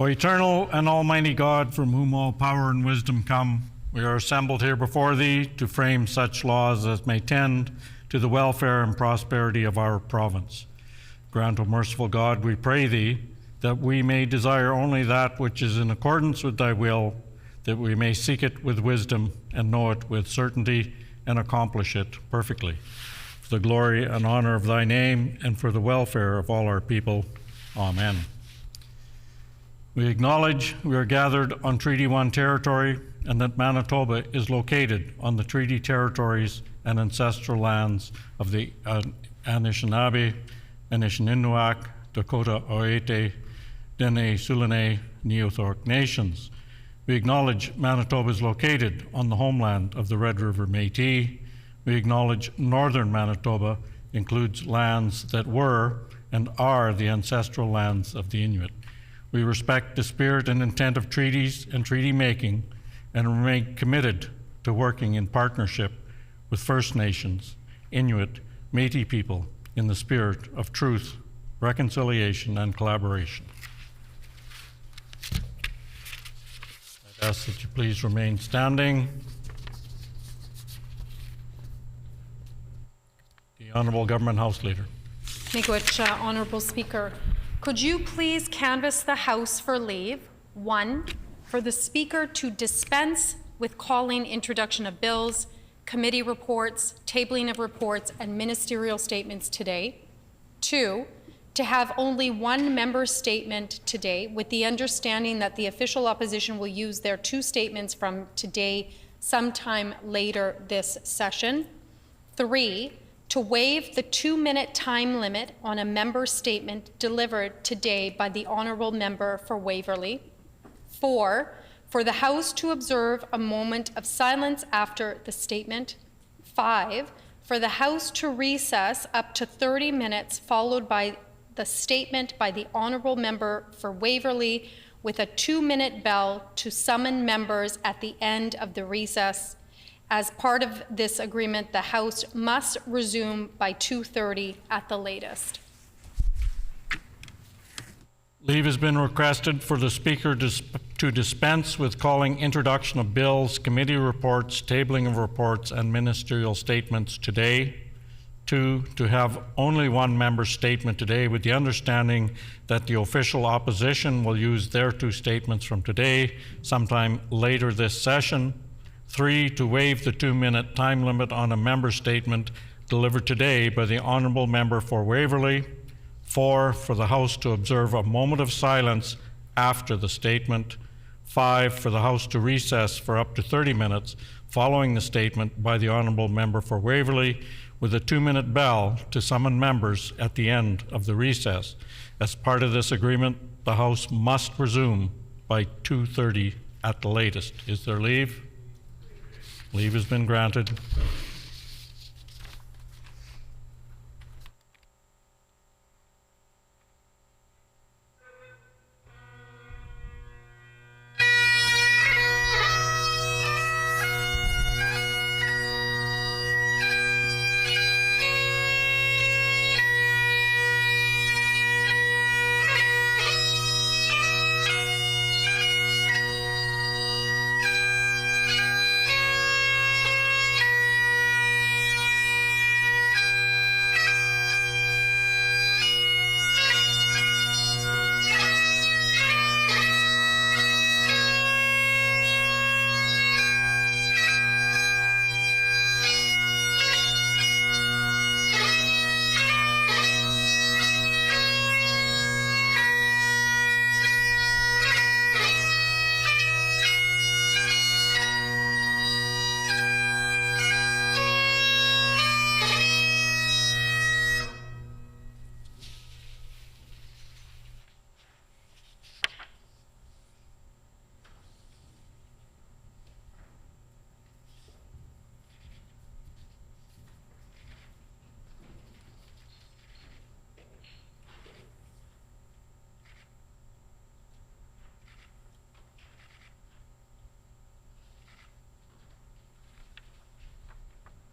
O eternal and almighty God, from whom all power and wisdom come, we are assembled here before thee to frame such laws as may tend to the welfare and prosperity of our province. Grant, O merciful God, we pray thee, that we may desire only that which is in accordance with thy will, that we may seek it with wisdom and know it with certainty and accomplish it perfectly. For the glory and honor of thy name and for the welfare of all our people. Amen. We acknowledge we are gathered on Treaty 1 territory and that Manitoba is located on the treaty territories and ancestral lands of the Anishinaabe, Anishinaabe, Dakota, Oete, Dene, Sulene, Neothorc nations. We acknowledge Manitoba is located on the homeland of the Red River Métis. We acknowledge northern Manitoba includes lands that were and are the ancestral lands of the Inuit. We respect the spirit and intent of treaties and treaty making and remain committed to working in partnership with First Nations, Inuit, Métis people in the spirit of truth, reconciliation, and collaboration. I'd ask that you please remain standing. The Honourable Government House Leader. Miigwech, Honourable Speaker. Could you please canvass the House for leave? 1, for the Speaker to dispense with calling introduction of bills, committee reports, tabling of reports, and ministerial statements today. 2, to have only one member statement today, with the understanding that the official opposition will use their 2 statements from today sometime later this session. 3, to waive the 2-minute time limit on a member statement delivered today by the Honourable Member for Waverley. 4, for the House to observe a moment of silence after the statement. 5, for the House to recess up to 30 minutes, followed by the statement by the Honourable Member for Waverley, with a 2-minute bell to summon members at the end of the recess. As part of this agreement, the House must resume by 2:30 at the latest. Leave has been requested for the Speaker to dispense with calling introduction of bills, committee reports, tabling of reports, and ministerial statements today. 2, to have only one member statement today, with the understanding that the official opposition will use their 2 statements from today sometime later this session. 3, to waive the 2-minute time limit on a member statement delivered today by the Honourable Member for Waverley. 4, for the House to observe a moment of silence after the statement. 5, for the House to recess for up to 30 minutes following the statement by the Honourable Member for Waverley, with a 2-minute bell to summon members at the end of the recess. As part of this agreement, the House must resume by 2:30 at the latest. Is there leave? Leave has been granted.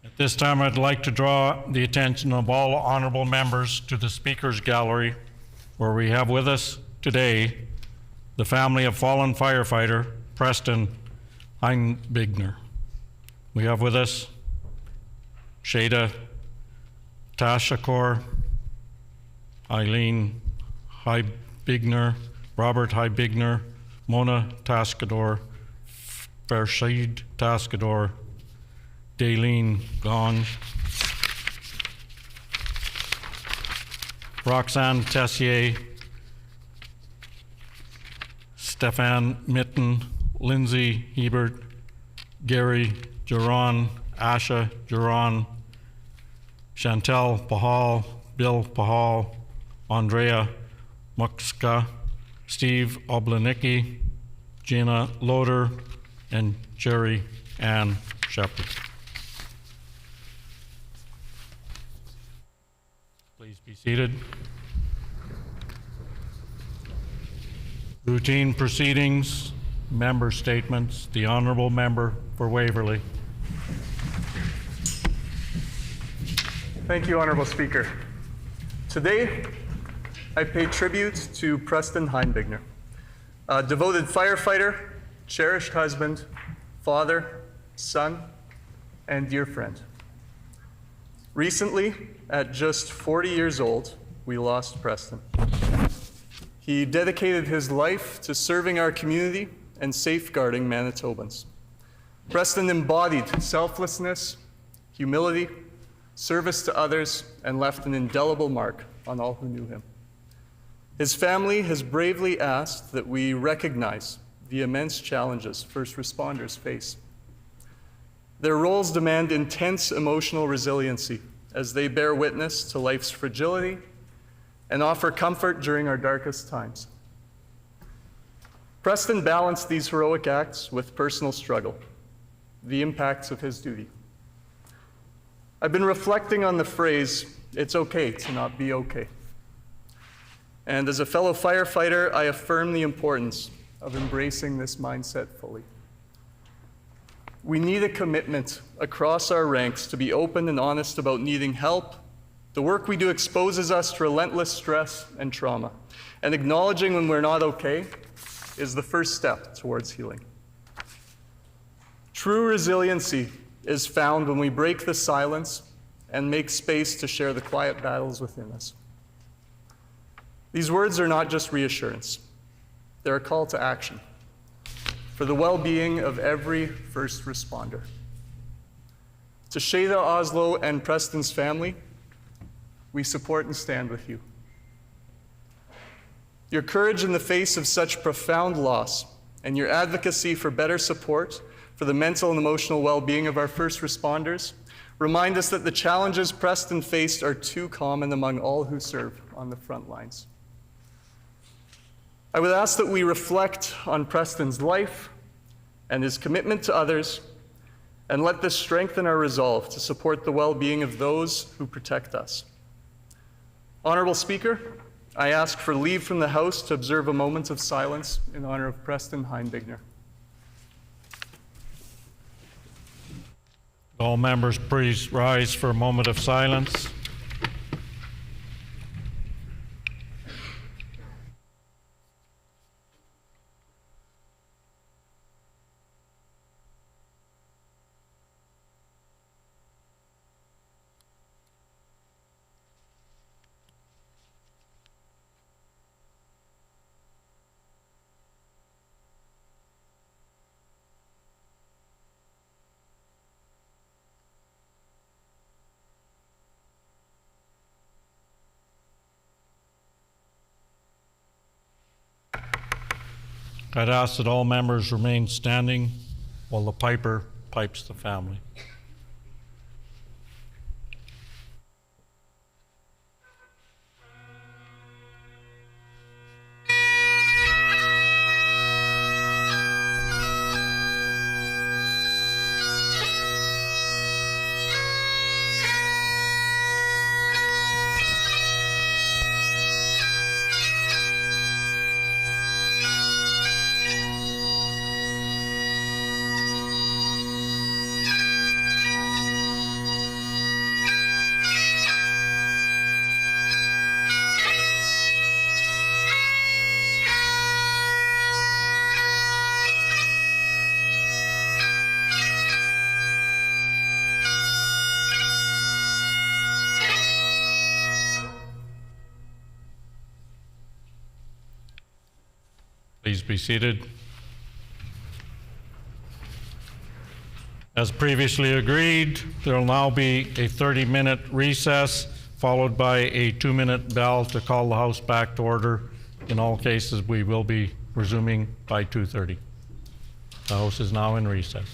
At this time, I'd like to draw the attention of all honorable members to the Speaker's Gallery, where we have with us today the family of fallen firefighter Preston Hibner. We have with us Shada Tashakor, Eileen Hibner, Robert Hibner, Mona Tascador, Farshid Tascador, Daleen Gone, Roxanne Tessier, Stefan Mitten, Lindsay Hebert, Gary Duran, Asha Duran, Chantel Pahal, Bill Pahal, Andrea Muxka, Steve Oblanicki, Gina Loader, and Jerry Ann Shepard. Please be seated. Routine proceedings, member statements. The Honourable Member for Waverley. Thank you, Honourable Speaker. Today, I pay tribute to Preston Hibner, a devoted firefighter, cherished husband, father, son, and dear friend. Recently, at just 40 years old, we lost Preston. He dedicated his life to serving our community and safeguarding Manitobans. Preston embodied selflessness, humility, service to others, and left an indelible mark on all who knew him. His family has bravely asked that we recognize the immense challenges first responders face. Their roles demand intense emotional resiliency as they bear witness to life's fragility and offer comfort during our darkest times. Preston balanced these heroic acts with personal struggle, the impacts of his duty. I've been reflecting on the phrase, "It's okay to not be okay." And as a fellow firefighter, I affirm the importance of embracing this mindset fully. We need a commitment across our ranks to be open and honest about needing help. The work we do exposes us to relentless stress and trauma, and acknowledging when we're not okay is the first step towards healing. True resiliency is found when we break the silence and make space to share the quiet battles within us. These words are not just reassurance. They're a call to action for the well-being of every first responder. To Shada, Oslo, and Preston's family, we support and stand with you. Your courage in the face of such profound loss and your advocacy for better support for the mental and emotional well-being of our first responders remind us that the challenges Preston faced are too common among all who serve on the front lines. I would ask that we reflect on Preston's life and his commitment to others, and let this strengthen our resolve to support the well-being of those who protect us. Honourable Speaker, I ask for leave from the House to observe a moment of silence in honor of Preston Hibner. All members, please rise for a moment of silence. I'd ask that all members remain standing while the piper pipes the family. Please be seated. As previously agreed, there will now be a 30-minute recess, followed by a 2-minute bell to call the House back to order. In all cases, we will be resuming by 2:30. The House is now in recess.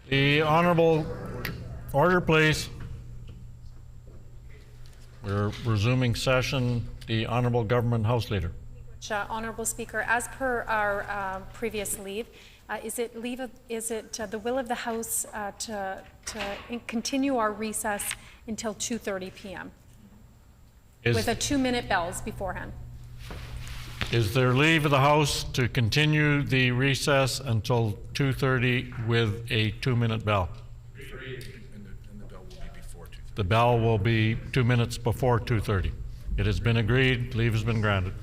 The Honorable, order please. We're resuming session. The Honorable Government House Leader. Honorable Speaker, as per our previous leave, is it the will of the House to continue our recess until 2:30 p.m. with a 2-minute bells beforehand? Is there leave of the House to continue the recess until 2:30 with a 2-minute bell? The bell will be 2 minutes before 2:30. It has been agreed. Leave has been granted.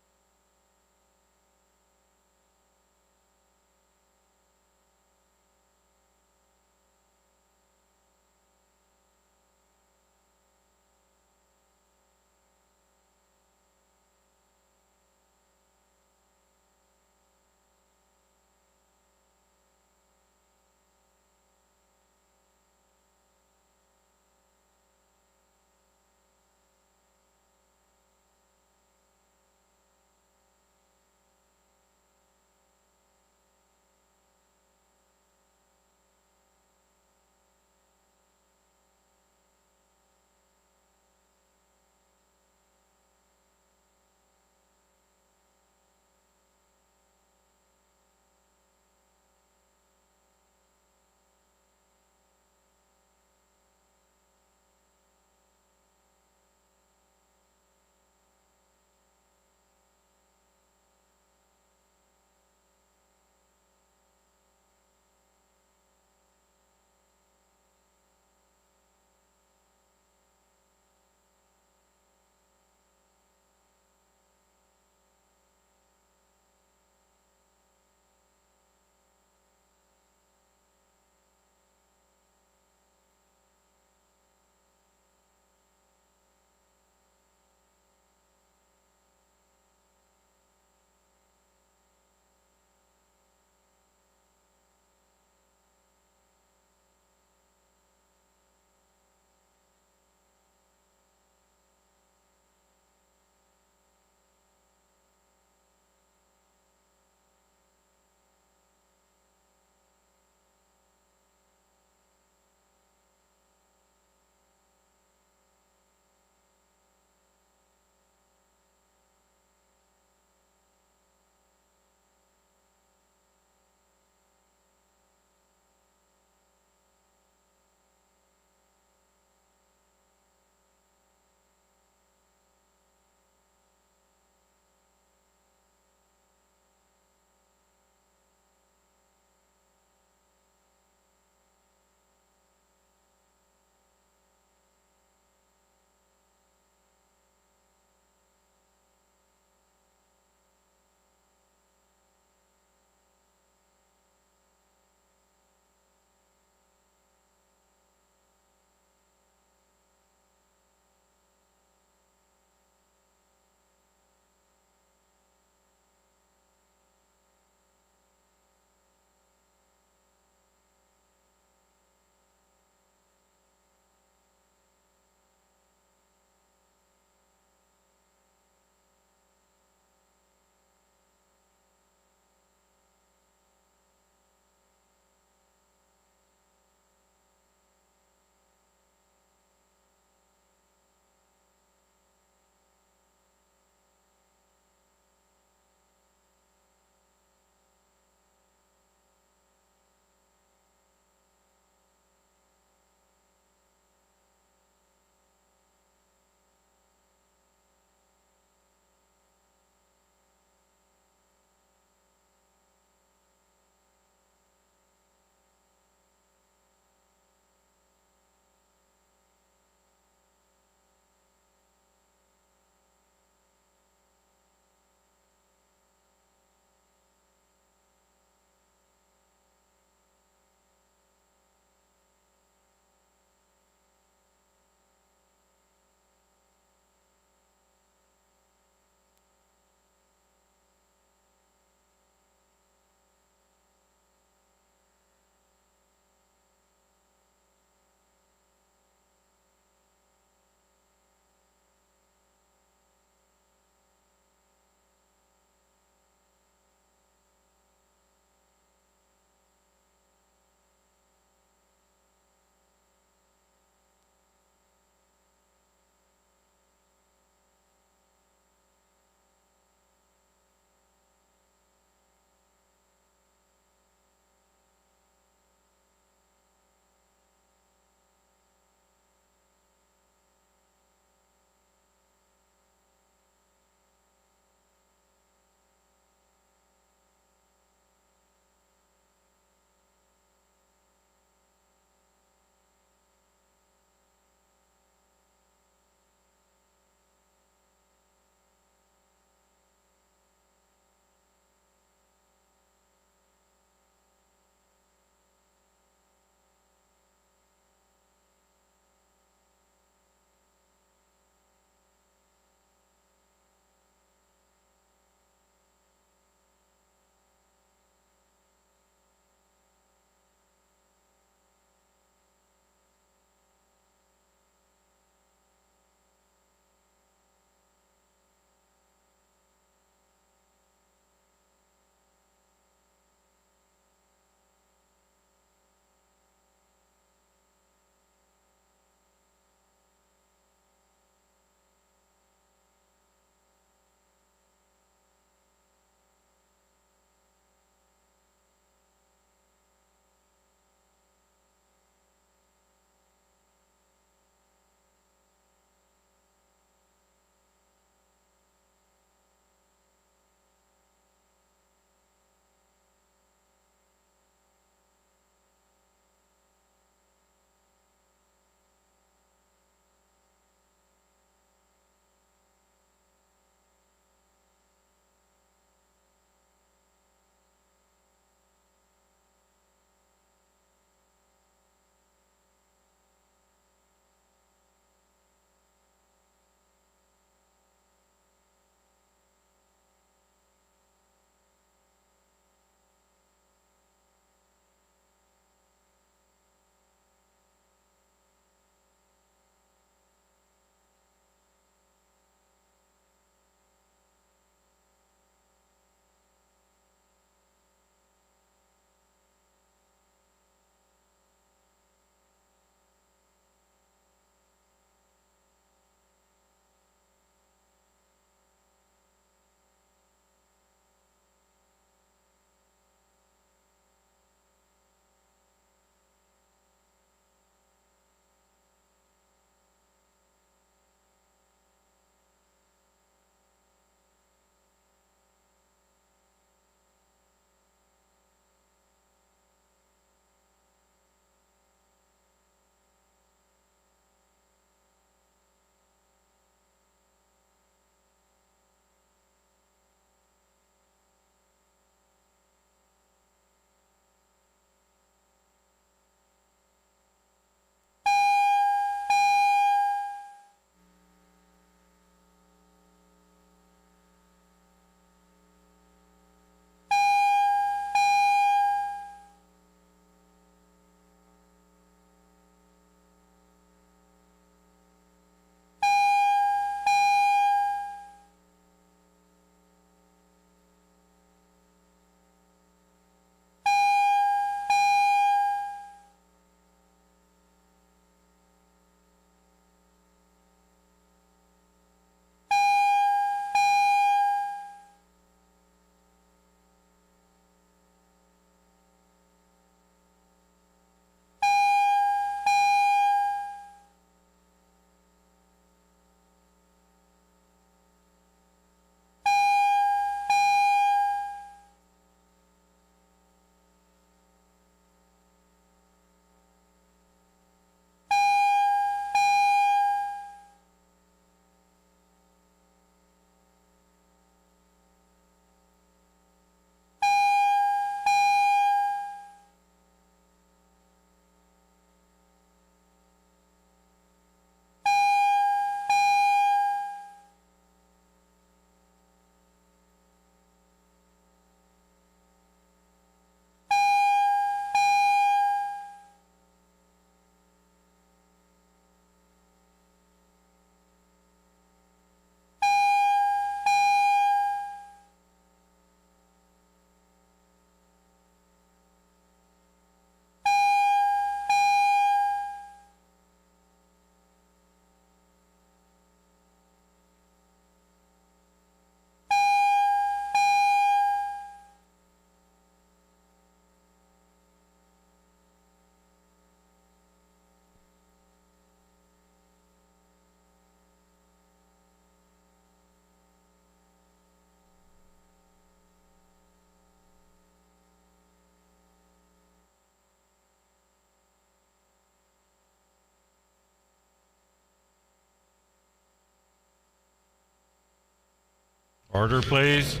Order, please.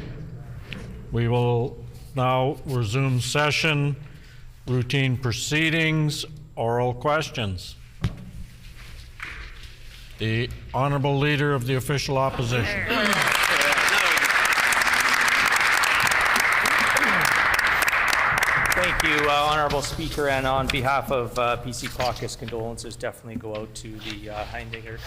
We will now resume session. Routine proceedings, oral questions. The Honourable Leader of the Official Opposition. Thank you, Honourable Speaker, and on behalf of PC Caucus, condolences definitely go out to the Hibner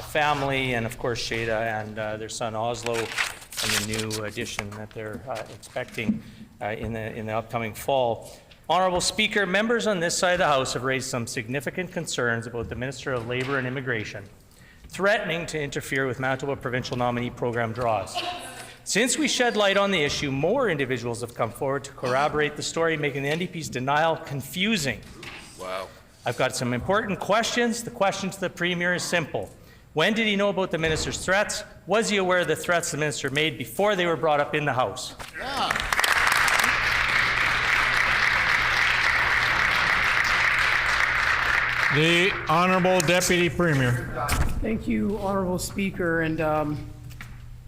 family, and of course Shada and their son Oslo, and the new addition that they're expecting in the upcoming fall. Honourable Speaker, members on this side of the House have raised some significant concerns about the Minister of Labour and Immigration threatening to interfere with Manitoba Provincial Nominee Program draws. Since we shed light on the issue, more individuals have come forward to corroborate the story, making the NDP's denial confusing. Wow. I've got some important questions. The question to the Premier is simple. When did he know about the Minister's threats? Was he aware of the threats the Minister made before they were brought up in the House? Yeah. The Honourable Deputy Premier. Thank you, Honourable Speaker. And,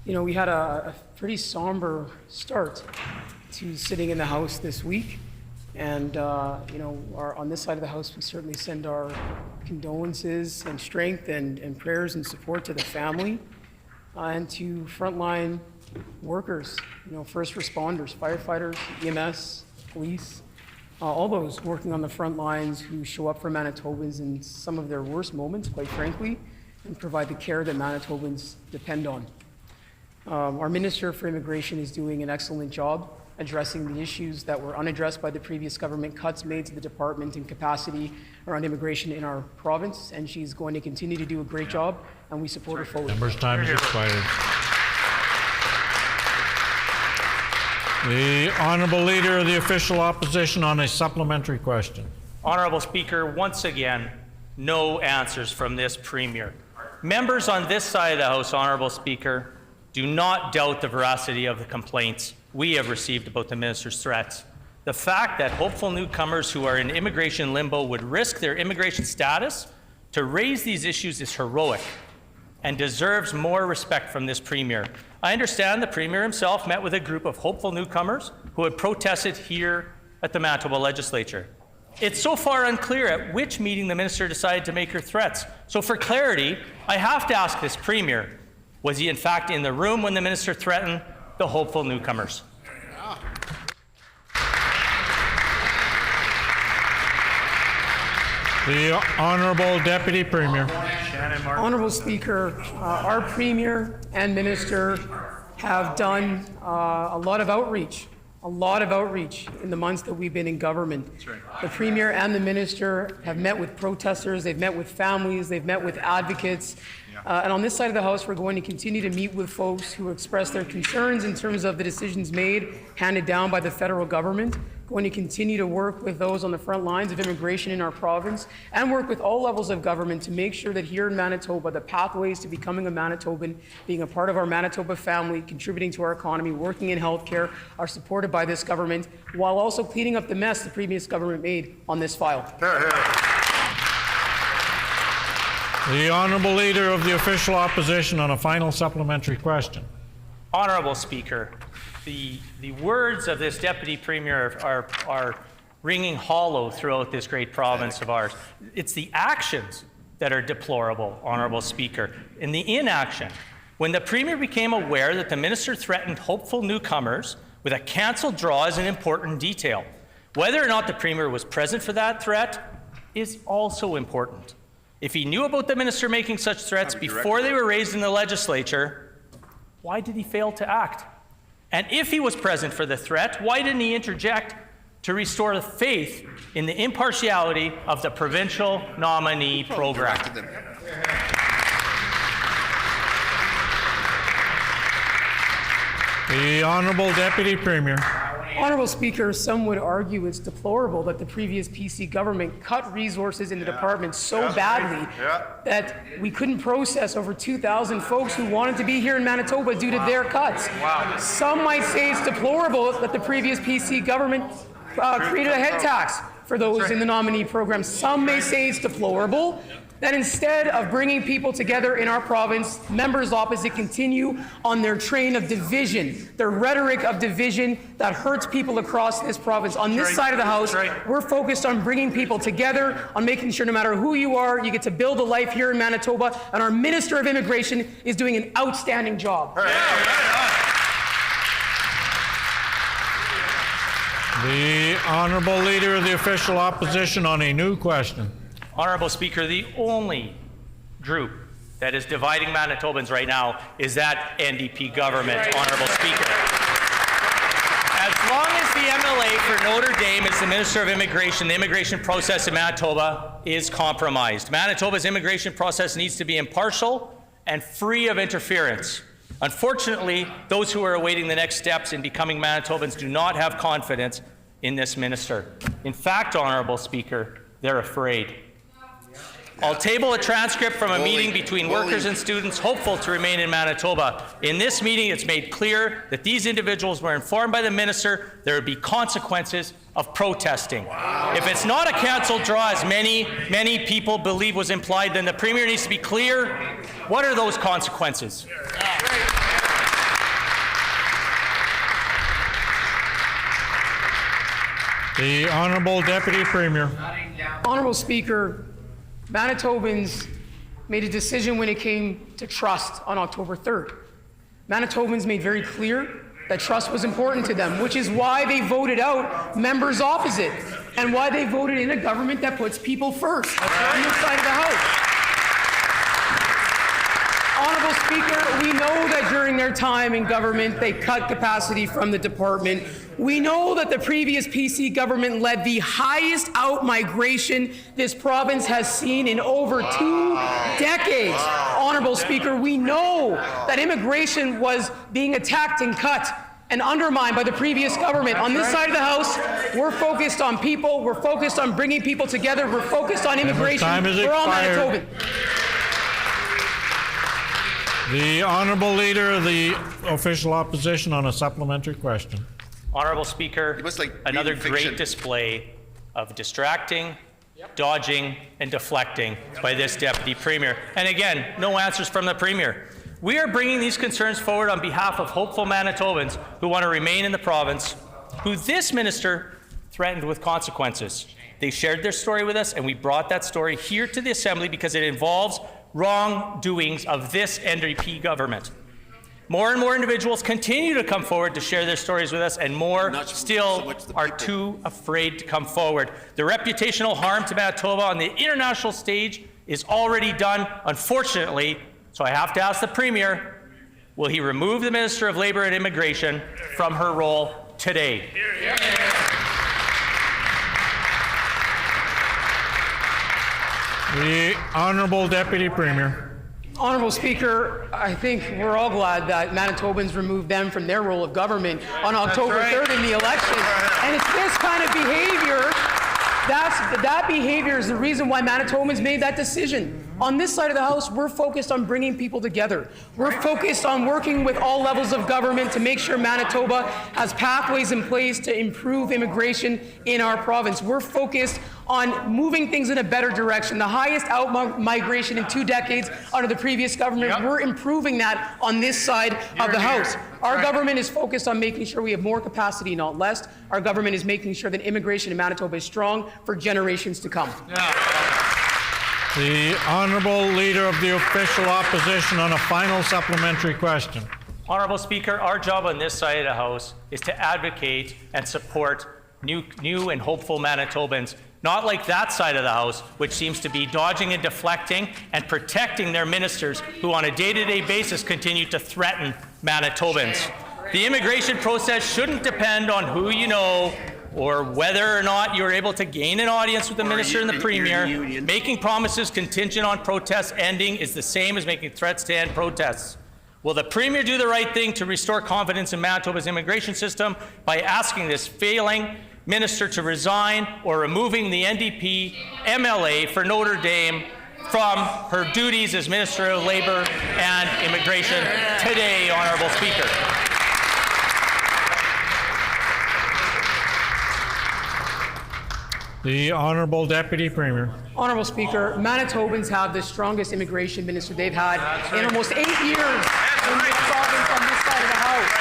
we had a pretty somber start to sitting in the House this week. And, on this side of the House, we certainly send our condolences and strength and prayers and support to the family and to frontline workers, first responders, firefighters, EMS, police, all those working on the front lines who show up for Manitobans in some of their worst moments, quite frankly, and provide the care that Manitobans depend on. Our Minister for Immigration is doing an excellent job addressing the issues that were unaddressed by the previous government, cuts made to the department and capacity around immigration in our province, and she's going to continue to do a great job, and we support her fully. Members' time is expired. The Honourable Leader of the Official Opposition on a supplementary question. Honourable Speaker, once again, no answers from this Premier. Members on this side of the House, Honourable Speaker, do not doubt the veracity of the complaints we have received about the Minister's threats. The fact that hopeful newcomers who are in immigration limbo would risk their immigration status to raise these issues is heroic and deserves more respect from this Premier. I understand the Premier himself met with a group of hopeful newcomers who had protested here at the Manitoba Legislature. It's so far unclear at which meeting the Minister decided to make her threats. So for clarity, I have to ask this Premier, was he in fact in the room when the Minister threatened the hopeful newcomers? The Honourable Deputy Premier. Honourable Speaker, our Premier and Minister have done a lot of outreach in the months that we've been in government. Right. The Premier and the Minister have met with protesters, they've met with families, they've met with advocates. And on this side of the House, we're going to continue to meet with folks who express their concerns in terms of the decisions made, handed down by the federal government. Going to continue to work with those on the front lines of immigration in our province and work with all levels of government to make sure that here in Manitoba, the pathways to becoming a Manitoban, being a part of our Manitoba family, contributing to our economy, working in healthcare, are supported by this government, while also cleaning up the mess the previous government made on this file. The Honourable Leader of the Official Opposition on a final supplementary question. Honourable Speaker, the words of this Deputy Premier are ringing hollow throughout this great province of ours. It's the actions that are deplorable, Honourable Speaker. In the inaction, when the Premier became aware that the Minister threatened hopeful newcomers with a cancelled draw is an important detail. Whether or not the Premier was present for that threat is also important. If he knew about the Minister making such threats before they were raised in the Legislature, why did he fail to act? And if he was present for the threat, why didn't he interject to restore the faith in the impartiality of the provincial nominee program? The Honourable Deputy Premier. Honourable Speaker, some would argue it's deplorable that the previous PC government cut resources in the department so badly that we couldn't process over 2,000 folks who wanted to be here in Manitoba due to their cuts. Some might say it's deplorable that the previous PC government created a head tax for those in the nominee program. Some may say it's deplorable that instead of bringing people together in our province, members opposite continue on their train of division, their rhetoric of division that hurts people across this province. On this side of the House, we're focused on bringing people together, on making sure no matter who you are, you get to build a life here in Manitoba, and our Minister of Immigration is doing an outstanding job. The Honourable Leader of the Official Opposition on a new question. Honourable Speaker, the only group that is dividing Manitobans right now is that NDP government, Honourable Speaker. As long as the MLA for Notre Dame is the Minister of Immigration, the immigration process in Manitoba is compromised. Manitoba's immigration process needs to be impartial and free of interference. Unfortunately, those who are awaiting the next steps in becoming Manitobans do not have confidence in this minister. In fact, Honourable Speaker, they're afraid. I'll table a transcript from a meeting between workers and students hopeful to remain in Manitoba. In this meeting, it's made clear that these individuals were informed by the minister there would be consequences of protesting. If it's not a cancelled draw, as many people believe was implied, then the Premier needs to be clear. What are those consequences? The Honourable Deputy Premier. Honourable Speaker, Manitobans made a decision when it came to trust on October 3rd. Manitobans made very clear that trust was important to them, which is why they voted out members opposite and why they voted in a government that puts people first on this side of the House. Honourable Speaker, we know that during their time in government, they cut capacity from the department. We know that the previous PC government led the highest out-migration this province has seen in over 2 decades. Honourable Speaker, we know that immigration was being attacked and cut and undermined by the previous government. On this side of the House, we're focused on people, we're focused on bringing people together, we're focused on immigration. We're all Manitoban. The Honourable Leader of the Official Opposition on a supplementary question. Honourable Speaker, another great fiction. display of distracting, dodging, and deflecting by this Deputy Premier. And again, no answers from the Premier. We are bringing these concerns forward on behalf of hopeful Manitobans who want to remain in the province, who this minister threatened with consequences. They shared their story with us, and we brought that story here to the Assembly because it involves wrongdoings of this NDP government. More and more individuals continue to come forward to share their stories with us, and more still are too afraid to come forward. The reputational harm to Manitoba on the international stage is already done, unfortunately, so I have to ask the Premier, will he remove the Minister of Labour and Immigration from her role today? The Honourable Deputy Premier. Honourable Speaker, I think we're all glad that Manitobans removed them from their role of government on October 3rd in the election. And it's this kind of behavior, that behavior is the reason why Manitobans made that decision. On this side of the House, we're focused on bringing people together. We're focused on working with all levels of government to make sure Manitoba has pathways in place to improve immigration in our province. We're focused on moving things in a better direction. The highest out-migration in 2 decades under the previous government, we're improving that on this side of the House. Our government is focused on making sure we have more capacity, not less. Our government is making sure that immigration in Manitoba is strong for generations to come. The Honourable Leader of the Official Opposition on a final supplementary question. Honourable Speaker, our job on this side of the House is to advocate and support new and hopeful Manitobans, not like that side of the House, which seems to be dodging and deflecting and protecting their ministers who on a day-to-day basis continue to threaten Manitobans. The immigration process shouldn't depend on who you know or whether or not you're able to gain an audience with the minister and the premier. Making promises contingent on protests ending is the same as making threats to end protests. Will the premier do the right thing to restore confidence in Manitoba's immigration system by asking this failing minister to resign or removing the NDP MLA for Notre Dame from her duties as Minister of Labour and Immigration today, Honourable Speaker? The Honourable Deputy Premier. Honourable Speaker, Manitobans have the strongest immigration minister they've had in almost 8 years in this province on this side of the House.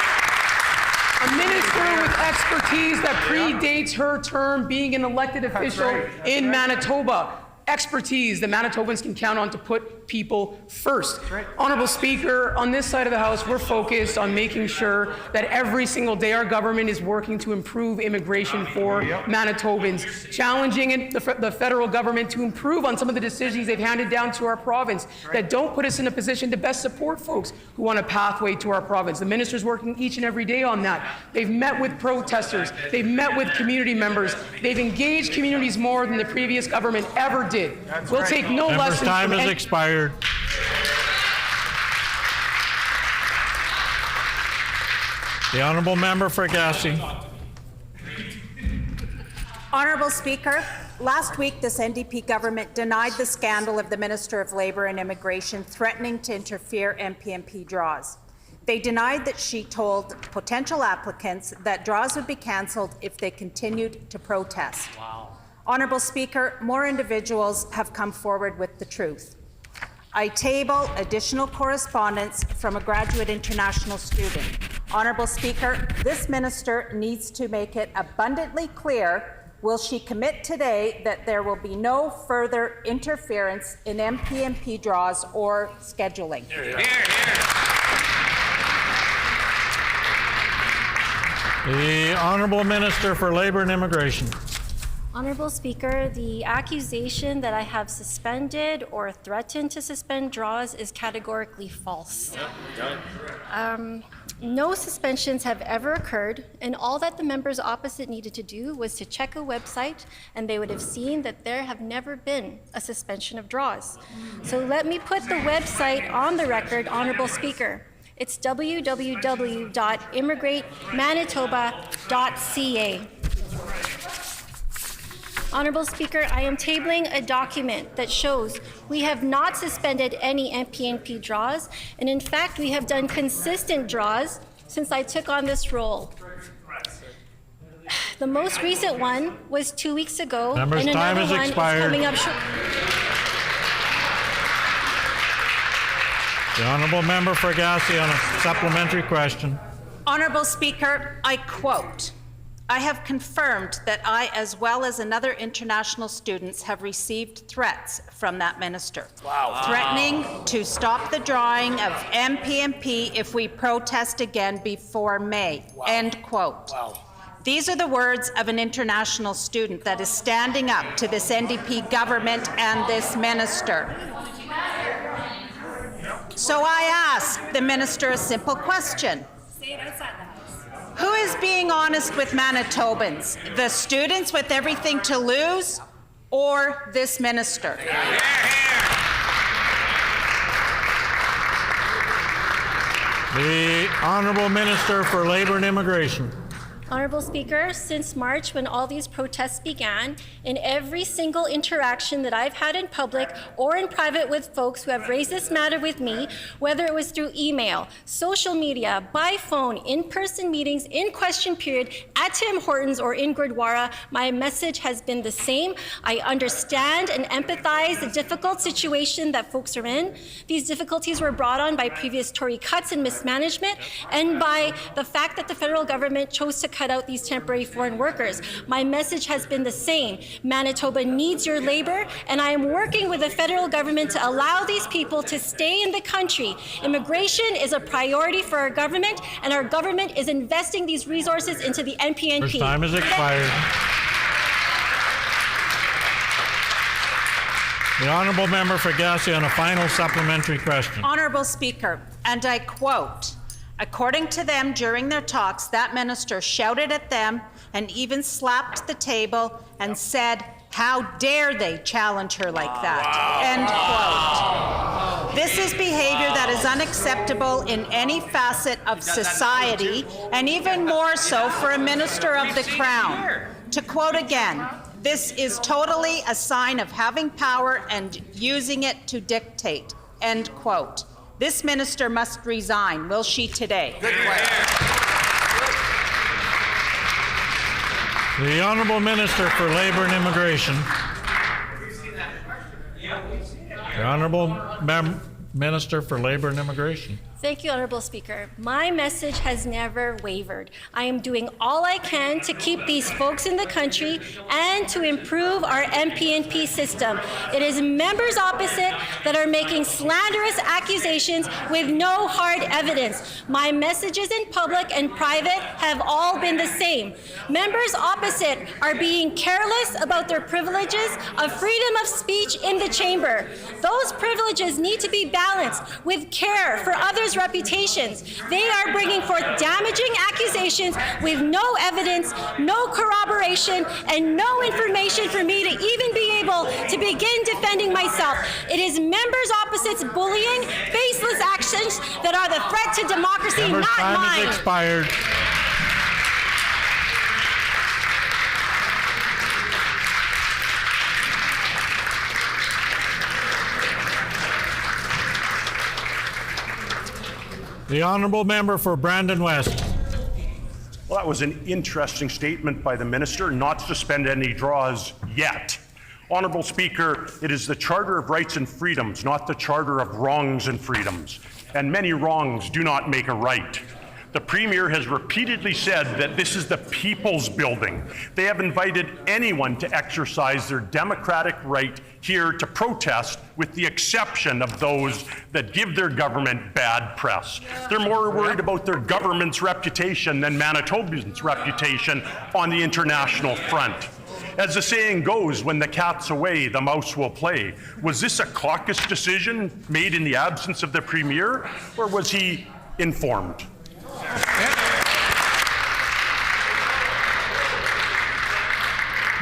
A minister with expertise that predates her term being an elected official in Manitoba. Expertise that Manitobans can count on to put people first. Honourable Speaker, on this side of the House, we're focused on making sure that every single day our government is working to improve immigration for Manitobans, challenging the federal government to improve on some of the decisions they've handed down to our province that don't put us in a position to best support folks who want a pathway to our province. The minister's working each and every day on that. They've met with protesters. They've met with community members. They've engaged communities more than the previous government ever did. We'll take no Member's lessons time from has expired. The Honourable Member for Gassey. Honourable Speaker, last week this NDP government denied the scandal of the Minister of Labour and Immigration threatening to interfere MPMP draws. They denied that she told potential applicants that draws would be cancelled if they continued to protest. Wow. Honourable Speaker, more individuals have come forward with the truth. I table additional correspondence from a graduate international student. Honourable Speaker, this minister needs to make it abundantly clear, will she commit today that there will be no further interference in MPMP draws or scheduling? Here, here. The Honourable Minister for Labour and Immigration. Honourable Speaker, the accusation that I have suspended or threatened to suspend draws is categorically false. No suspensions have ever occurred, and all that the members opposite needed to do was to check a website, and they would have seen that there have never been a suspension of draws. So let me put the website on the record, Honourable Speaker. It's www.immigratemanitoba.ca. Honourable Speaker, I am tabling a document that shows we have not suspended any MPNP draws, and in fact, we have done consistent draws since I took on this role. The most recent one was 2 weeks ago, Member's and time another has one expired. is coming up short. The Honourable Member for Gassey on a supplementary question. Honourable Speaker, I quote, I have confirmed that I, as well as another international students, have received threats from that minister. Wow. Threatening to stop the drawing of MPMP if we protest again before May. Wow. End quote. Wow. These are the words of an international student that is standing up to this NDP government and this minister. So I ask the minister a simple question. Say it outside the house. Who is being honest with Manitobans? The students with everything to lose, or this minister? The Honourable Minister for Labour and Immigration. Honourable Speaker, since March, when all these protests began, in every single interaction that I've had in public or in private with folks who have raised this matter with me, whether it was through email, social media, by phone, in-person meetings, in question period, at Tim Hortons or in Gurdwara, my message has been the same. I understand and empathize the difficult situation that folks are in. These difficulties were brought on by previous Tory cuts and mismanagement, and by the fact that the federal government chose to cut out these temporary foreign workers. My message has been the same. Manitoba needs your labor, and I am working with the federal government to allow these people to stay in the country. Immigration is a priority for our government, and our government is investing these resources into the NPNP. First time has expired. The Honourable Member for Gassey on a final supplementary question. Honourable Speaker, and I quote, according to them, during their talks, that minister shouted at them and even slapped the table and said, how dare they challenge her like that? Wow. End quote. This is behavior that is unacceptable in any facet of society, and even more so for a minister of the Crown. To quote again, this is totally a sign of having power and using it to dictate. End quote. This minister must resign. Will she today? The The Honourable Minister for Labour and Immigration. The Honourable Minister for Labour and Immigration. Thank you, Honourable Speaker. My message has never wavered. I am doing all I can to keep these folks in the country and to improve our MP&P system. It is members opposite that are making slanderous accusations with no hard evidence. My messages in public and private have all been the same. Members opposite are being careless about their privileges of freedom of speech in the chamber. Those privileges need to be balanced with care for others' reputations. They are bringing forth damaging accusations with no evidence, no corroboration, and no information for me to even be able to begin defending myself. It is members opposite's bullying, baseless actions that are the threat to democracy, Member's not time mine. has expired. The Honourable Member for Brandon West. Well, that was an interesting statement by the minister, not to suspend any draws yet. Honourable Speaker, it is the Charter of Rights and Freedoms, not the Charter of Wrongs and Freedoms. And many wrongs do not make a right. The Premier has repeatedly said that this is the people's building. They have invited anyone to exercise their democratic right here to protest, with the exception of those that give their government bad press. They're more worried about their government's reputation than Manitobans' reputation on the international front. As the saying goes, when the cat's away, the mouse will play. Was this a caucus decision made in the absence of the Premier, or was he informed?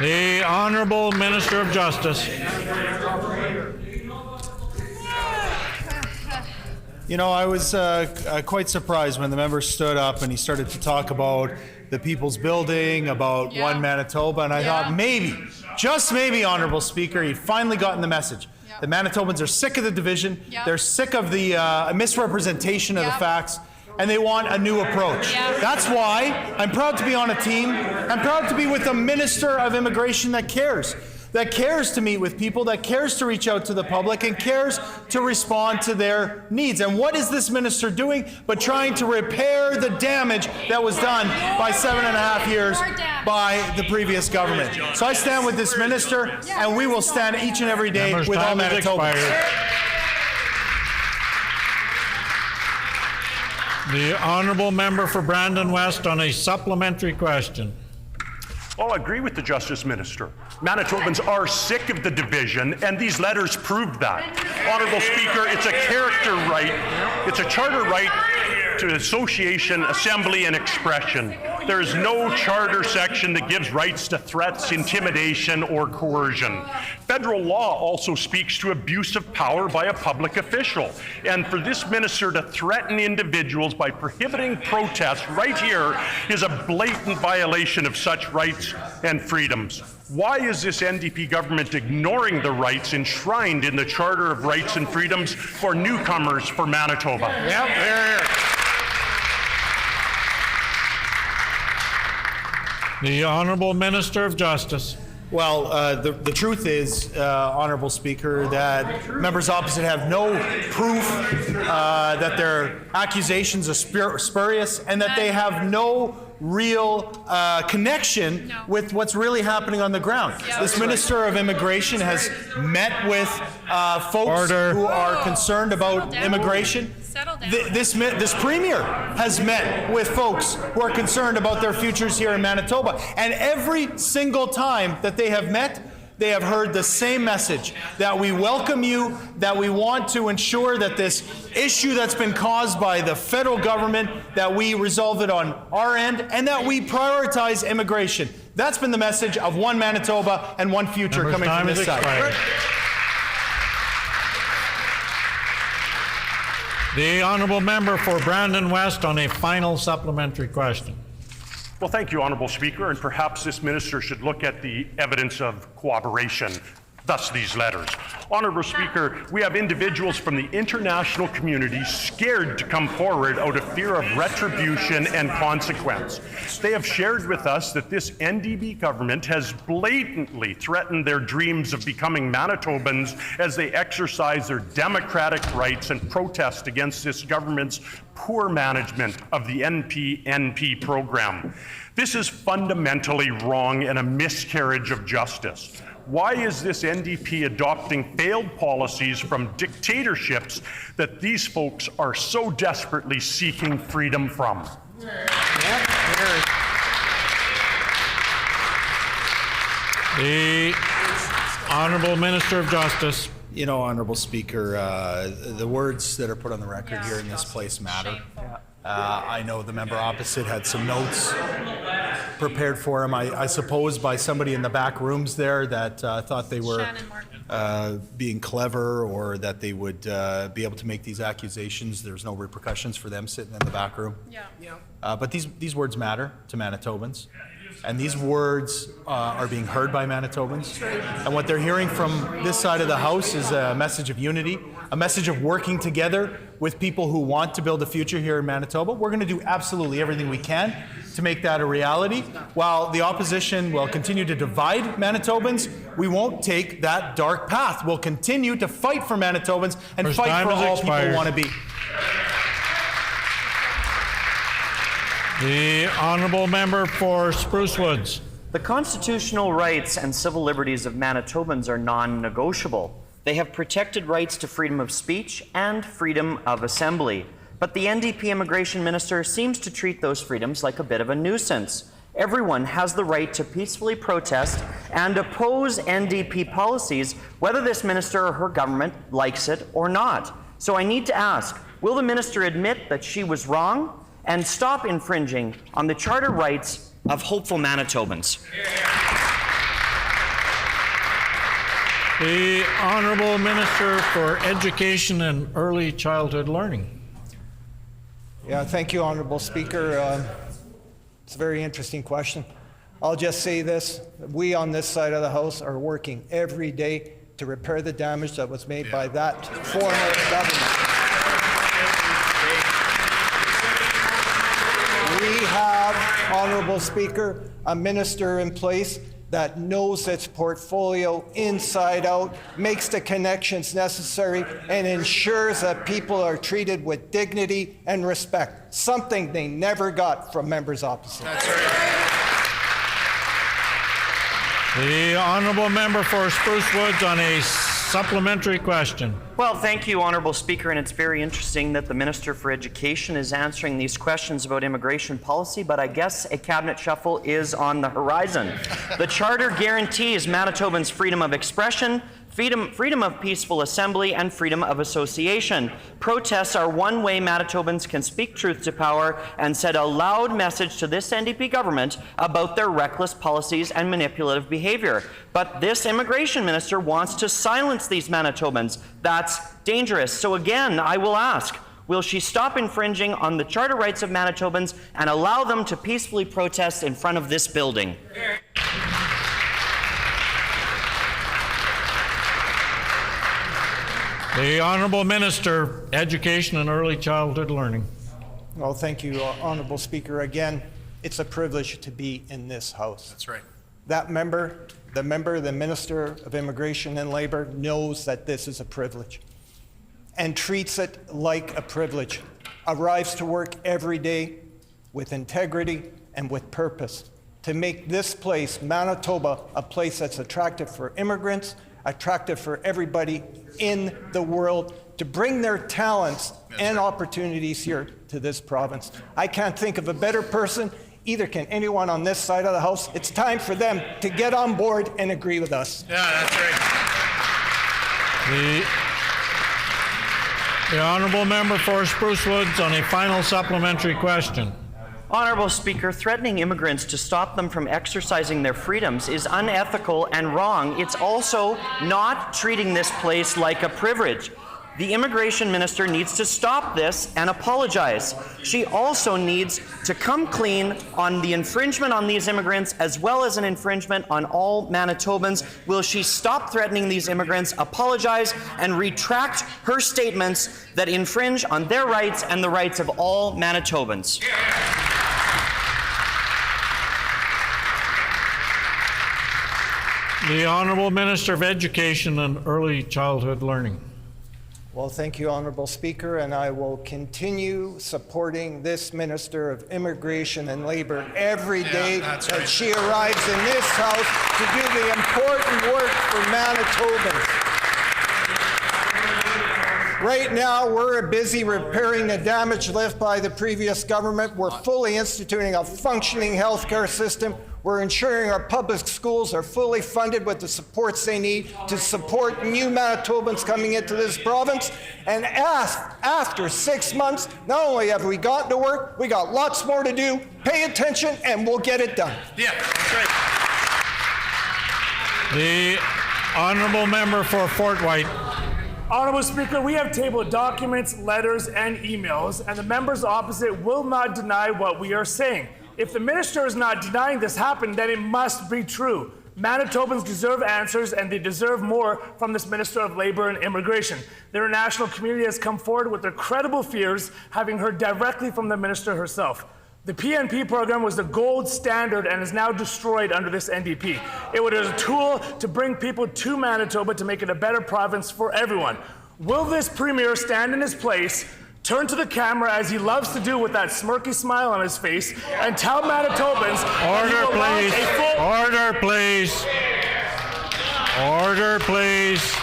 The Honourable Minister of Justice. You know, I was quite surprised when the member stood up and he started to talk about the People's Building, about One Manitoba, and I thought maybe, just maybe, Honourable Speaker, he'd finally gotten the message. The Manitobans are sick of the division, they're sick of the misrepresentation of the facts, and they want a new approach. That's why I'm proud to be on a team. I'm proud to be with a Minister of Immigration that cares to meet with people, that cares to reach out to the public, and cares to respond to their needs. And what is this minister doing but trying to repair the damage that was done by 7.5 years by the previous government? So I stand with this minister, and we will stand each and every day with all Manitobans. The Honourable Member for Brandon West on a supplementary question. Well, I agree with the Justice Minister. Manitobans are sick of the division, and these letters proved that. Honourable Speaker, it's a character right, it's a charter right to association, assembly, and expression. There is no charter section that gives rights to threats, intimidation, or coercion. Federal law also speaks to abuse of power by a public official. And for this minister to threaten individuals by prohibiting protests right here is a blatant violation of such rights and freedoms. Why is this NDP government ignoring the rights enshrined in the Charter of Rights and Freedoms for newcomers for Manitoba? Yep, here. The Honourable Minister of Justice. Well, the truth is, Honourable Speaker, that members opposite have no proof that their accusations are spurious, and that they have no real connection with what's really happening on the ground. This Minister of Immigration has met with folks who are concerned about immigration. This Premier has met with folks who are concerned about their futures here in Manitoba. And every single time that they have met, they have heard the same message, that we welcome you, that we want to ensure that this issue that's been caused by the federal government, that we resolve it on our end, and that we prioritize immigration. That's been the message of One Manitoba and One Future coming from this side. The Honourable Member for Brandon West on a final supplementary question. Well, thank you, Honourable Speaker, and perhaps this minister should look at the evidence of cooperation. thus these letters. Honourable Speaker, we have individuals from the international community scared to come forward out of fear of retribution and consequence. They have shared with us that this NDP government has blatantly threatened their dreams of becoming Manitobans as they exercise their democratic rights and protest against this government's poor management of the NP program. This is fundamentally wrong and a miscarriage of justice. Why is this NDP adopting failed policies from dictatorships that these folks are so desperately seeking freedom from? The Honourable Minister of Justice. You know, Honourable Speaker, the words that are put on the record here in this place matter. I know the member opposite had some notes prepared for him, I suppose, by somebody in the back rooms there that thought they were being clever, or that they would be able to make these accusations. There's no repercussions for them sitting in the back room. But these words matter to Manitobans. And these words are being heard by Manitobans. And what they're hearing from this side of the House is a message of unity, a message of working together with people who want to build a future here in Manitoba. We're going to do absolutely everything we can to make that a reality. While the opposition will continue to divide Manitobans, we won't take that dark path. We'll continue to fight for Manitobans and fight for all people want to be. The Honourable Member for Spruce Woods. The constitutional rights and civil liberties of Manitobans are non-negotiable. They have protected rights to freedom of speech and freedom of assembly. But the NDP immigration minister seems to treat those freedoms like a bit of a nuisance. Everyone has the right to peacefully protest and oppose NDP policies, whether this minister or her government likes it or not. So I need to ask, will the minister admit that she was wrong and stop infringing on the charter rights of hopeful Manitobans? The Honourable Minister for Education and Early Childhood Learning. Yeah, thank you, Honourable Speaker. It's a very interesting question. I'll just say this. We on this side of the House are working every day to repair the damage that was made by that former government. We have, Honourable Speaker, a minister in place that knows its portfolio inside out, makes the connections necessary, and ensures that people are treated with dignity and respect, something they never got from members opposite. That's right. The Honourable Member for Spruce Woods on a supplementary question. Well, thank you, Honourable Speaker, and it's very interesting that the Minister for Education is answering these questions about immigration policy, but I guess a cabinet shuffle is on the horizon. The Charter guarantees Manitobans freedom of expression, freedom of peaceful assembly, and freedom of association. Protests are one way Manitobans can speak truth to power and send a loud message to this NDP government about their reckless policies and manipulative behavior. But this immigration minister wants to silence these Manitobans. That's dangerous. So again, I will ask, will she stop infringing on the charter rights of Manitobans and allow them to peacefully protest in front of this building? The Honourable Minister, Education and Early Childhood Learning. Well, thank you, Honourable Speaker. Again, it's a privilege to be in this House. That's right. That member, the Minister of Immigration and Labour, knows that this is a privilege and treats it like a privilege. Arrives to work every day with integrity and with purpose to make this place, Manitoba, a place that's attractive for immigrants, attractive for everybody in the world, to bring their talents and opportunities here to this province. I can't think of a better person, either can anyone on this side of the House. It's time for them to get on board and agree with us. Yeah, that's right. The Honourable Member for Spruce Woods on a final supplementary question. Honourable Speaker, threatening immigrants to stop them from exercising their freedoms is unethical and wrong. It's also not treating this place like a privilege. The immigration minister needs to stop this and apologize. She also needs to come clean on the infringement on these immigrants as well as an infringement on all Manitobans. Will she stop threatening these immigrants, apologize, and retract her statements that infringe on their rights and the rights of all Manitobans? The Honourable Minister of Education and Early Childhood Learning. Well, thank you, Honourable Speaker, and I will continue supporting this Minister of Immigration and Labour every day that she arrives in this House to do the important work for Manitobans. Right now, we're busy repairing the damage left by the previous government. We're fully instituting a functioning healthcare system. We're ensuring our public schools are fully funded with the supports they need to support new Manitobans coming into this province. And after 6 months, not only have we gotten to work, we got lots more to do. Pay attention, and we'll get it done. Yeah, that's right. The Honourable Member for Fort White. Honourable Speaker, we have tabled documents, letters, and emails, and the members opposite will not deny what we are saying. If the minister is not denying this happened, then it must be true. Manitobans deserve answers, and they deserve more from this Minister of Labour and Immigration. The international community has come forward with their credible fears, having heard directly from the minister herself. The PNP program was the gold standard and is now destroyed under this NDP. It was a tool to bring people to Manitoba to make it a better province for everyone. Will this Premier stand in his place, turn to the camera as he loves to do with that smirky smile on his face, and tell Manitobans Order, please. Order, please.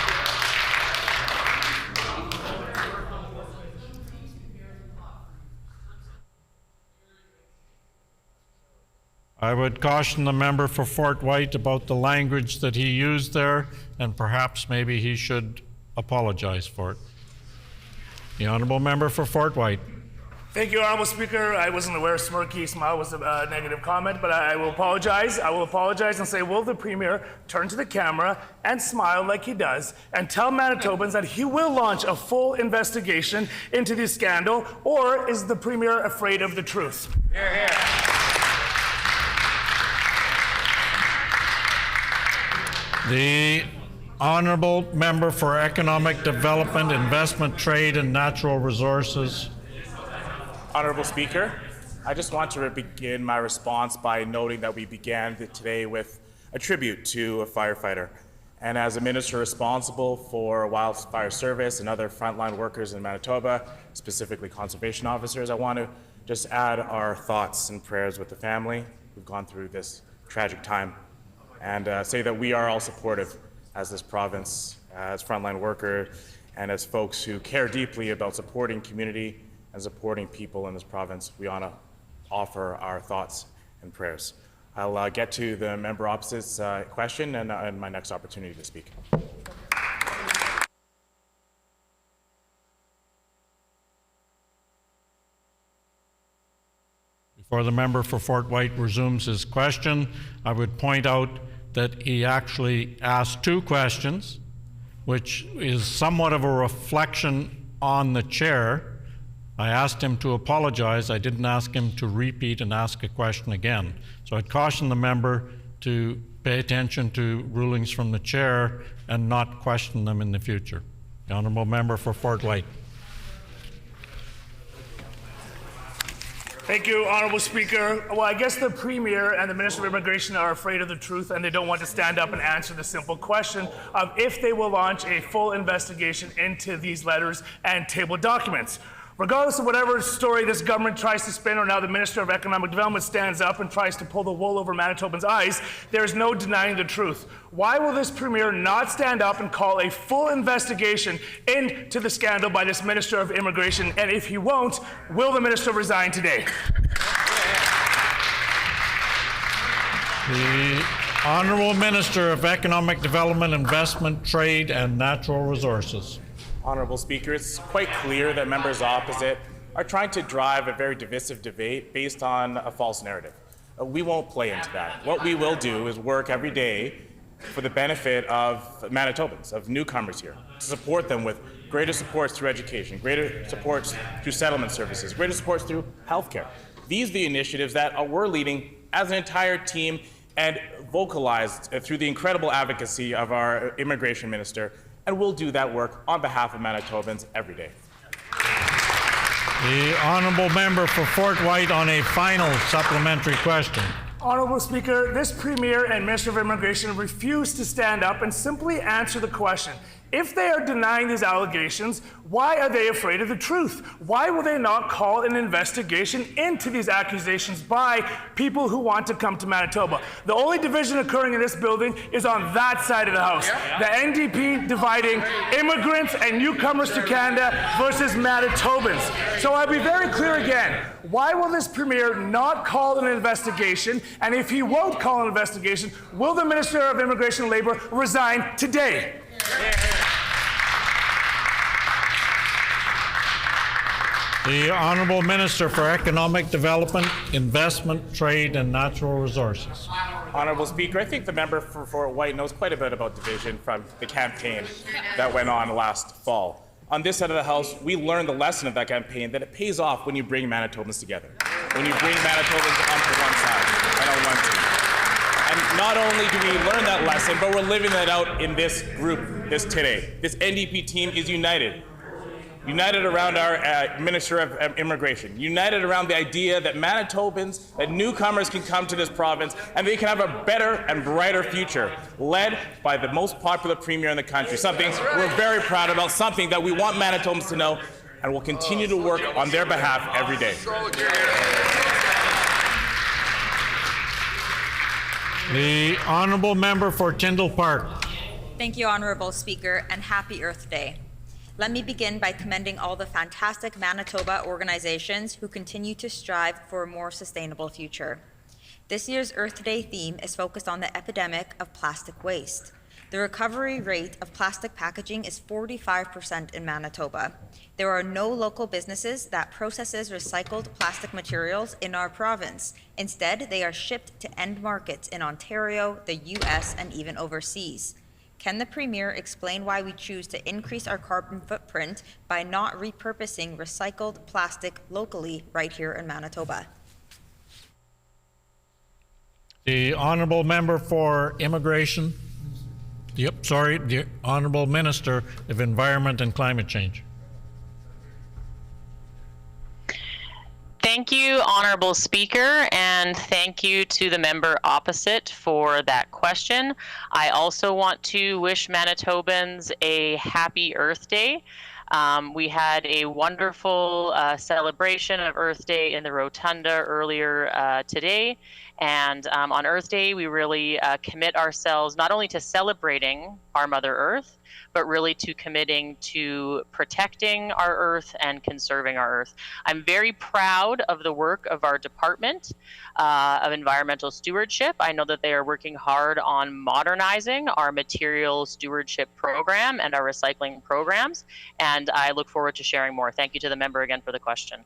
I would caution the member for Fort White about the language that he used there, and perhaps maybe he should apologize for it. The Honourable Member for Fort White. Thank you, Honourable Speaker. I wasn't aware smirky smile was a negative comment, but I will apologize. I will apologize and say, will the Premier turn to the camera and smile like he does and tell Manitobans that he will launch a full investigation into this scandal, or is the Premier afraid of the truth? Hear, hear. The Honourable Member for Economic Development, Investment, Trade and Natural Resources. Honourable Speaker, I just want to begin my response by noting that we began today with a tribute to a firefighter. And as a minister responsible for wildfire service and other frontline workers in Manitoba, specifically conservation officers, I want to just add our thoughts and prayers with the family who've gone through this tragic time, and say that we are all supportive as this province, as frontline workers, and as folks who care deeply about supporting community and supporting people in this province. We want to offer our thoughts and prayers. I'll get to the member opposite's question and my next opportunity to speak. Before the member for Fort White resumes his question, I would point out that he actually asked two questions, which is somewhat of a reflection on the chair. I asked him to apologize. I didn't ask him to repeat and ask a question again. So I'd caution the member to pay attention to rulings from the chair and not question them in the future. The Honourable Member for Fort White. Thank you, Honourable Speaker. Well, I guess the Premier and the Minister of Immigration are afraid of the truth, and they don't want to stand up and answer the simple question of if they will launch a full investigation into these letters and table documents. Regardless of whatever story this government tries to spin, or now the Minister of Economic Development stands up and tries to pull the wool over Manitobans' eyes, there is no denying the truth. Why will this Premier not stand up and call a full investigation into the scandal by this Minister of Immigration? And if he won't, will the Minister resign today? The Honourable Minister of Economic Development, Investment, Trade and Natural Resources. Honourable Speaker, it's quite clear that members opposite are trying to drive a very divisive debate based on a false narrative. We won't play into that. What we will do is work every day for the benefit of Manitobans, of newcomers here, to support them with greater supports through education, greater supports through settlement services, greater supports through healthcare. These are the initiatives that we're leading as an entire team and vocalized through the incredible advocacy of our immigration minister, and we'll do that work on behalf of Manitobans every day. The honourable member for Fort White on a final supplementary question. Honourable Speaker, this Premier and Minister of Immigration refuse to stand up and simply answer the question. If they are denying these allegations, why are they afraid of the truth? Why will they not call an investigation into these accusations by people who want to come to Manitoba? The only division occurring in this building is on that side of the House. The NDP dividing immigrants and newcomers to Canada versus Manitobans. So I'll be very clear again. Why will this Premier not call an investigation? And if he won't call an investigation, will the Minister of Immigration and Labour resign today? The Honourable Minister for Economic Development, Investment, Trade and Natural Resources. Honourable Speaker, I think the member for Fort White knows quite a bit about division from the campaign that went on last fall. On this side of the House, we learned the lesson of that campaign that it pays off when you bring Manitobans together, when you bring Manitobans onto one side and on one team. And not only do we learn that lesson, but we're living that out in this group today. This NDP team is united. United around our Minister of Immigration. United around the idea that Manitobans, that newcomers can come to this province and they can have a better and brighter future, led by the most popular Premier in the country. Something we're very proud about, something that we want Manitobans to know, and we'll continue to work on their behalf every day. The Honourable Member for Tyndall Park. Thank you, Honourable Speaker, and happy Earth Day. Let me begin by commending all the fantastic Manitoba organizations who continue to strive for a more sustainable future. This year's Earth Day theme is focused on the epidemic of plastic waste. The recovery rate of plastic packaging is 45% in Manitoba. There are no local businesses that processes recycled plastic materials in our province. Instead, they are shipped to end markets in Ontario, the US, and even overseas. Can the Premier explain why we choose to increase our carbon footprint by not repurposing recycled plastic locally right here in Manitoba? The Honourable Member for Immigration. The Honourable Minister of Environment and Climate Change. Thank you, Honourable Speaker, and thank you to the member opposite for that question. I also want to wish Manitobans a happy Earth Day. We had a wonderful celebration of Earth Day in the Rotunda earlier today. And on Earth Day, we really commit ourselves not only to celebrating our Mother Earth, but really to committing to protecting our Earth and conserving our Earth. I'm very proud of the work of our Department of Environmental Stewardship. I know that they are working hard on modernizing our material stewardship program and our recycling programs, and I look forward to sharing more. Thank you to the member again for the question.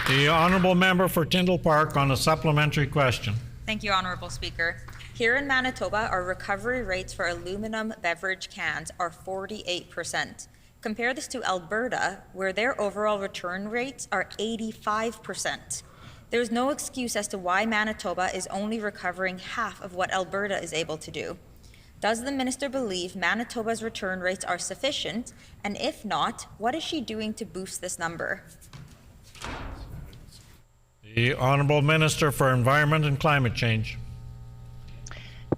The Honourable Member for Tyndall Park on a supplementary question. Thank you, Honourable Speaker. Here in Manitoba, our recovery rates for aluminum beverage cans are 48%. Compare this to Alberta, where their overall return rates are 85%. There's no excuse as to why Manitoba is only recovering half of what Alberta is able to do. Does the minister believe Manitoba's return rates are sufficient? And if not, what is she doing to boost this number? The Honourable Minister for Environment and Climate Change.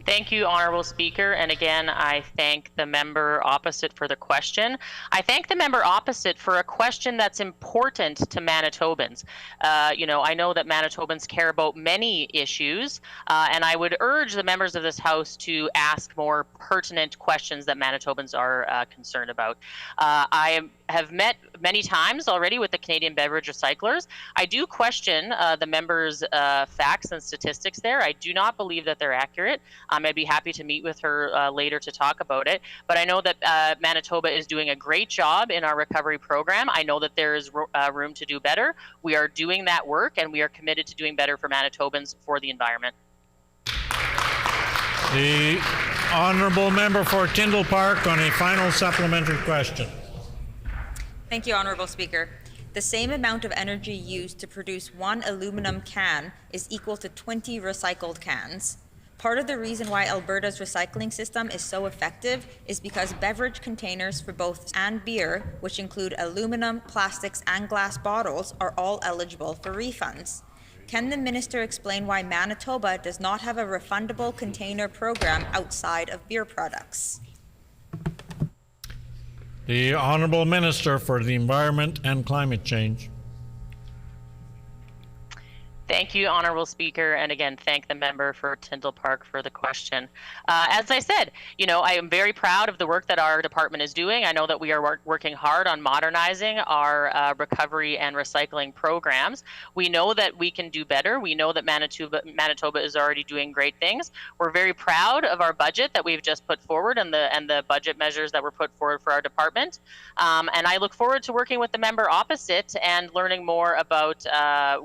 Thank you, Honourable Speaker. And again, I thank the member opposite for the question. I thank the member opposite for a question that's important to Manitobans. I know that Manitobans care about many issues, and I would urge the members of this House to ask more pertinent questions that Manitobans are concerned about. I have met many times already with the Canadian Beverage Recyclers. I do question the members' facts and statistics there. I do not believe that they're accurate. I'd be happy to meet with her later to talk about it. But I know that Manitoba is doing a great job in our recovery program. I know that there is room to do better. We are doing that work, and we are committed to doing better for Manitobans for the environment. The honourable member for Tyndall Park on a final supplementary question. Thank you, Honourable Speaker. The same amount of energy used to produce one aluminum can is equal to 20 recycled cans. Part of the reason why Alberta's recycling system is so effective is because beverage containers for both and beer, which include aluminum, plastics, and glass bottles, are all eligible for refunds. Can the minister explain why Manitoba does not have a refundable container program outside of beer products? The Honourable Minister for the Environment and Climate Change. Thank you, Honourable Speaker, and again, thank the member for Tyndall Park for the question. As I said, I am very proud of the work that our department is doing. I know that we are working hard on modernizing our recovery and recycling programs. We know that we can do better. We know that Manitoba is already doing great things. We're very proud of our budget that we've just put forward and the budget measures that were put forward for our department. And I look forward to working with the member opposite and learning more about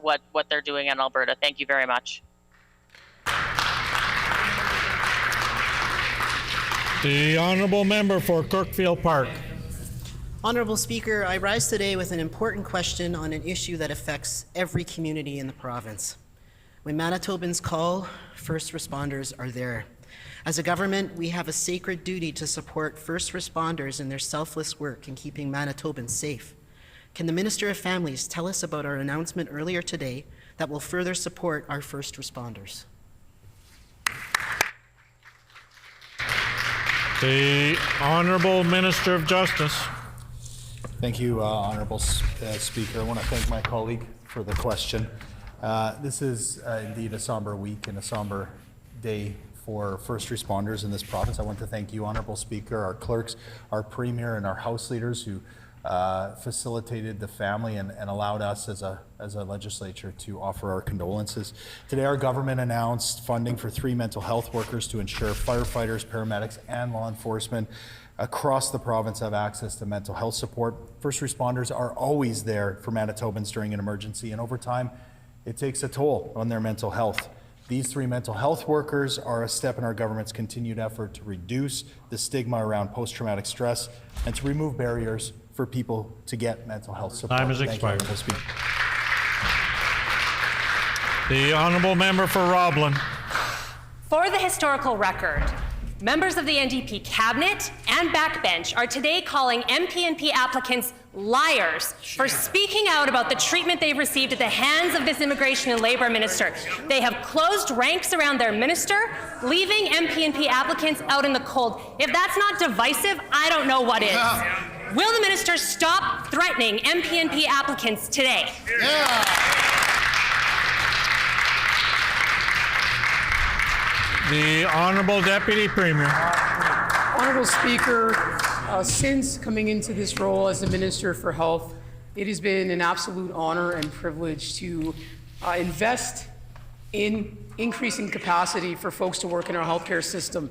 what they're doing in Alberta. Thank you very much. The Honourable Member for Kirkfield Park. Honourable Speaker, I rise today with an important question on an issue that affects every community in the province. When Manitobans call, first responders are there. As a government, we have a sacred duty to support first responders in their selfless work in keeping Manitobans safe. Can the Minister of Families tell us about our announcement earlier today that will further support our first responders? The Honourable Minister of Justice. Thank you, Honourable Speaker. I want to thank my colleague for the question. This is indeed a somber week and a somber day for first responders in this province. I want to thank you, Honourable Speaker, our clerks, our Premier, and our House leaders who facilitated the family and allowed us as a legislature to offer our condolences. Today, our government announced funding for 3 mental health workers to ensure firefighters, paramedics, and law enforcement across the province have access to mental health support. First responders are always there for Manitobans during an emergency, and over time, it takes a toll on their mental health. These 3 mental health workers are a step in our government's continued effort to reduce the stigma around post-traumatic stress and to remove barriers for people to get mental health support. Time has expired. The Honourable Member for Roblin. For the historical record, members of the NDP cabinet and backbench are today calling MPNP applicants liars for speaking out about the treatment they've received at the hands of this immigration and labour minister. They have closed ranks around their minister, leaving MPNP applicants out in the cold. If that's not divisive, I don't know what is. Will the minister stop threatening MPNP applicants today? The Honourable Deputy Premier. Honourable Speaker, since coming into this role as the Minister for Health, it has been an absolute honor and privilege to invest in increasing capacity for folks to work in our healthcare system.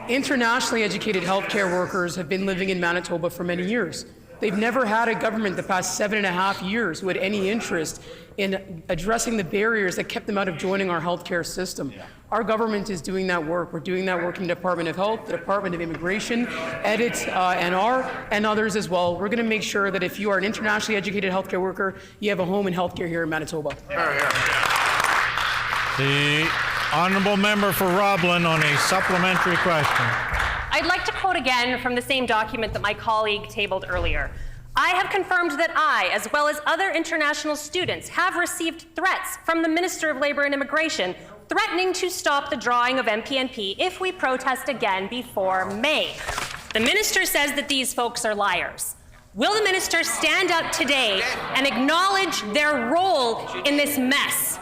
Internationally educated healthcare workers have been living in Manitoba for many years. They've never had a government the past 7.5 years who had any interest in addressing the barriers that kept them out of joining our healthcare system. Our government is doing that work. We're doing that work in the Department of Health, the Department of Immigration, EDIT, NR, and others as well. We're going to make sure that if you are an internationally educated healthcare worker, you have a home in healthcare here in Manitoba. The Honourable Member for Roblin on a supplementary question. I'd like to quote again from the same document that my colleague tabled earlier. I have confirmed that I, as well as other international students, have received threats from the Minister of Labour and Immigration threatening to stop the drawing of MPNP if we protest again before May. The minister says that these folks are liars. Will the minister stand up today and acknowledge their role in this mess?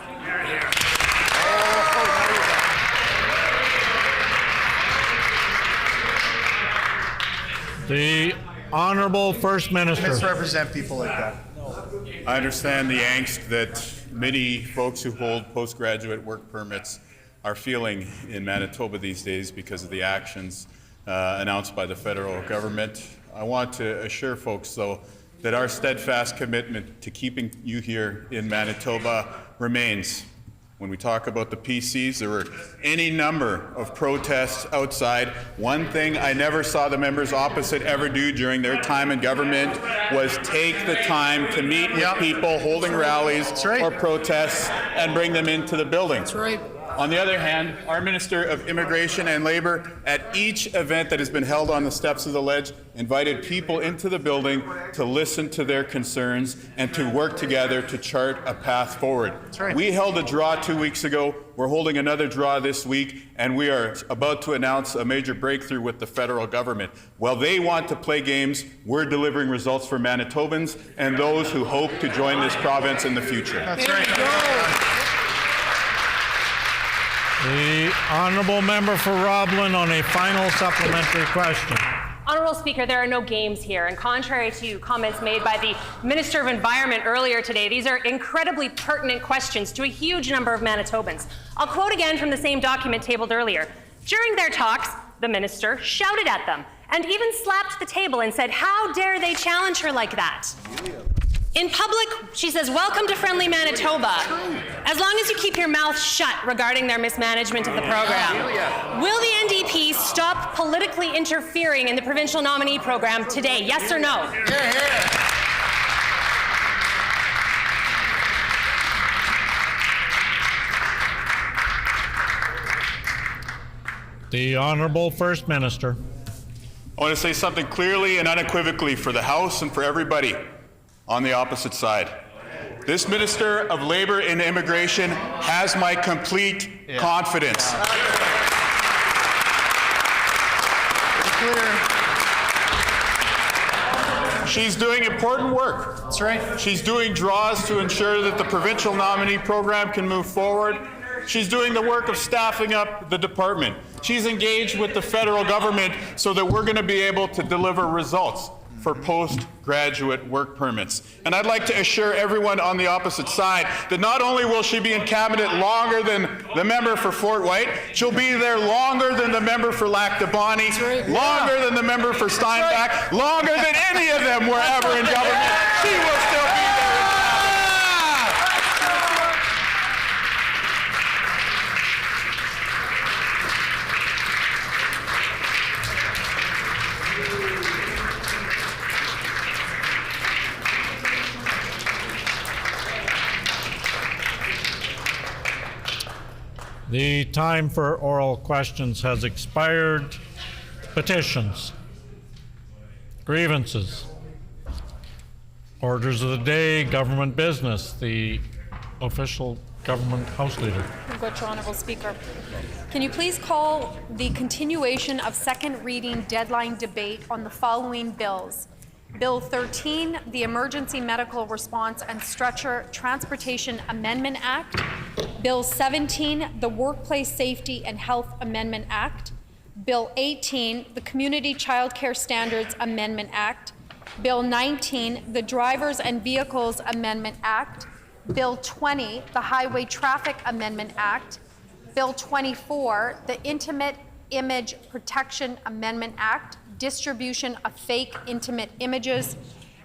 The Honourable First Minister. Misrepresent people like that. I understand the angst that many folks who hold postgraduate work permits are feeling in Manitoba these days because of the actions announced by the federal government. I want to assure folks, though, that our steadfast commitment to keeping you here in Manitoba remains. When we talk about the PCs, there were any number of protests outside. One thing I never saw the members opposite ever do during their time in government was take the time to meet with people holding rallies or protests and bring them into the building. That's right. On the other hand, our Minister of Immigration and Labour, at each event that has been held on the steps of the Ledge, invited people into the building to listen to their concerns and to work together to chart a path forward. Right. We held a draw 2 weeks ago. We're holding another draw this week, and we are about to announce a major breakthrough with the federal government. While they want to play games, we're delivering results for Manitobans and those who hope to join this province in the future. That's right. The honourable member for Roblin on a final supplementary question. Honourable Speaker, there are no games here, and contrary to comments made by the Minister of Environment earlier today, these are incredibly pertinent questions to a huge number of Manitobans. I'll quote again from the same document tabled earlier. During their talks, the minister shouted at them and even slapped the table and said, "How dare they challenge her like that?" In public, she says, "Welcome to friendly Manitoba, as long as you keep your mouth shut regarding their mismanagement of the program." Will the NDP stop politically interfering in the provincial nominee program today? Yes or no? The Honourable First Minister. I want to say something clearly and unequivocally for the House and for everybody on the opposite side. This Minister of Labour and Immigration has my complete confidence. She's doing important work. That's right. She's doing draws to ensure that the provincial nominee program can move forward. She's doing the work of staffing up the department. She's engaged with the federal government so that we're going to be able to deliver results for postgraduate work permits. And I'd like to assure everyone on the opposite side that not only will she be in cabinet longer than the member for Fort White, she'll be there longer than the member for Lac de Bonnie, longer than the member for Steinbach, longer than any of them were ever in government. She will still be there. The time for oral questions has expired. Petitions, grievances, orders of the day, government business. The official government House Leader. Good, Honourable Speaker. Can you please call the continuation of second reading deadline debate on the following bills? Bill 13, the Emergency Medical Response and Stretcher Transportation Amendment Act. Bill 17, the Workplace Safety and Health Amendment Act. Bill 18, the Community Child Care Standards Amendment Act. Bill 19, the Drivers and Vehicles Amendment Act. Bill 20, the Highway Traffic Amendment Act. Bill 24, the Intimate Image Protection Amendment Act, distribution of fake intimate images,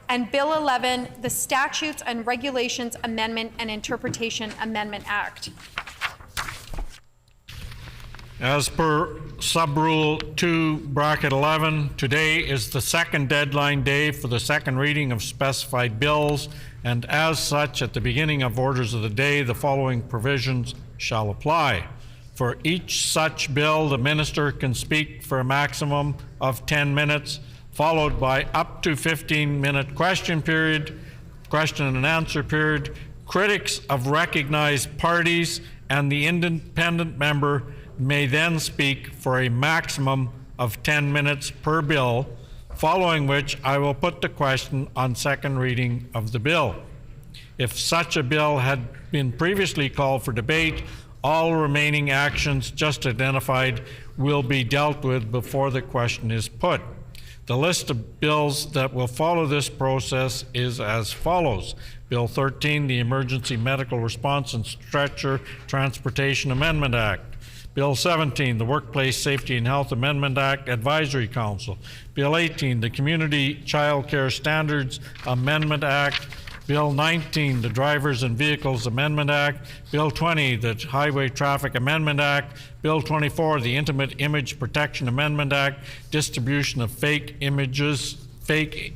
and Bill 11, the Statutes and Regulations Amendment and Interpretation Amendment Act. As per Sub-Rule 2, Bracket 11, today is the second deadline day for the second reading of specified bills, and as such, at the beginning of orders of the day, the following provisions shall apply. For each such bill, the minister can speak for a maximum of 10 minutes, followed by up to 15-minute question and answer period. Critics of recognized parties and the independent member may then speak for a maximum of 10 minutes per bill, following which I will put the question on second reading of the bill. If such a bill had been previously called for debate, all remaining actions just identified will be dealt with before the question is put. The list of bills that will follow this process is as follows. Bill 13, the Emergency Medical Response and Stretcher Transportation Amendment Act. Bill 17, the Workplace Safety and Health Amendment Act Advisory Council. Bill 18, the Community Child Care Standards Amendment Act. Bill 19, the Drivers and Vehicles Amendment Act. Bill 20, the Highway Traffic Amendment Act. Bill 24, the Intimate Image Protection Amendment Act, distribution of fake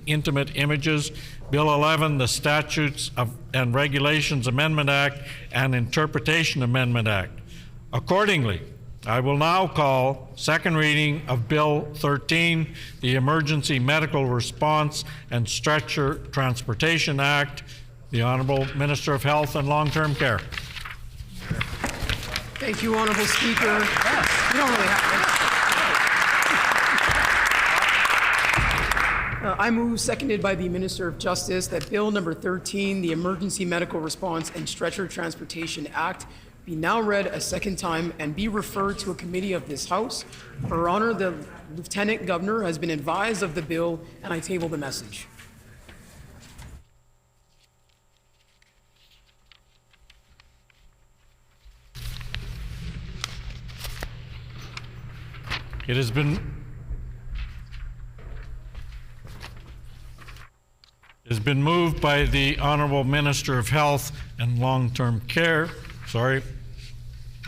intimate images. Bill 11, the Statutes and Regulations Amendment Act and Interpretation Amendment Act. Accordingly, I will now call second reading of Bill 13, the Emergency Medical Response and Stretcher Transportation Act. The Honourable Minister of Health and Long-Term Care. Thank you, Honourable Speaker. You don't really have to. I move, seconded by the Minister of Justice, that Bill number 13, the Emergency Medical Response and Stretcher Transportation Act, be now read a second time and be referred to a committee of this House. For Her Honor, the Lieutenant Governor has been advised of the bill, and I table the message. It has been moved by the Honourable Minister of Health and Long-Term Care.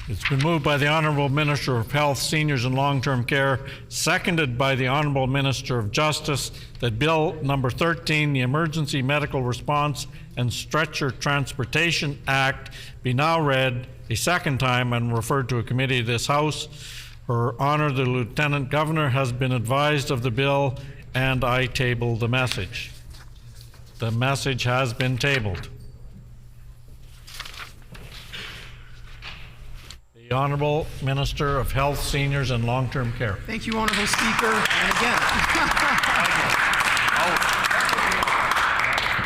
It's been moved by the Honourable Minister of Health, Seniors and Long-Term Care, seconded by the Honourable Minister of Justice, that Bill number 13, the Emergency Medical Response and Stretcher Transportation Act, be now read a second time and referred to a committee of this House. Her Honour, the Lieutenant Governor, has been advised of the bill, and I table the message. The message has been tabled. The Honourable Minister of Health, Seniors and Long-Term Care. Thank you, Honourable Speaker. And again,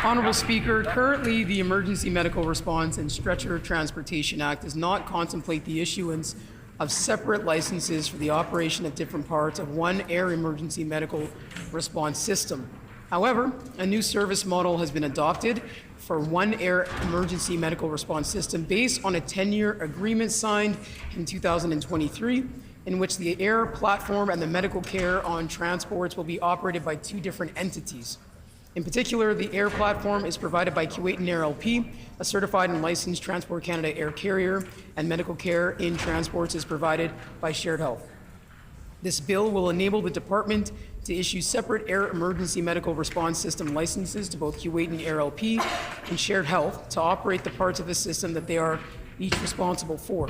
Honourable Speaker, currently the Emergency Medical Response and Stretcher Transportation Act does not contemplate the issuance of separate licenses for the operation of different parts of one air emergency medical response system. However, a new service model has been adopted for one air emergency medical response system based on a 10-year agreement signed in 2023, in which the air platform and the medical care on transports will be operated by two different entities. In particular, the air platform is provided by Kuwaitan Air LP, a certified and licensed Transport Canada air carrier, and medical care in transports is provided by Shared Health. This bill will enable the department to issue separate air emergency medical response system licenses to both Kuwaitan Air LP and Shared Health to operate the parts of the system that they are each responsible for.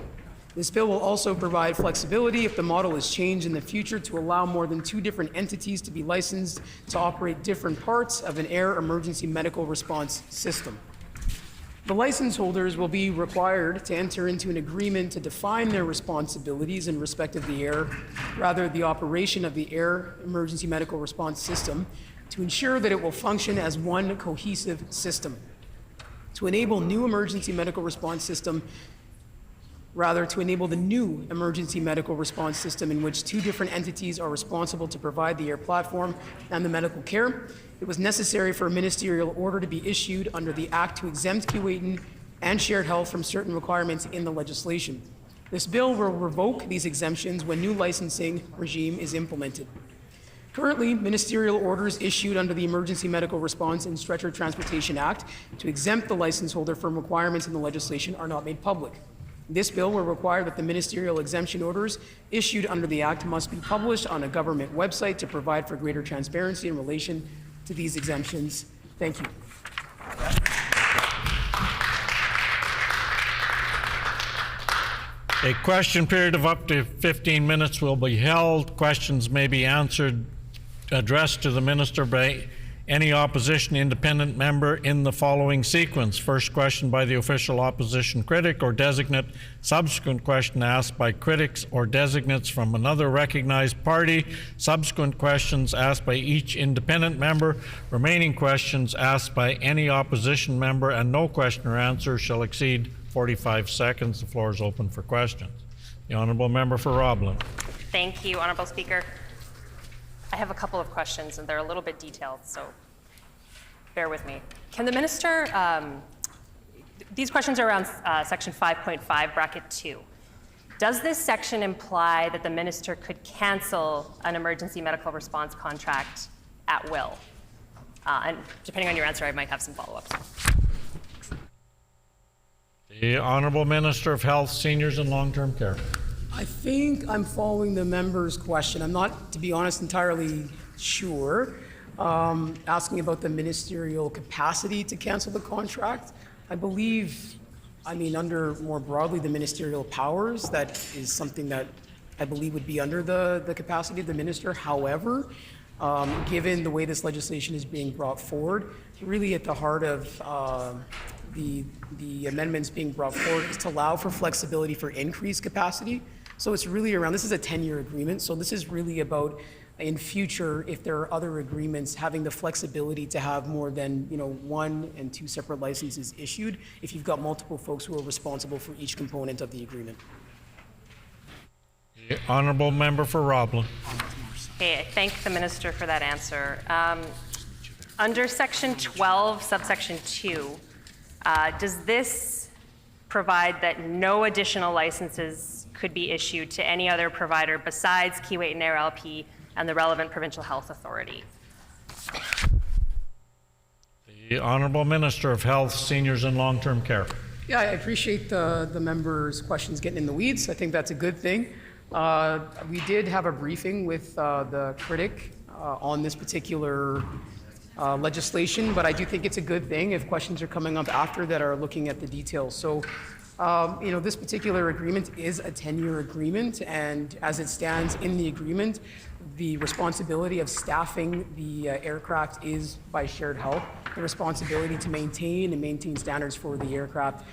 This bill will also provide flexibility if the model is changed in the future to allow more than two different entities to be licensed to operate different parts of an air emergency medical response system. The license holders will be required to enter into an agreement to define their responsibilities in respect of the operation of the air emergency medical response system to ensure that it will function as one cohesive system. To enable the new emergency medical response system in which two different entities are responsible to provide the air platform and the medical care, it was necessary for a ministerial order to be issued under the Act to exempt Kuwaitan and Shared Health from certain requirements in the legislation. This bill will revoke these exemptions when new licensing regime is implemented. Currently, ministerial orders issued under the Emergency Medical Response and Stretcher Transportation Act to exempt the license holder from requirements in the legislation are not made public. This bill will require that the ministerial exemption orders issued under the Act must be published on a government website to provide for greater transparency in relation to these exemptions. Thank you. A question period of up to 15 minutes will be held. Questions may be addressed to the Minister by any opposition independent member in the following sequence. First question by the official opposition critic or designate. Subsequent question asked by critics or designates from another recognized party. Subsequent questions asked by each independent member. Remaining questions asked by any opposition member, and no question or answer shall exceed 45 seconds. The floor is open for questions. The Honourable Member for Roblin. Thank you, Honourable Speaker. I have a couple of questions, and they're a little bit detailed, so bear with me. Can the Minister, these questions are around section 5.5, bracket 2. Does this section imply that the Minister could cancel an emergency medical response contract at will? And depending on your answer, I might have some follow-ups. The Honourable Minister of Health, Seniors and Long-Term Care. I think I'm following the member's question. I'm not, to be honest, entirely sure. Asking about the ministerial capacity to cancel the contract. I believe, under more broadly the ministerial powers, that is something that I believe would be under the capacity of the minister. However, given the way this legislation is being brought forward, really at the heart of the amendments being brought forward is to allow for flexibility for increased capacity. So it's really around, this is a 10-year agreement, so this is really about in future, if there are other agreements, having the flexibility to have more than 1 and 2 separate licenses issued if you've got multiple folks who are responsible for each component of the agreement. The Honourable Member for Roblin. Okay, I thank the minister for that answer. Under Section 12, subsection 2, does this provide that no additional licenses could be issued to any other provider besides Keewatin Air LP and the relevant provincial health authority? The Honourable Minister of Health, Seniors and Long-Term Care. Yeah, I appreciate the member's questions getting in the weeds. I think that's a good thing. We did have a briefing with the critic on this particular legislation, but I do think it's a good thing if questions are coming up after that are looking at the details. So, this particular agreement is a 10-year agreement, and as it stands in the agreement, the responsibility of staffing the aircraft is by Shared Health. The responsibility to maintain standards for the aircraft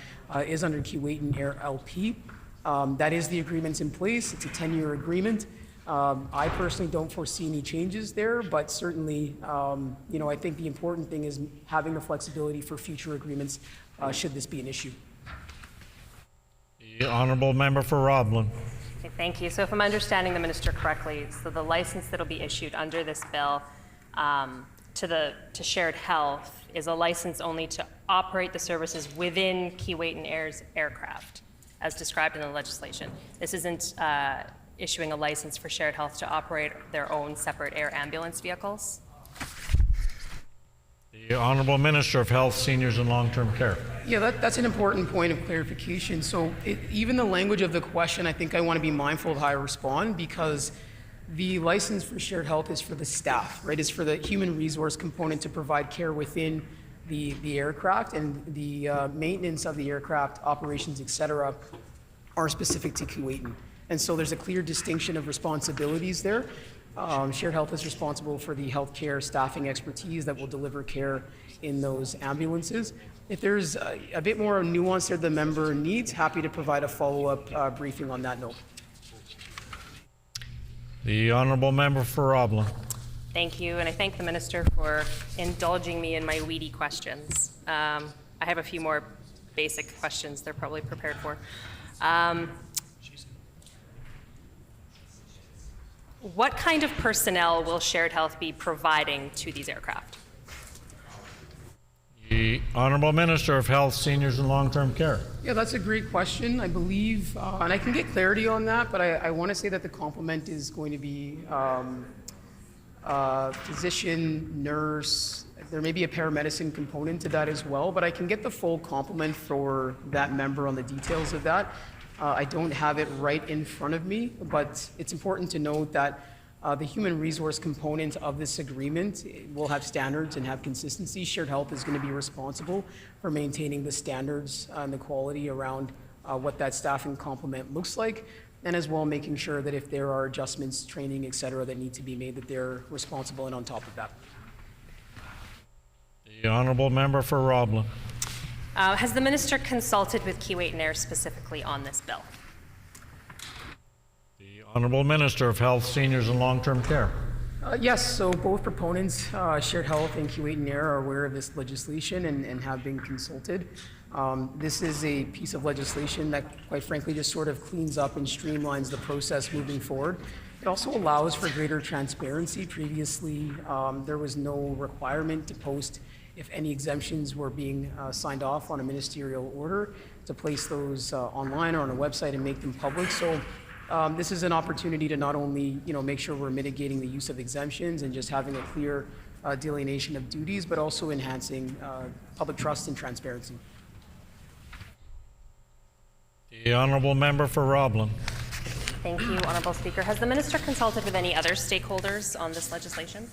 is under Keewatin Air LP. That is the agreement's in place. It's a 10-year agreement. I personally don't foresee any changes there, but certainly, I think the important thing is having the flexibility for future agreements should this be an issue. The Honourable Member for Roblin. Okay, thank you. So if I'm understanding the minister correctly, so the license that will be issued under this bill to Shared Health is a license only to operate the services within Keewatin Air's aircraft, as described in the legislation. This isn't issuing a license for Shared Health to operate their own separate air ambulance vehicles. The Honourable Minister of Health, Seniors and Long-Term Care. Yeah, that's an important point of clarification. So even the language of the question, I think I want to be mindful of how I respond, because the license for Shared Health is for the staff, right? It's for the human resource component to provide care within the aircraft, and the maintenance of the aircraft, operations, et cetera, are specific to Keewatin. And so there's a clear distinction of responsibilities there. Shared Health is responsible for the healthcare staffing expertise that will deliver care in those ambulances. If there's a bit more nuance that the member needs, happy to provide a follow-up briefing on that note. The Honourable Member for Roblin. Thank you, and I thank the minister for indulging me in my weedy questions. I have a few more basic questions they're probably prepared for. What kind of personnel will Shared Health be providing to these aircraft? The Honourable Minister of Health, Seniors and Long-Term Care. Yeah, that's a great question. I believe, and I can get clarity on that, but I want to say that the complement is going to be physician, nurse. There may be a paramedicine component to that as well, but I can get the full complement for that member on the details of that. I don't have it right in front of me, but it's important to note that the human resource component of this agreement will have standards and have consistency. Shared Health is going to be responsible for maintaining the standards and the quality around what that staffing complement looks like, and as well making sure that if there are adjustments, training, et cetera, that need to be made, that they're responsible and on top of that. The Honourable Member for Roblin. Has the minister consulted with Keewatin Air specifically on this bill? The Honourable Minister of Health, Seniors and Long-Term Care. Yes, so both proponents, Shared Health and Keewatin Air, are aware of this legislation and have been consulted. This is a piece of legislation that, quite frankly, just sort of cleans up and streamlines the process moving forward. It also allows for greater transparency. Previously, there was no requirement to post if any exemptions were being signed off on a ministerial order, to place those online or on a website and make them public. So this is an opportunity to not only make sure we're mitigating the use of exemptions and just having a clear delineation of duties, but also enhancing public trust and transparency. The honourable member for Roblin. Thank you, Honourable Speaker. Has the minister consulted with any other stakeholders on this legislation?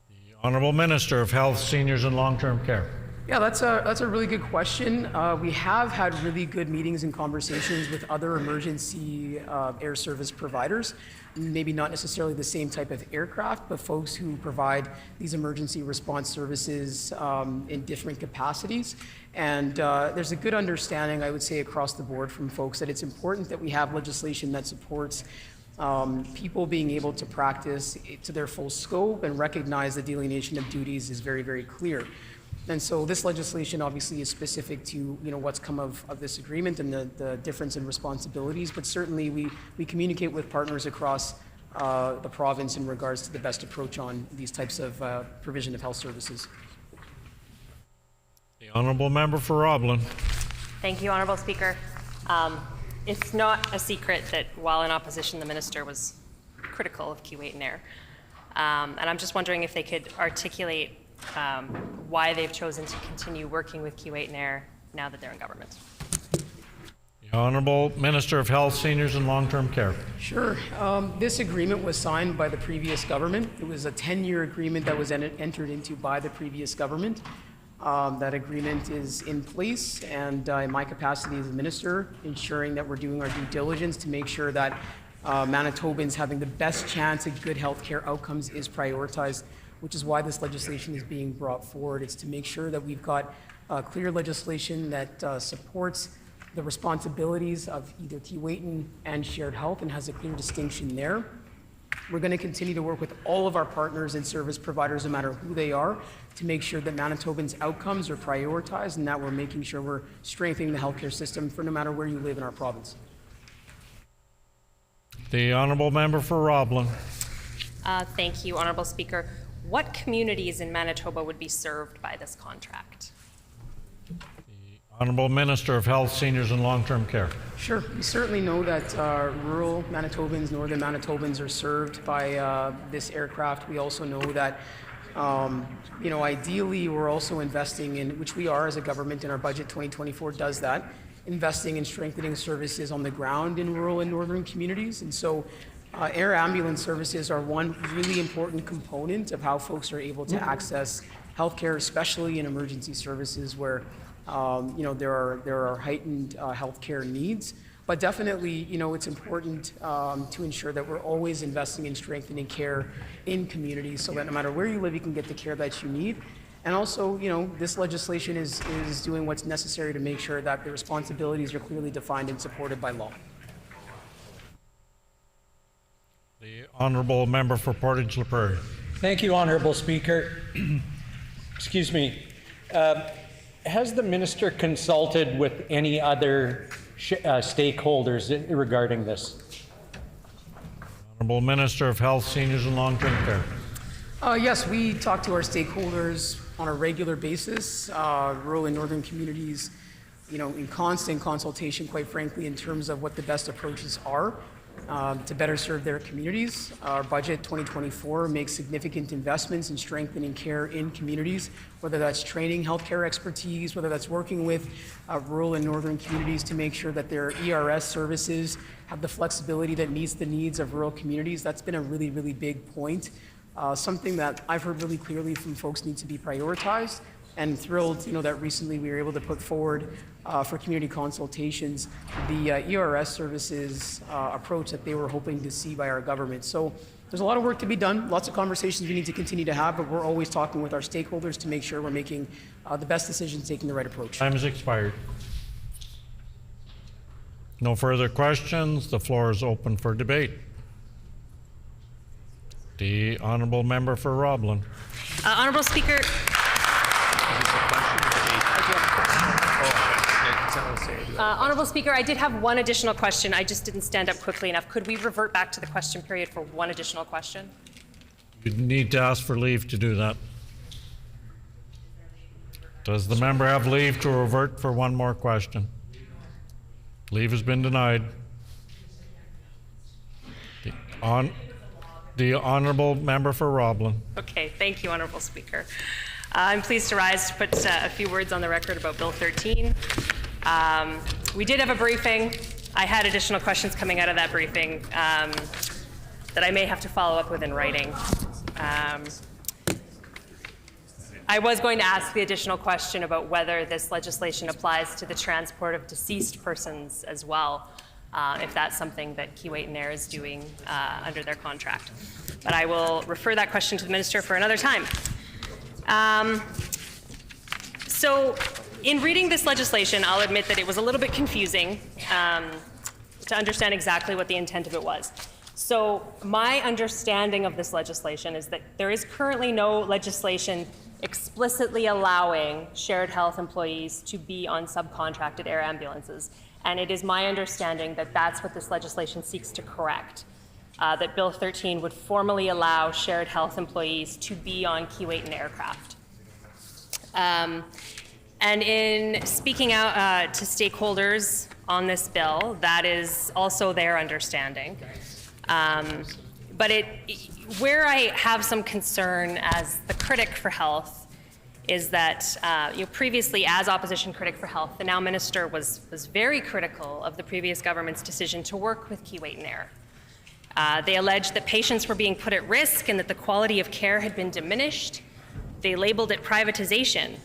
The honourable Minister of Health, Seniors and Long-Term Care. Yeah, that's a really good question. We have had really good meetings and conversations with other emergency air service providers. Maybe not necessarily the same type of aircraft, but folks who provide these emergency response services in different capacities. And there's a good understanding, I would say, across the board from folks that it's important that we have legislation that supports people being able to practice to their full scope and recognize the delineation of duties is very, very clear. And so this legislation obviously is specific to what's come of this agreement and the difference in responsibilities, but certainly we communicate with partners across the province in regards to the best approach on these types of provision of health services. The honourable member for Roblin. Thank you, Honourable Speaker. It's not a secret that while in opposition, the minister was critical of Kuwait and Air. And I'm just wondering if they could articulate why they've chosen to continue working with Kuwait and Air now that they're in government. The honourable Minister of Health, Seniors and Long-Term Care. Sure. This agreement was signed by the previous government. It was a 10-year agreement that was entered into by the previous government. That agreement is in place, and in my capacity as a minister, ensuring that we're doing our due diligence to make sure that Manitobans having the best chance at good healthcare outcomes is prioritized, which is why this legislation is being brought forward. It's to make sure that we've got clear legislation that supports the responsibilities of either Kuwaitan and shared health and has a clear distinction there. We're going to continue to work with all of our partners and service providers, no matter who they are, to make sure that Manitobans' outcomes are prioritized and that we're making sure we're strengthening the healthcare system for no matter where you live in our province. The honourable member for Roblin. Thank you, Honourable Speaker. What communities in Manitoba would be served by this contract? Honourable Minister of Health, Seniors and Long-Term Care. Sure. We certainly know that rural Manitobans, northern Manitobans are served by this aircraft. We also know that, ideally we're also investing in, which we are as a government in our budget 2024 does that, investing in strengthening services on the ground in rural and northern communities. And so air ambulance services are one really important component of how folks are able to access healthcare, especially in emergency services where there are heightened healthcare needs. But definitely, it's important to ensure that we're always investing in strengthening care in communities so that no matter where you live, you can get the care that you need. And also, this legislation is doing what's necessary to make sure that the responsibilities are clearly defined and supported by law. The honourable member for Portage La Prairie. Thank you, Honourable Speaker. Excuse me. Has the minister consulted with any other stakeholders regarding this? Honourable Minister of Health, Seniors and Long-Term Care. Yes, we talk to our stakeholders on a regular basis, rural and northern communities, in constant consultation, quite frankly, in terms of what the best approaches are to better serve their communities. Our budget 2024 makes significant investments in strengthening care in communities, whether that's training healthcare expertise, whether that's working with rural and northern communities to make sure that their ERS services have the flexibility that meets the needs of rural communities. That's been a really, really big point. Something that I've heard really clearly from folks needs to be prioritized, and thrilled that recently we were able to put forward for community consultations the ERS services approach that they were hoping to see by our government. So there's a lot of work to be done, lots of conversations we need to continue to have, but we're always talking with our stakeholders to make sure we're making the best decisions, taking the right approach. Time has expired. No further questions. The floor is open for debate. The honourable member for Roblin. Honourable Speaker. Honourable Speaker, I did have one additional question. I just didn't stand up quickly enough. Could we revert back to the question period for one additional question? You need to ask for leave to do that. Does the member have leave to revert for one more question? Leave has been denied. The honourable member for Roblin. Okay, thank you, Honourable Speaker. I'm pleased to rise to put a few words on the record about Bill 13. We did have a briefing. I had additional questions coming out of that briefing that I may have to follow up with in writing. I was going to ask the additional question about whether this legislation applies to the transport of deceased persons as well, if that's something that Keewatin Air is doing under their contract. But I will refer that question to the minister for another time. So in reading this legislation, I'll admit that it was a little bit confusing to understand exactly what the intent of it was. So my understanding of this legislation is that there is currently no legislation explicitly allowing shared health employees to be on subcontracted air ambulances. And it is my understanding that that's what this legislation seeks to correct. That Bill 13 would formally allow shared health employees to be on Keewatin aircraft. And in speaking out to stakeholders on this bill, that is also their understanding. But where I have some concern as the critic for health is that previously, as opposition critic for health, the now minister was very critical of the previous government's decision to work with Keewatin Air. They alleged that patients were being put at risk and that the quality of care had been diminished. They labeled it privatization.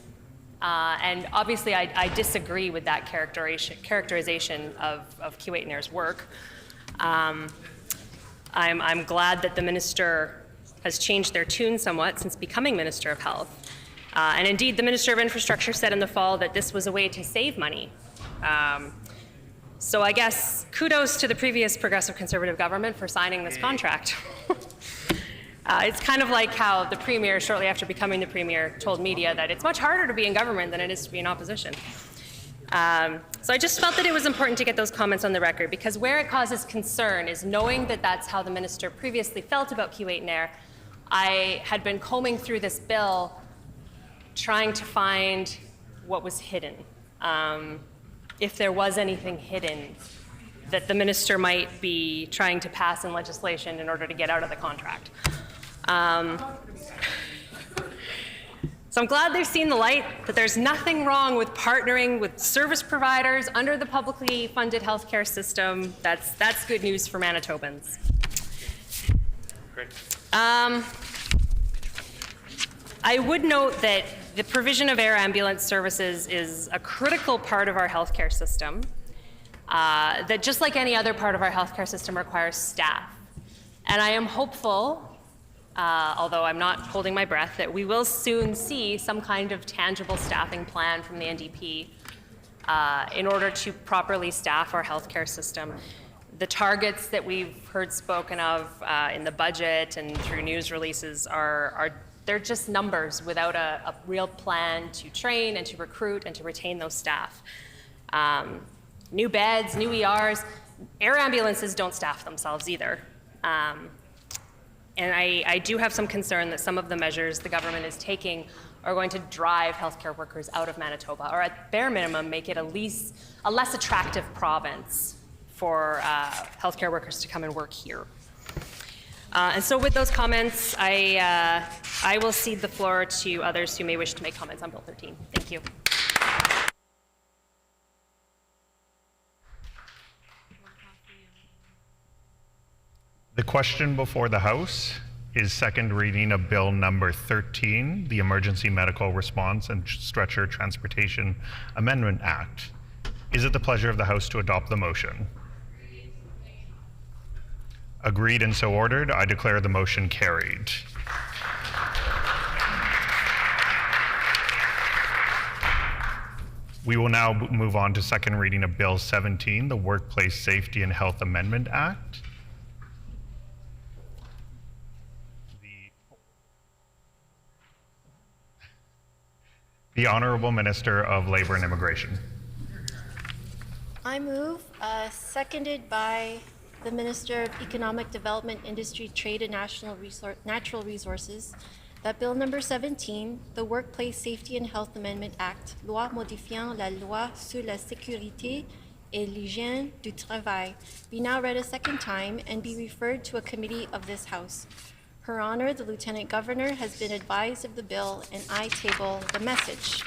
And obviously, I disagree with that characterization of Keewatin Air's work. I'm glad that the minister has changed their tune somewhat since becoming Minister of Health. And indeed, the Minister of Infrastructure said in the fall that this was a way to save money. So I guess kudos to the previous Progressive Conservative government for signing this contract. It's kind of like how the Premier, shortly after becoming the Premier, told media that it's much harder to be in government than it is to be in opposition. So I just felt that it was important to get those comments on the record, because where it causes concern is knowing that that's how the minister previously felt about Keewatin Air. I had been combing through this bill trying to find what was hidden, if there was anything hidden that the minister might be trying to pass in legislation in order to get out of the contract. So I'm glad they've seen the light, that there's nothing wrong with partnering with service providers under the publicly funded healthcare system. That's good news for Manitobans. Great. I would note that the provision of air ambulance services is a critical part of our healthcare system, that just like any other part of our healthcare system requires staff. And I am hopeful, although I'm not holding my breath, that we will soon see some kind of tangible staffing plan from the NDP in order to properly staff our healthcare system. The targets that we've heard spoken of in the budget and through news releases they're just numbers without a real plan to train and to recruit and to retain those staff. New beds, new ERs, air ambulances don't staff themselves either. And I do have some concern that some of the measures the government is taking are going to drive healthcare workers out of Manitoba, or at bare minimum, make it a less attractive province for healthcare workers to come and work here. And so with those comments, I will cede the floor to others who may wish to make comments on Bill 13. Thank you. The question before the House is second reading of Bill number 13, the Emergency Medical Response and Stretcher Transportation Amendment Act. Is it the pleasure of the House to adopt the motion? Agreed and so ordered. I declare the motion carried. We will now move on to second reading of Bill 17, the Workplace Safety and Health Amendment Act. The Honourable Minister of Labour and Immigration. I move, seconded by the Minister of Economic Development, Industry, Trade and Natural Resources, that Bill number 17, the Workplace Safety and Health Amendment Act, loi modifiant la loi sur la sécurité et l'hygiène du travail, be now read a second time and be referred to a committee of this House. Her Honor, the Lieutenant Governor, has been advised of the bill, and I table the message.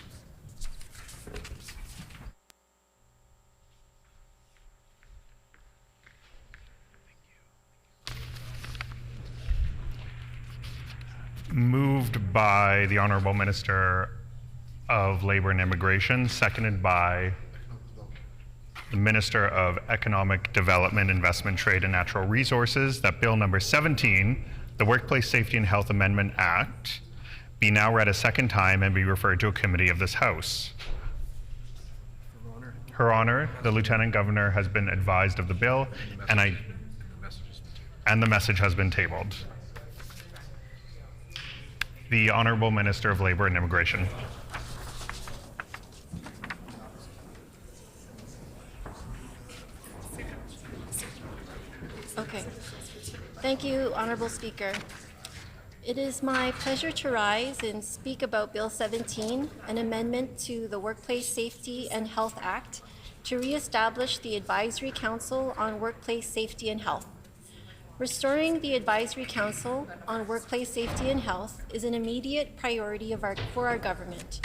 by the Honourable Minister of Labour and Immigration, seconded by the Minister of Economic Development, Investment, Trade and Natural Resources, that Bill number 17, the Workplace Safety and Health Amendment Act, be now read a second time and be referred to a committee of this House. Her Honor, the Lieutenant Governor has been advised of the bill, and the message has been tabled. The Honourable Minister of Labour and Immigration. Okay. Thank you, Honourable Speaker. It is my pleasure to rise and speak about Bill 17, an amendment to the Workplace Safety and Health Act to re-establish the Advisory Council on Workplace Safety and Health. Restoring the Advisory Council on Workplace Safety and Health is an immediate priority for our government.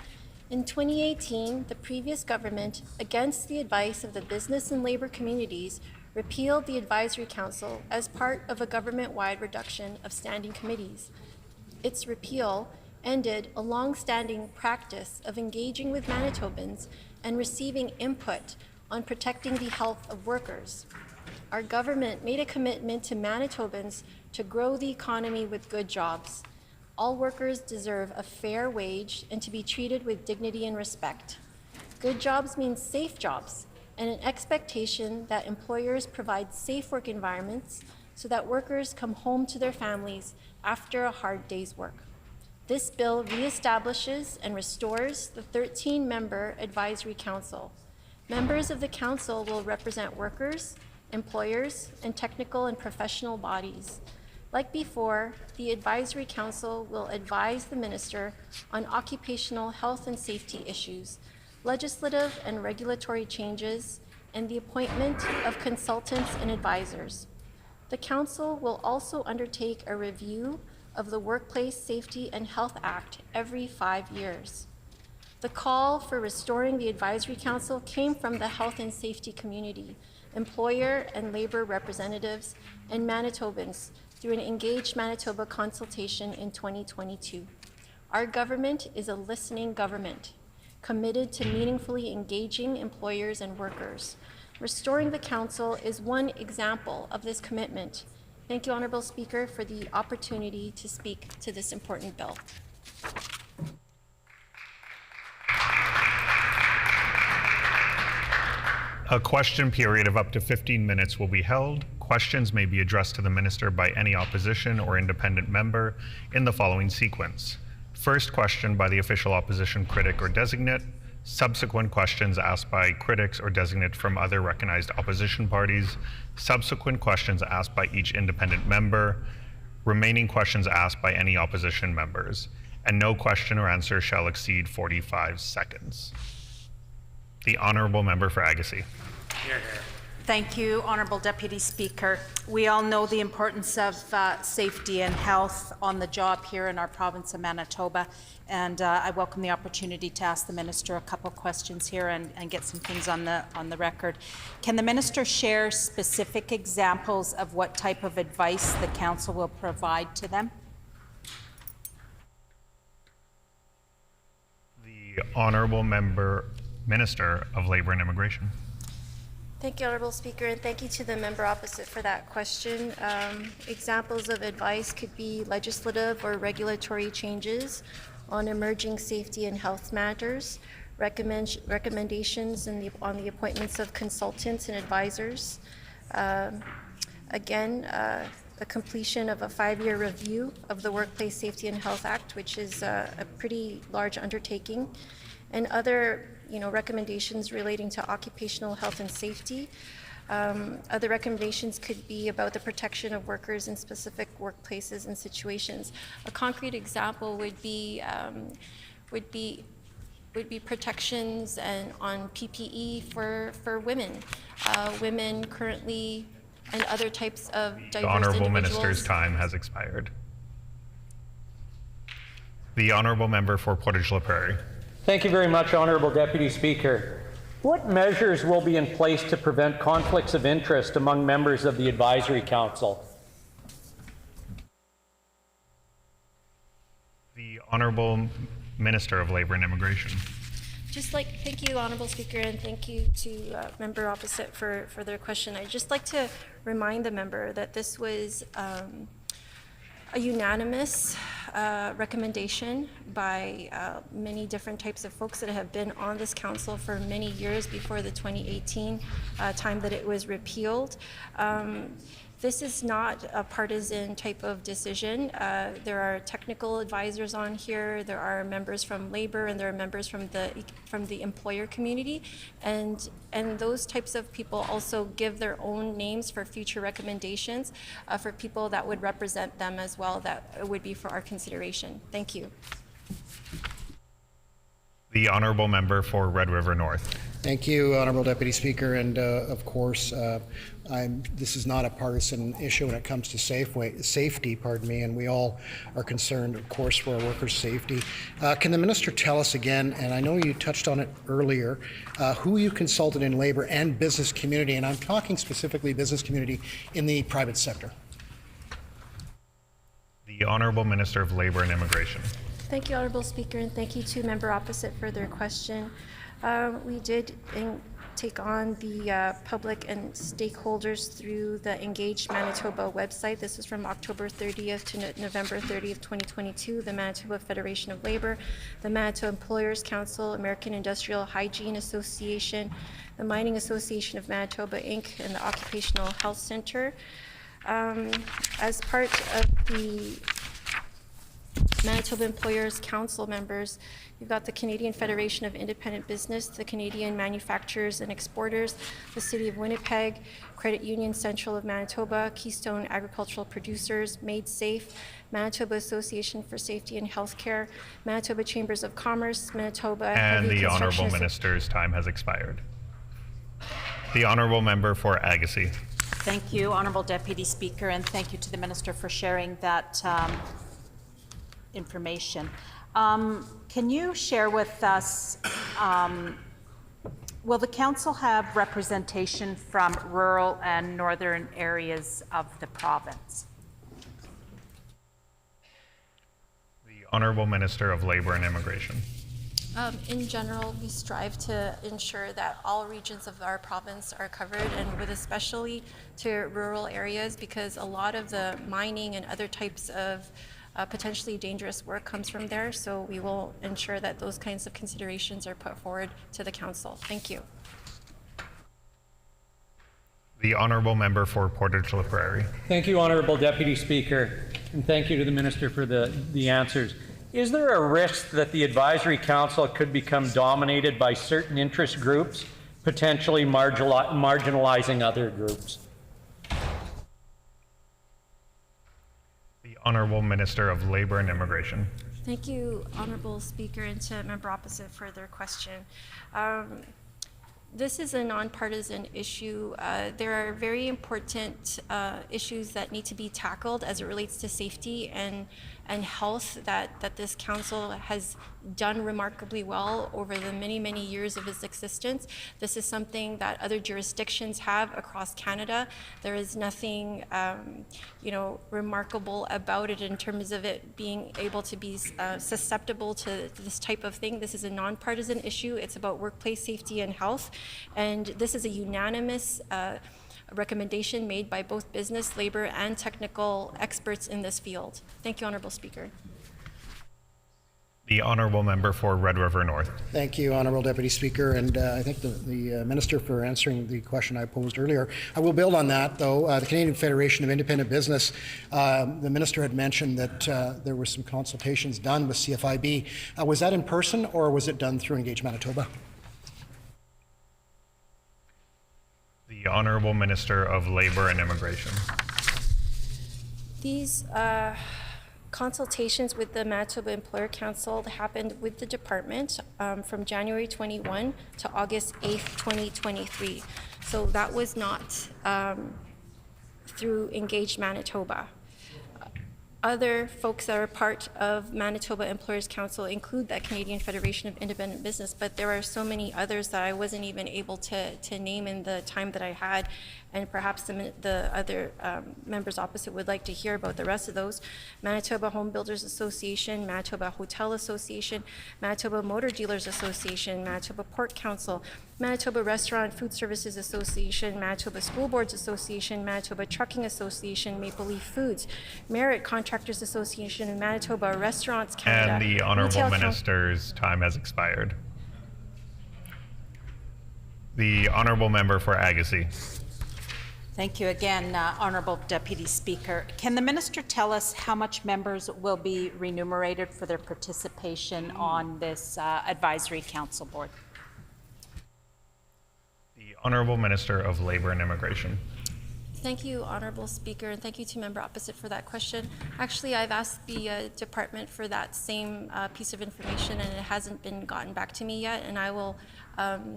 In 2018, the previous government, against the advice of the business and labour communities, repealed the Advisory Council as part of a government-wide reduction of standing committees. Its repeal ended a long-standing practice of engaging with Manitobans and receiving input on protecting the health of workers. Our government made a commitment to Manitobans to grow the economy with good jobs. All workers deserve a fair wage and to be treated with dignity and respect. Good jobs means safe jobs, and an expectation that employers provide safe work environments so that workers come home to their families after a hard day's work. This bill reestablishes and restores the 13-member Advisory Council. Members of the Council will represent workers, employers, and technical and professional bodies. Like before, the Advisory Council will advise the Minister on occupational health and safety issues, legislative and regulatory changes, and the appointment of consultants and advisors. The Council will also undertake a review of the Workplace Safety and Health Act every 5 years. The call for restoring the Advisory Council came from the health and safety community, employer and labour representatives, and Manitobans through an Engaged Manitoba consultation in 2022. Our government is a listening government, committed to meaningfully engaging employers and workers. Restoring the Council is one example of this commitment. Thank you, Honourable Speaker, for the opportunity to speak to this important bill. A question period of up to 15 minutes will be held. Questions may be addressed to the Minister by any opposition or independent member in the following sequence. First question by the official opposition critic or designate. Subsequent questions asked by critics or designate from other recognized opposition parties. Subsequent questions asked by each independent member. Remaining questions asked by any opposition members. And no question or answer shall exceed 45 seconds. The Honourable Member for Agassiz. Thank you, Honourable Deputy Speaker. We all know the importance of safety and health on the job here in our province of Manitoba, and I welcome the opportunity to ask the Minister a couple questions here and get some things on the record. Can the Minister share specific examples of what type of advice the Council will provide to them? The Honourable Minister of Labour and Immigration. Thank you, Honourable Speaker, and thank you to the member opposite for that question. Examples of advice could be legislative or regulatory changes on emerging safety and health matters, recommendations on the appointments of consultants and advisors. The completion of a 5-year review of the Workplace Safety and Health Act, which is a pretty large undertaking, and other recommendations relating to occupational health and safety. Other recommendations could be about the protection of workers in specific workplaces and situations. A concrete example would be protections on PPE for women. Women currently and other types of diverse The Honourable individuals. Minister's time has expired. The Honourable Member for Portage-La Prairie. Thank you very much, Honourable Deputy Speaker. What measures will be in place to prevent conflicts of interest among members of the Advisory Council? The Honourable Minister of Labour and Immigration. Thank you, Honourable Speaker, and thank you to member opposite for their question. I'd just like to remind the member that this was a unanimous recommendation by many different types of folks that have been on this council for many years before the 2018 time that it was repealed. This is not a partisan type of decision. There are technical advisors on here. There are members from labor, and there are members from the employer community, and those types of people also give their own names for future recommendations for people that would represent them as well. That would be for our consideration. Thank you. The Honourable Member for Red River North. Thank you, Honourable Deputy Speaker, and of course, this is not a partisan issue when it comes to safety, and we all are concerned, of course, for our workers' safety. Can the Minister tell us again, and I know you touched on it earlier, who you consulted in labour and business community, and I'm talking specifically business community in the private sector? The Honourable Minister of Labour and Immigration. Thank you, Honourable Speaker, and thank you to member opposite for their question. We did take on the public and stakeholders through the Engage Manitoba website. This is from October 30th to November 30th, 2022. The Manitoba Federation of Labour, the Manitoba Employers Council, American Industrial Hygiene Association, the Mining Association of Manitoba, Inc., and the Occupational Health Centre. As part of the Manitoba Employers Council members, you've got the Canadian Federation of Independent Business, the Canadian Manufacturers and Exporters, the City of Winnipeg, Credit Union Central of Manitoba, Keystone Agricultural Producers, Made Safe, Manitoba Association for Safety and Healthcare, Manitoba Chambers of Commerce, Manitoba And Heavy the Construction Honourable Minister's time has expired. The Honourable Member for Agassiz. Thank you, Honourable Deputy Speaker, and thank you to the Minister for sharing that information. Can you share with us, will the Council have representation from rural and northern areas of the province? The Honourable Minister of Labour and Immigration. In general, we strive to ensure that all regions of our province are covered, and with especially to rural areas, because a lot of the mining and other types of potentially dangerous work comes from there. So we will ensure that those kinds of considerations are put forward to the Council. Thank you. The Honourable Member for Portage La Prairie. Thank you, Honourable Deputy Speaker, and thank you to the Minister for the answers. Is there a risk that the Advisory Council could become dominated by certain interest groups, potentially marginalizing other groups? The Honourable Minister of Labour and Immigration. Thank you, Honourable Speaker, and to member opposite for their question. This is a nonpartisan issue. There are very important issues that need to be tackled as it relates to safety and health that this council has done remarkably well over the many, many years of its existence. This is something that other jurisdictions have across Canada. There is nothing, remarkable about it in terms of it being able to be susceptible to this type of thing. This is a nonpartisan issue. It's about workplace safety and health, and this is a unanimous recommendation made by both business, labor, and technical experts in this field. Thank you, Honourable Speaker. The Honourable Member for Red River North. Thank you, Honourable Deputy Speaker, and I thank the Minister for answering the question I posed earlier. I will build on that, though. The Canadian Federation of Independent Business, the Minister had mentioned that there were some consultations done with CFIB. Was that in person, or was it done through Engage Manitoba? The Honourable Minister of Labour and Immigration. These consultations with the Manitoba Employer Council happened with the department from January 21 to August 8th, 2023. So that was not through Engage Manitoba. other folks that are part of Manitoba Employers Council include that Canadian Federation of Independent Business, but there are so many others that I wasn't even able to name in the time that I had, and perhaps the other members opposite would like to hear about the rest of those. Manitoba Home Builders Association, Manitoba Hotel Association, Manitoba Motor Dealers Association, Manitoba Port Council, Manitoba Restaurant Food Services Association, Manitoba School Boards Association, Manitoba Trucking Association, Maple Leaf Foods, Merit Contractors Association, and Manitoba Restaurants Canada. And the Honourable Retail Minister's time has expired. The Honourable Member for Agassiz. Thank you again, Honourable Deputy Speaker. Can the Minister tell us how much members will be remunerated for their participation on this Advisory Council Board? The Honourable Minister of Labour and Immigration. Thank you, Honourable Speaker, and thank you to member opposite for that question. Actually, I've asked the department for that same piece of information, and it hasn't been gotten back to me yet, and I will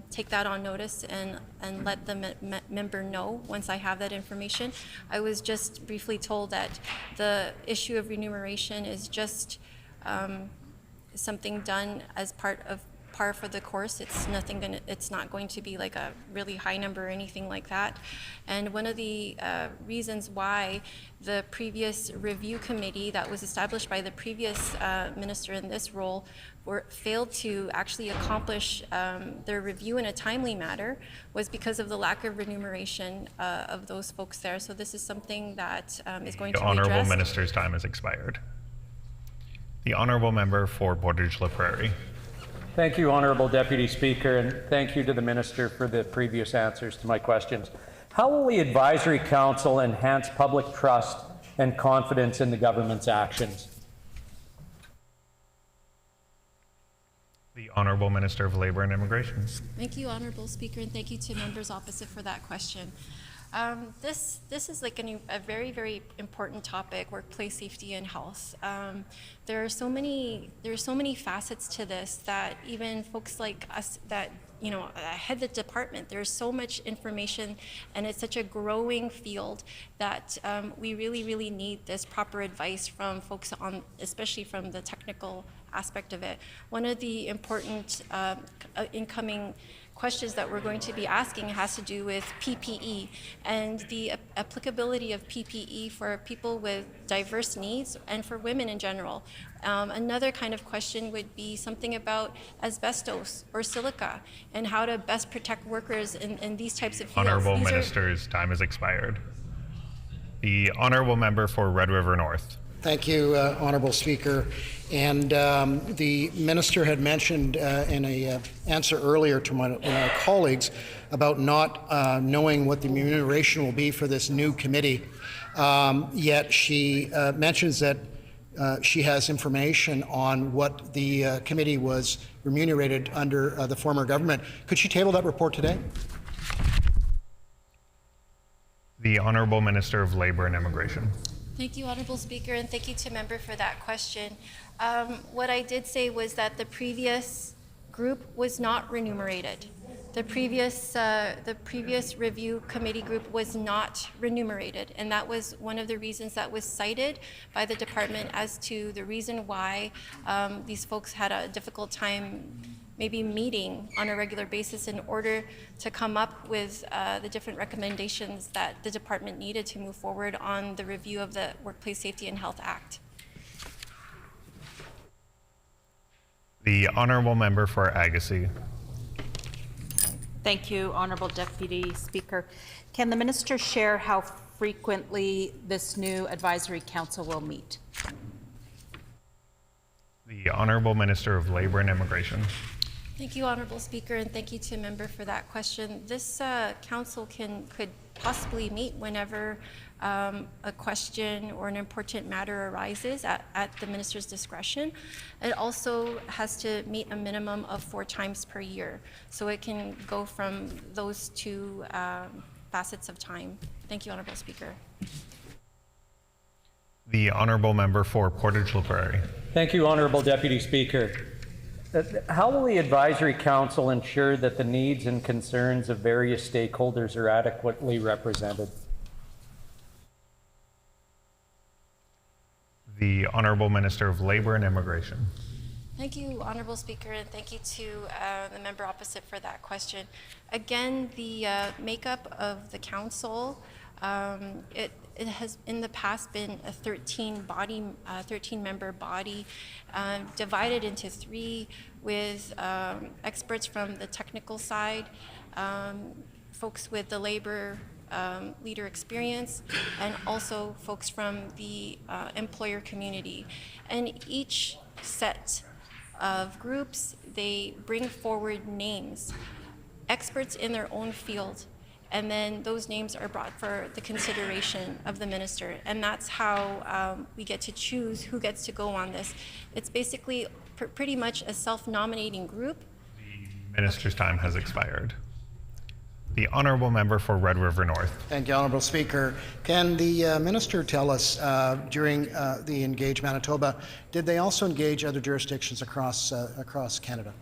take that on notice and let the member know once I have that information. I was just briefly told that the issue of remuneration is just something done as part of par for the course. It's not going to be like a really high number or anything like that. And one of the reasons why the previous review committee that was established by the previous minister in this role failed to actually accomplish their review in a timely manner was because of the lack of remuneration of those folks there. So this is something that is going to be addressed. The Honourable Minister's time has expired. The Honourable Member for Portage La Prairie. Thank you, Honourable Deputy Speaker, and thank you to the Minister for the previous answers to my questions. How will the Advisory Council enhance public trust and confidence in the government's actions? The Honourable Minister of Labour and Immigration. Thank you, Honourable Speaker, and thank you to members opposite for that question. This is like a very, very important topic, workplace safety and health. There are so many facets to this that even folks like us that head the department, there's so much information, and it's such a growing field that we really, really need this proper advice from folks especially from the technical aspect of it. One of the important incoming questions that we're going to be asking has to do with PPE and the applicability of PPE for people with diverse needs and for women in general. Another kind of question would be something about asbestos or silica and how to best protect workers in these types of fields. Honourable Minister's time has expired. The Honourable Member for Red River North. Thank you, Honourable Speaker. And the Minister had mentioned in an answer earlier to one of our colleagues about not knowing what the remuneration will be for this new committee. Yet she mentions that she has information on what the committee was remunerated under the former government. Could she table that report today? The Honourable Minister of Labour and Immigration. Thank you, Honourable Speaker, and thank you to member for that question. What I did say was that the previous group was not remunerated. The previous review committee group was not remunerated, and that was one of the reasons that was cited by the department as to the reason why these folks had a difficult time maybe meeting on a regular basis in order to come up with the different recommendations that the department needed to move forward on the review of the Workplace Safety and Health Act. The Honourable Member for Agassiz. Thank you, Honourable Deputy Speaker. Can the Minister share how frequently this new Advisory Council will meet? The Honourable Minister of Labour and Immigration. Thank you, Honourable Speaker, and thank you to member for that question. This council could possibly meet whenever a question or an important matter arises at the minister's discretion. It also has to meet a minimum of 4 times per year, so it can go from those two facets of time. Thank you, Honourable Speaker. The Honourable Member for Portage La Prairie. Thank you, Honourable Deputy Speaker. How will the Advisory Council ensure that the needs and concerns of various stakeholders are adequately represented? Honourable Minister of Labour and Immigration. Thank you, Honourable Speaker, and thank you to the member opposite for that question. Again, the makeup of the council, it has in the past been a 13-member body divided into 3 with experts from the technical side, folks with the labor leader experience, and also folks from the employer community. And each set of groups, they bring forward names, experts in their own field, and then those names are brought for the consideration of the minister. And that's how we get to choose who gets to go on this. It's basically pretty much a self-nominating group. The minister's time has expired. The Honourable Member for Red River North. Thank you, Honourable Speaker. Can the minister tell us during the Engage Manitoba, did they also engage other jurisdictions across Canada?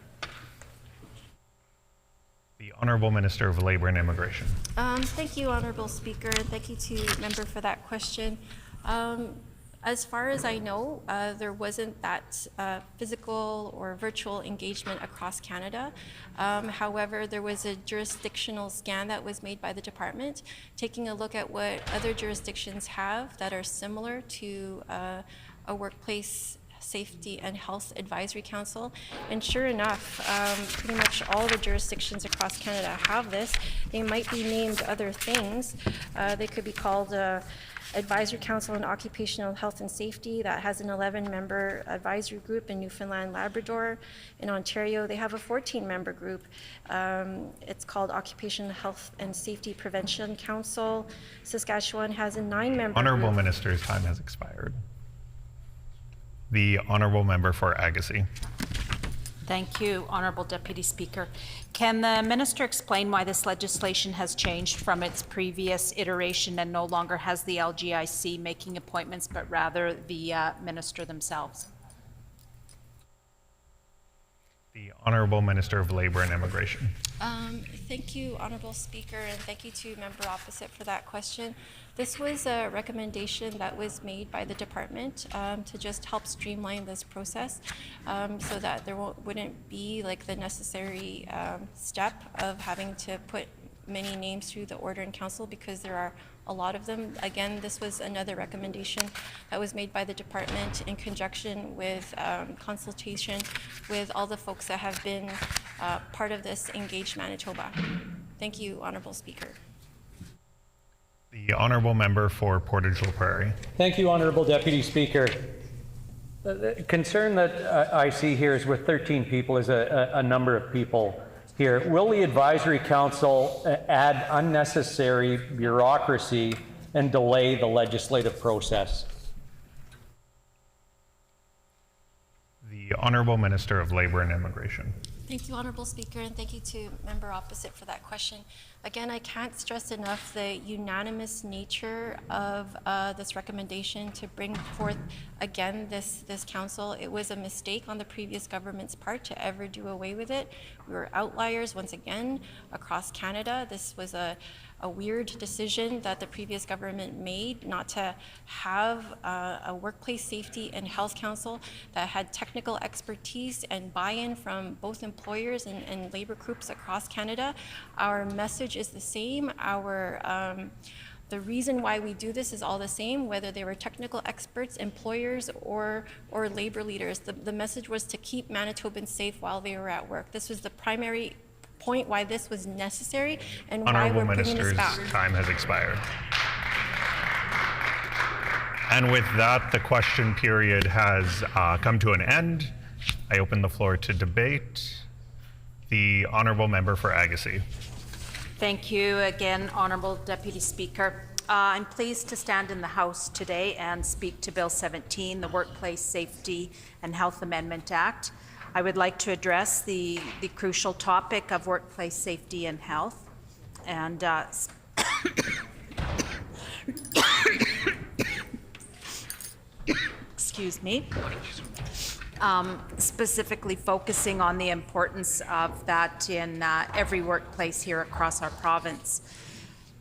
The Honourable Minister of Labour and Immigration. Thank you, Honourable Speaker, and thank you to the member for that question. As far as I know, there wasn't that physical or virtual engagement across Canada. However, there was a jurisdictional scan that was made by the department, taking a look at what other jurisdictions have that are similar to a workplace Safety and Health Advisory Council. And sure enough, pretty much all the jurisdictions across Canada have this. They might be named other things. They could be called Advisory Council on Occupational Health and Safety that has an 11-member advisory group in Newfoundland, Labrador. In Ontario, they have a 14-member group. It's called Occupational Health and Safety Prevention Council. Saskatchewan has a 9-member Honourable group. Minister's time has expired. The Honourable Member for Agassiz. Thank you, Honourable Deputy Speaker. Can the minister explain why this legislation has changed from its previous iteration and no longer has the LGIC making appointments, but rather the minister themselves? The Honourable Minister of Labour and Immigration. Thank you, Honourable Speaker, and thank you to member opposite for that question. This was a recommendation that was made by the department to just help streamline this process so that there wouldn't be like the necessary step of having to put many names through the order in council, because there are a lot of them. Again, this was another recommendation that was made by the department in conjunction with consultation with all the folks that have been part of this Engage Manitoba. Thank you, Honourable Speaker. The Honourable Member for Portage La Prairie. Thank you, Honourable Deputy Speaker. The concern that I see here is with 13 people is a number of people here. Will the Advisory Council add unnecessary bureaucracy and delay the legislative process? The Honourable Minister of Labour and Immigration. Thank you, Honourable Speaker, and thank you to member opposite for that question. Again, I can't stress enough the unanimous nature of this recommendation to bring forth again this council. It was a mistake on the previous government's part to ever do away with it. We were outliers once again across Canada. This was a weird decision that the previous government made not to have a workplace safety and health council that had technical expertise and buy-in from both employers and labor groups across Canada. Our message is the same. The reason why we do this is all the same, whether they were technical experts, employers, or labor leaders. The message was to keep Manitobans safe while they were at work. This was the primary point why this was necessary and why we're bringing this back. Honourable Minister's time has expired. And with that, the question period has come to an end. I open the floor to debate. The Honourable Member for Agassiz. Thank you again, Honourable Deputy Speaker. I'm pleased to stand in the House today and speak to Bill 17, the Workplace Safety and Health Amendment Act. I would like to address the crucial topic of workplace safety and health, and excuse me, specifically focusing on the importance of that in every workplace here across our province.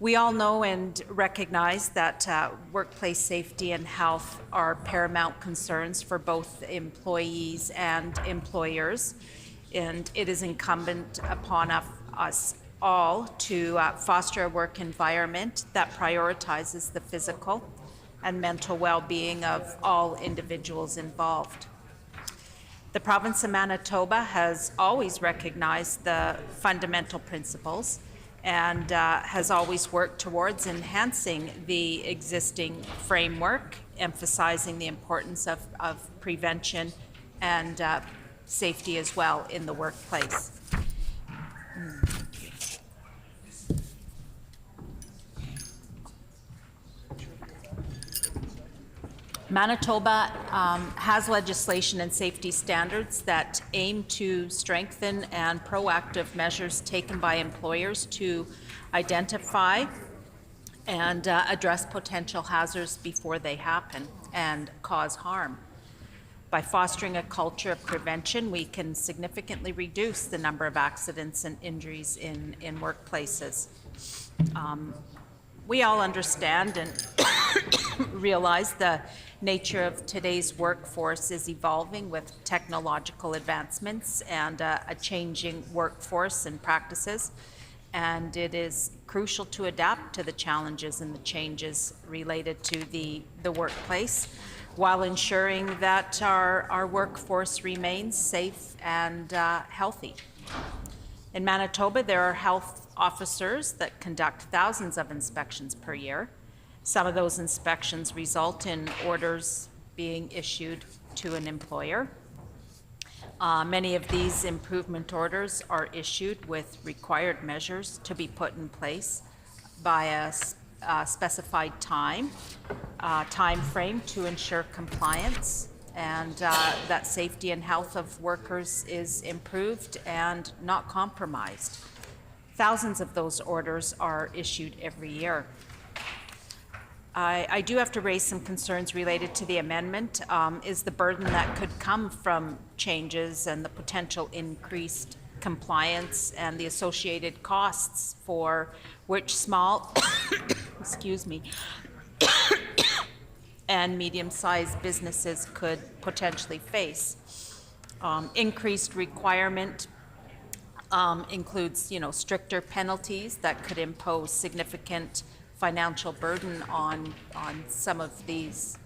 We all know and recognize that workplace safety and health are paramount concerns for both employees and employers, and it is incumbent upon us all to foster a work environment that prioritizes the physical and mental well-being of all individuals involved. The province of Manitoba has always recognized the fundamental principles and has always worked towards enhancing the existing framework, emphasizing the importance of prevention and safety as well in the workplace. Manitoba has legislation and safety standards that aim to strengthen and proactive measures taken by employers to identify and address potential hazards before they happen and cause harm. By fostering a culture of prevention, we can significantly reduce the number of accidents and injuries in workplaces. We all understand and realize the nature of today's workforce is evolving with technological advancements and a changing workforce and practices, and it is crucial to adapt to the challenges and the changes related to the workplace while ensuring that our workforce remains safe and healthy. In Manitoba, there are health officers that conduct thousands of inspections per year. Some of those inspections result in orders being issued to an employer. Many of these improvement orders are issued with required measures to be put in place by a specified time frame to ensure compliance and that safety and health of workers is improved and not compromised. Thousands of those orders are issued every year. I do have to raise some concerns related to the amendment, is the burden that could come from changes and the potential increased compliance and the associated costs for which small, excuse me, and medium-sized businesses could potentially face. Increased requirement includes, stricter penalties that could impose significant financial burden on some of these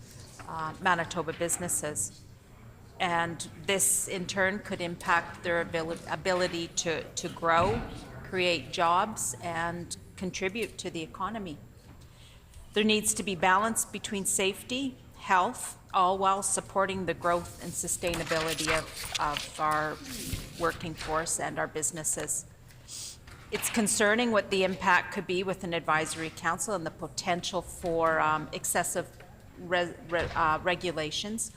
Manitoba businesses. And this in turn could impact their ability to grow, create jobs, and contribute to the economy. There needs to be balance between safety, health, all while supporting the growth and sustainability of our working force and our businesses. It's concerning what the impact could be with an advisory council and the potential for excessive regulations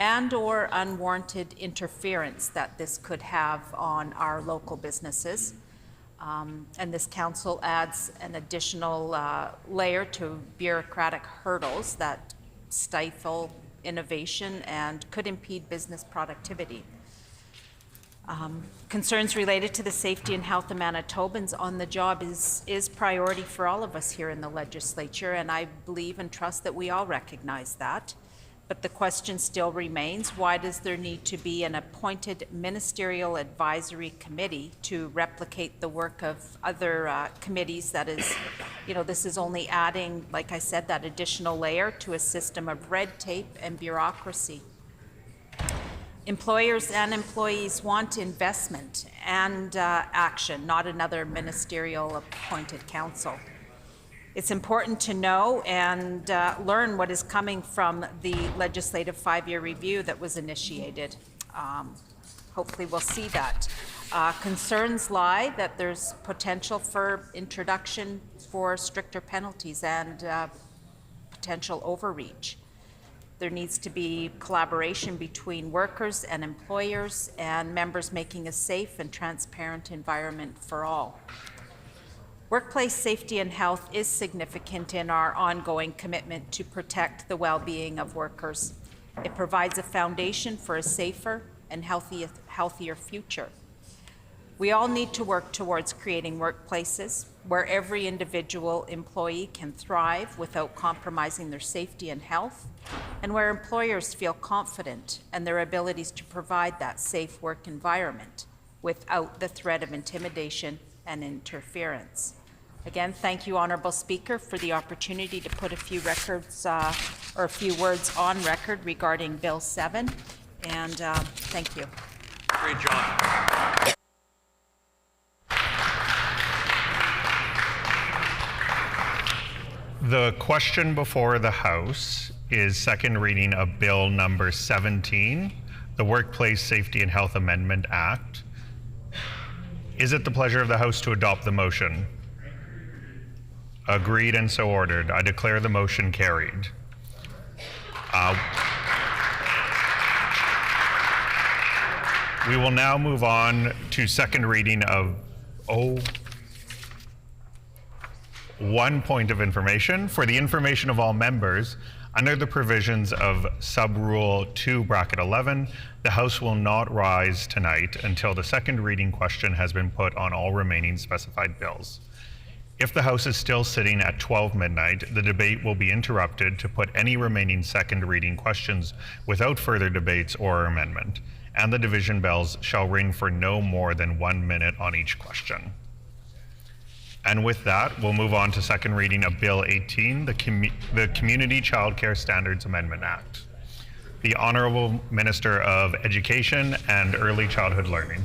and or unwarranted interference that this could have on our local businesses. And this council adds an additional layer to bureaucratic hurdles that stifle innovation and could impede business productivity. Concerns related to the safety and health of Manitobans on the job is priority for all of us here in the legislature, and I believe and trust that we all recognize that. But the question still remains, why does there need to be an appointed ministerial advisory committee to replicate the work of other committees? That is, this is only adding, like I said, that additional layer to a system of red tape and bureaucracy. Employers and employees want investment and action, not another ministerial appointed council. It's important to know and learn what is coming from the legislative 5-year review that was initiated. Hopefully we'll see that. Concerns lie that there's potential for introduction for stricter penalties and potential overreach. There needs to be collaboration between workers and employers and members making a safe and transparent environment for all. Workplace safety and health is significant in our ongoing commitment to protect the well-being of workers. It provides a foundation for a safer and healthier future. We all need to work towards creating workplaces where every individual employee can thrive without compromising their safety and health, and where employers feel confident in their abilities to provide that safe work environment without the threat of intimidation and interference. Again, thank you, Honourable Speaker, for the opportunity to put a few words on record regarding Bill 7, and thank you. Great job. The question before the House is second reading of Bill number 17, the Workplace Safety and Health Amendment Act. Is it the pleasure of the House to adopt the motion? Agreed and so ordered. I declare the motion carried. We will now move on to second reading of one point of information. For the information of all members, under the provisions of Sub-Rule 2(11), the House will not rise tonight until the second reading question has been put on all remaining specified bills. If the House is still sitting at 12 midnight, the debate will be interrupted to put any remaining second reading questions without further debates or amendment, and the division bells shall ring for no more than 1 minute on each question. And with that, we'll move on to second reading of Bill 18, the Community Childcare Standards Amendment Act. The Honourable Minister of Education and Early Childhood Learning.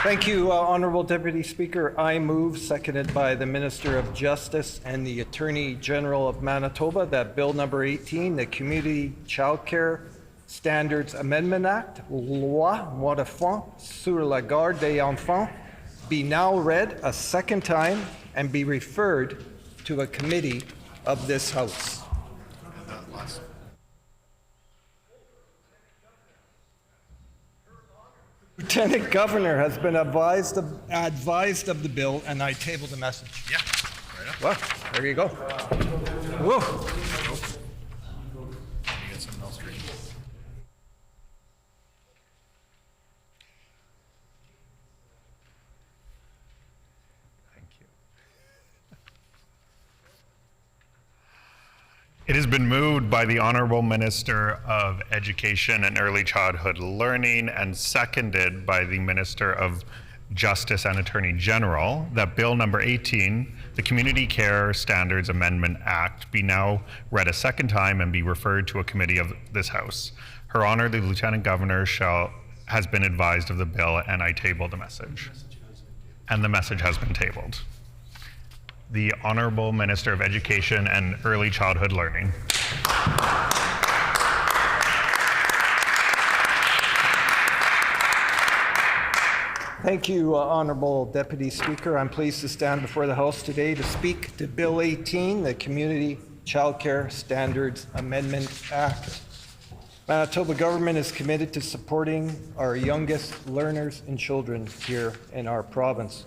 Thank you, Honourable Deputy Speaker. I move, seconded by the Minister of Justice and the Attorney General of Manitoba, that Bill number 18, the Community Childcare Standards Amendment Act, Loi modifiant sur la garde des enfants, be now read a second time and be referred to a committee of this House. Lieutenant Governor has been advised of the bill, and I table the message. Yeah, right up. Well, there you go. Whoa. Get something else ready. Thank you. It has been moved by the Honourable Minister of Education and Early Childhood Learning and seconded by the Minister of Justice and Attorney General that Bill number 18, the Community Care Standards Amendment Act, be now read a second time and be referred to a committee of this House. Her Honour, the Lieutenant Governor has been advised of the bill, and I table the message. And the message has been tabled. The Honourable Minister of Education and Early Childhood Learning. Thank you, Honourable Deputy Speaker. I'm pleased to stand before the House today to speak to Bill 18, the Community Childcare Standards Amendment Act. Manitoba government is committed to supporting our youngest learners and children here in our province.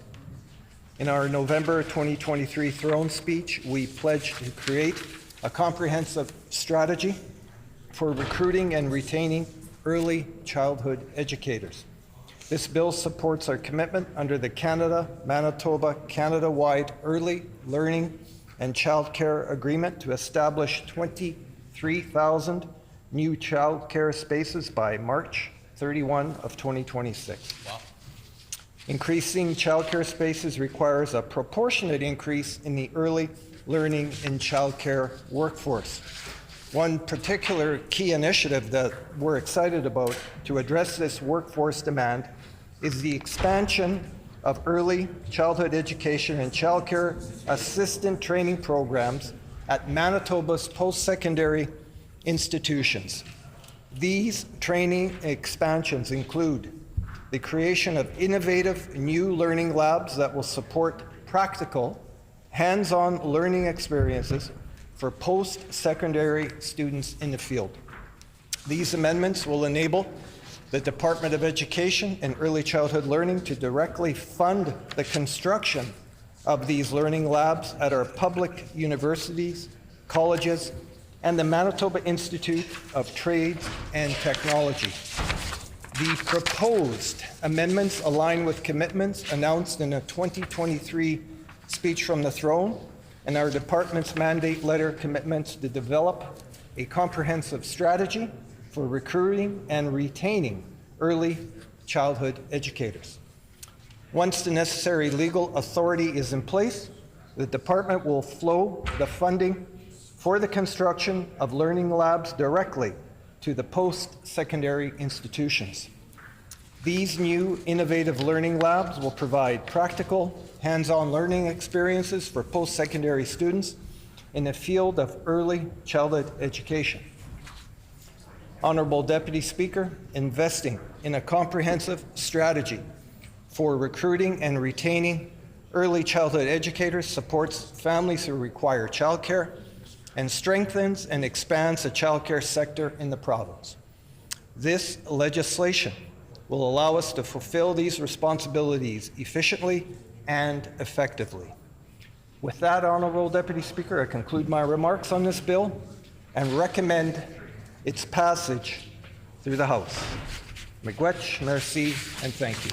In our November 2023 throne speech, we pledged to create a comprehensive strategy for recruiting and retaining early childhood educators. This bill supports our commitment under the Canada-Manitoba Canada-wide Early Learning and Childcare Agreement to establish 23,000 new childcare spaces by March 31 of 2026. Wow. Increasing childcare spaces requires a proportionate increase in the early learning and childcare workforce. One particular key initiative that we're excited about to address this workforce demand is the expansion of early childhood education and childcare assistant training programs at Manitoba's post-secondary institutions. These training expansions include the creation of innovative new learning labs that will support practical, hands-on learning experiences for post-secondary students in the field. These amendments will enable the Department of Education and Early Childhood Learning to directly fund the construction of these learning labs at our public universities, colleges, and the Manitoba Institute of Trade and Technology. The proposed amendments align with commitments announced in a 2023 speech from the throne and our department's mandate letter commitments to develop a comprehensive strategy for recruiting and retaining early childhood educators. Once the necessary legal authority is in place, the department will flow the funding for the construction of learning labs directly to the post-secondary institutions. These new innovative learning labs will provide practical, hands-on learning experiences for post-secondary students in the field of early childhood education. Honorable Deputy Speaker, investing in a comprehensive strategy for recruiting and retaining early childhood educators supports families who require childcare and strengthens and expands the childcare sector in the province. This legislation will allow us to fulfill these responsibilities efficiently and effectively. With that, Honourable Deputy Speaker, I conclude my remarks on this bill and recommend its passage through the House. Miigwech, merci, and thank you.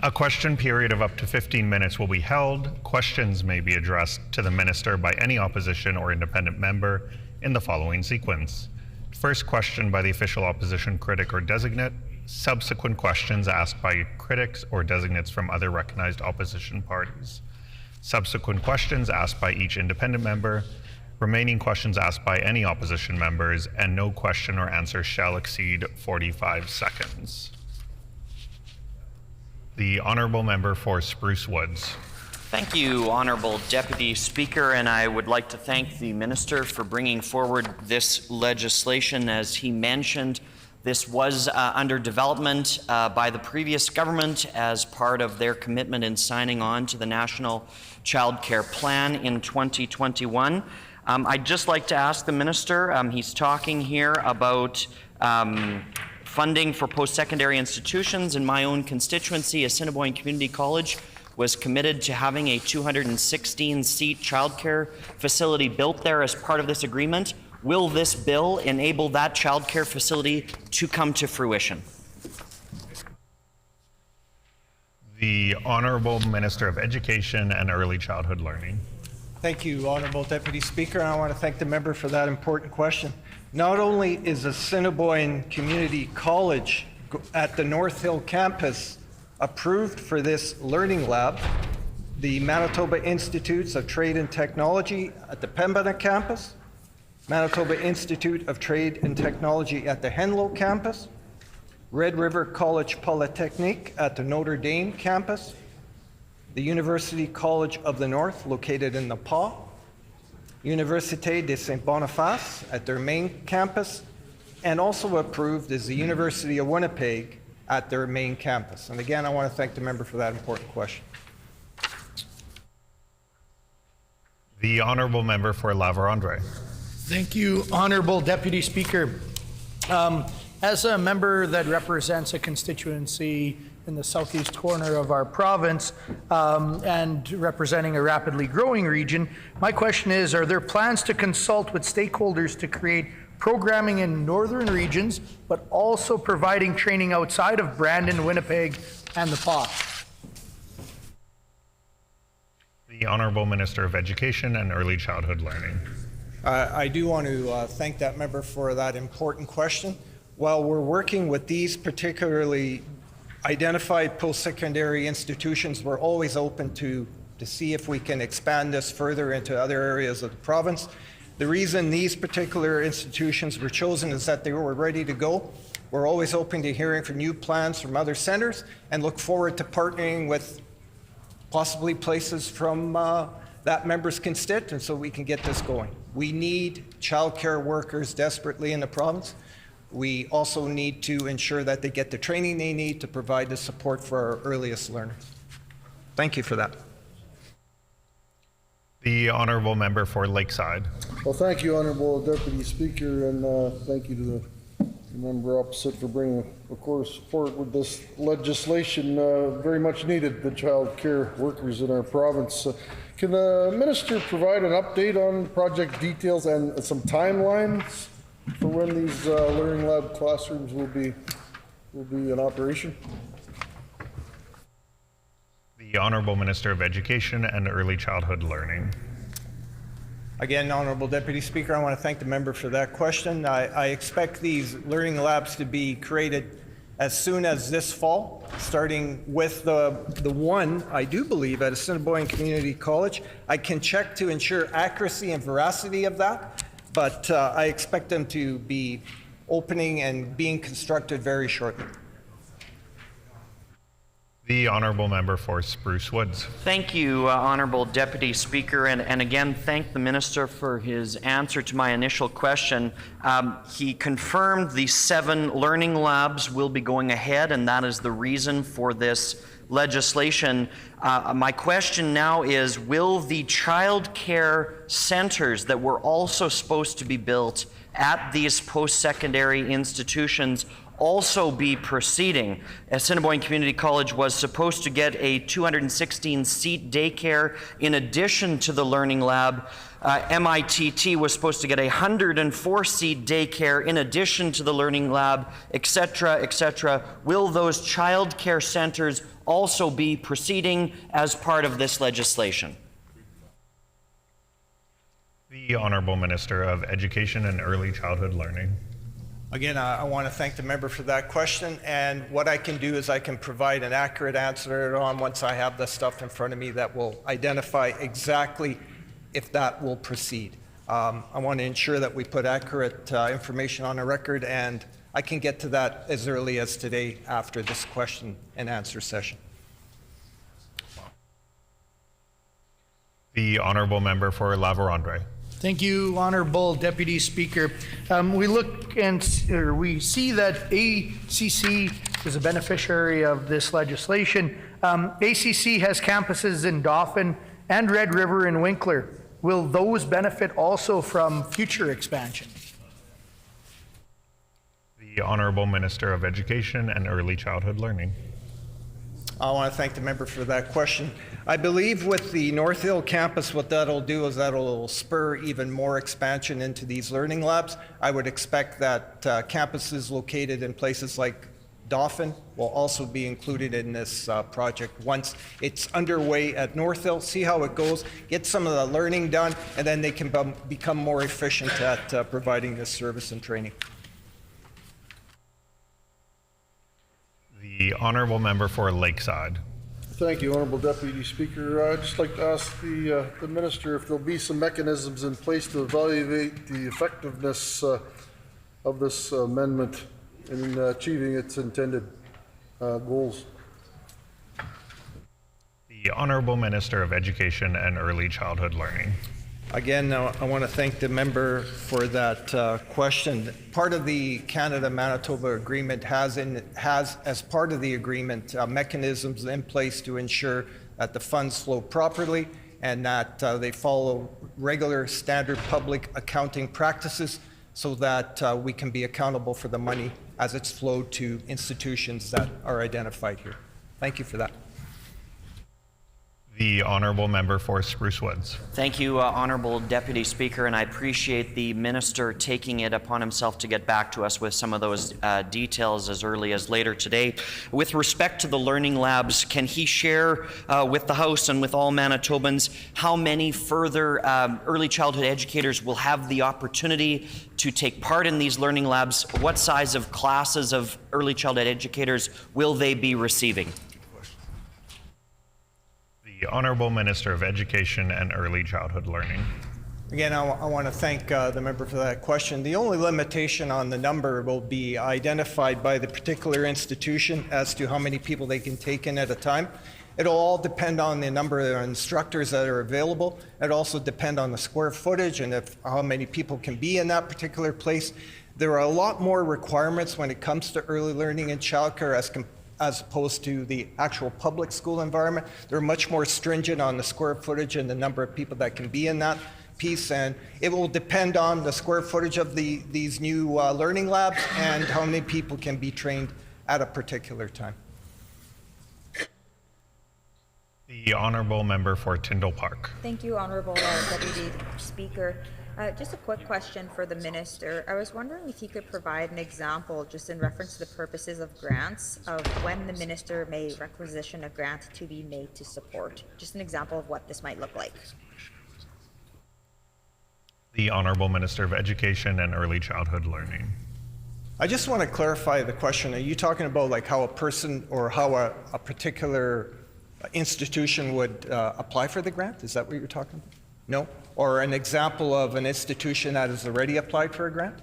A question period of up to 15 minutes will be held. Questions may be addressed to the Minister by any opposition or independent member in the following sequence. First question by the official opposition critic or designate. Subsequent questions asked by critics or designates from other recognized opposition parties. Subsequent questions asked by each independent member. Remaining questions asked by any opposition members, and no question or answer shall exceed 45 seconds. The Honourable Member for Spruce Woods. Thank you, Honourable Deputy Speaker, and I would like to thank the Minister for bringing forward this legislation. As he mentioned, this was under development by the previous government as part of their commitment in signing on to the National Child Care Plan in 2021. I'd just like to ask the Minister, he's talking here about funding for post-secondary institutions. In my own constituency, Assiniboine Community College was committed to having a 216-seat childcare facility built there as part of this agreement. Will this bill enable that childcare facility to come to fruition? The Honourable Minister of Education and Early Childhood Learning. Thank you, Honourable Deputy Speaker, and I want to thank the member for that important question. Not only is Assiniboine Community College at the North Hill campus approved for this learning lab, the Manitoba Institutes of Trade and Technology at the Pembina campus, Manitoba Institute of Trade and Technology at the Henlow campus, Red River College Polytechnique at the Notre Dame campus, the University College of the North located in Nepal, Université de Saint-Boniface at their main campus, and also approved is the University of Winnipeg at their main campus. And again, I want to thank the member for that important question. The Honourable Member for La Vérendrye. Thank you, Honourable Deputy Speaker. As a member that represents a constituency in the southeast corner of our province and representing a rapidly growing region, my question is, are there plans to consult with stakeholders to create programming in northern regions, but also providing training outside of Brandon, Winnipeg, and the PA? The Honourable Minister of Education and Early Childhood Learning. I do want to thank that member for that important question. While we're working with these particularly identified post-secondary institutions, we're always open to see if we can expand this further into other areas of the province. The reason these particular institutions were chosen is that they were ready to go. We're always open to hearing from new plans from other centres and look forward to partnering with possibly places from that member's constituent so we can get this going. We need childcare workers desperately in the province. We also need to ensure that they get the training they need to provide the support for our earliest learners. Thank you for that. The Honourable Member for Lakeside. Well, thank you, Honourable Deputy Speaker, and thank you to the member opposite for bringing, of course, forward with this legislation very much needed, the child care workers in our province. Can the minister provide an update on project details and some timelines for when these learning lab classrooms will be in operation? The Honourable Minister of Education and Early Childhood Learning. Again, Honourable Deputy Speaker, I want to thank the member for that question. I expect these learning labs to be created as soon as this fall, starting with the one, I do believe, at Assiniboine Community College. I can check to ensure accuracy and veracity of that, but I expect them to be opening and being constructed very shortly. The Honourable Member for Spruce Woods. Thank you, Honourable Deputy Speaker, and again, thank the Minister for his answer to my initial question. He confirmed the 7 learning labs will be going ahead, and that is the reason for this legislation. My question now is, will the child care centers that were also supposed to be built at these post-secondary institutions also be proceeding? Assiniboine Community College was supposed to get a 216-seat daycare in addition to the learning lab. MITT was supposed to get a 104-seat daycare in addition to the learning lab, etc., etc. Will those child care centers also be proceeding as part of this legislation? The Honourable Minister of Education and Early Childhood Learning. Again, I want to thank the member for that question, and what I can do is I can provide an accurate answer on once I have the stuff in front of me that will identify exactly if that will proceed. I want to ensure that we put accurate information on the record, and I can get to that as early as today after this question and answer session. The Honourable Member for La Vérendrye. Thank you, Honourable Deputy Speaker. We look and we see that ACC is a beneficiary of this legislation. ACC has campuses in Dauphin and Red River and Winkler. Will those benefit also from future expansion? The Honourable Minister of Education and Early Childhood Learning. I want to thank the member for that question. I believe with the North Hill campus, what that'll do is that'll spur even more expansion into these learning labs. I would expect that campuses located in places like Dauphin will also be included in this project once it's underway at North Hill. See how it goes, get some of the learning done, and then they can become more efficient at providing this service and training. The Honourable Member for Lakeside. Thank you, Honourable Deputy Speaker. I'd just like to ask the Minister if there'll be some mechanisms in place to evaluate the effectiveness of this amendment in achieving its intended goals. The Honourable Minister of Education and Early Childhood Learning. Again, I want to thank the member for that question. Part of the Canada-Manitoba agreement has, as part of the agreement, mechanisms in place to ensure that the funds flow properly and that they follow regular standard public accounting practices so that we can be accountable for the money as it's flowed to institutions that are identified here. Thank you for that. The Honourable Member for Spruce Woods. Thank you, Honourable Deputy Speaker, and I appreciate the Minister taking it upon himself to get back to us with some of those details as early as later today. With respect to the learning labs, can he share with the House and with all Manitobans how many further early childhood educators will have the opportunity to take part in these learning labs? What size of classes of early childhood educators will they be receiving? The Honourable Minister of Education and Early Childhood Learning. Again, I want to thank the member for that question. The only limitation on the number will be identified by the particular institution as to how many people they can take in at a time. It'll all depend on the number of instructors that are available. It'll also depend on the square footage and how many people can be in that particular place. There are a lot more requirements when it comes to early learning and childcare as opposed to the actual public school environment. They're much more stringent on the square footage and the number of people that can be in that piece, and it will depend on the square footage of these new learning labs and how many people can be trained at a particular time. The Honourable Member for Tyndall Park. Thank you, Honourable Deputy Speaker. Just a quick question for the Minister. I was wondering if he could provide an example, just in reference to the purposes of grants, of when the Minister may requisition a grant to be made to support. Just an example of what this might look like. The Honourable Minister of Education and Early Childhood Learning. I just want to clarify the question. Are you talking about like how a person or how a particular institution would apply for the grant? Is that what you're talking about? No? Or an example of an institution that has already applied for a grant?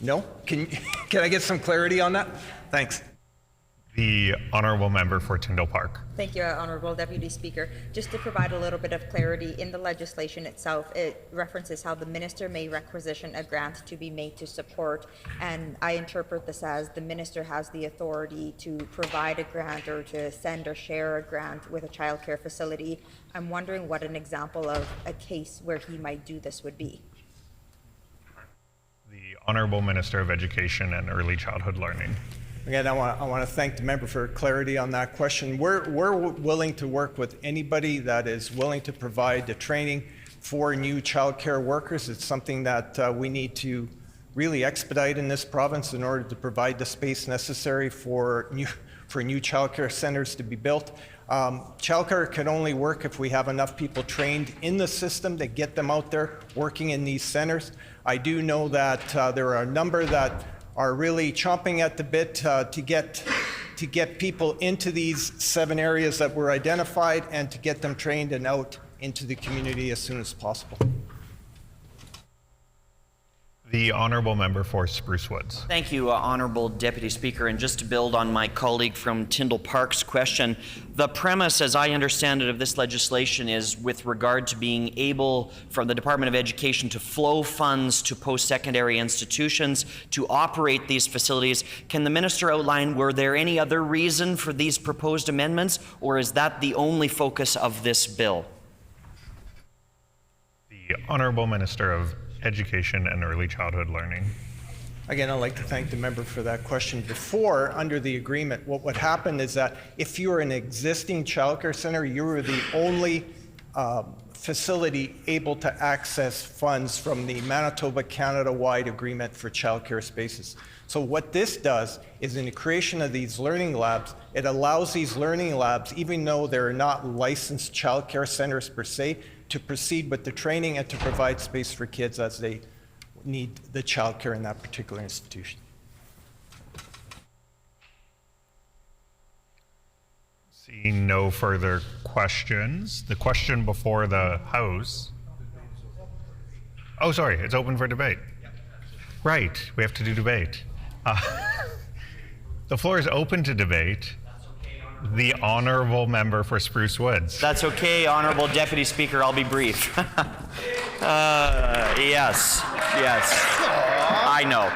No? Can I get some clarity on that? Thanks. The Honourable Member for Tyndall Park. Thank you, Honourable Deputy Speaker. Just to provide a little bit of clarity, in the legislation itself, it references how the Minister may requisition a grant to be made to support, and I interpret this as the Minister has the authority to provide a grant or to send or share a grant with a childcare facility. I'm wondering what an example of a case where he might do this would be. The Honourable Minister of Education and Early Childhood Learning. Again, I want to thank the member for clarity on that question. We're willing to work with anybody that is willing to provide the training for new childcare workers. It's something that we need to really expedite in this province in order to provide the space necessary for new childcare centers to be built. Childcare can only work if we have enough people trained in the system to get them out there working in these centers. I do know that there are a number that are really chomping at the bit to get people into these 7 areas that were identified and to get them trained and out into the community as soon as possible. The Honourable Member for Spruce Woods. Thank you, Honourable Deputy Speaker. And just to build on my colleague from Tyndall Park's question, the premise, as I understand it, of this legislation is with regard to being able, from the Department of Education, to flow funds to post-secondary institutions to operate these facilities. Can the Minister outline, were there any other reason for these proposed amendments, or is that the only focus of this bill? The Honourable Minister of Education and Early Childhood Learning. Again, I'd like to thank the member for that question. Before, under the agreement, what would happen is that if you were an existing childcare center, you were the only facility able to access funds from the Manitoba Canada-wide agreement for childcare spaces. So what this does is, in the creation of these learning labs, it allows these learning labs, even though they're not licensed childcare centers per se, to proceed with the training and to provide space for kids as they need the childcare in that particular institution. Seeing no further questions, the question before the House. Oh, sorry, it's open for debate. Right, we have to do debate. The floor is open to debate. The Honourable Member for Spruce Woods. That's okay, Honourable Deputy Speaker. I'll be brief. Yes. I know.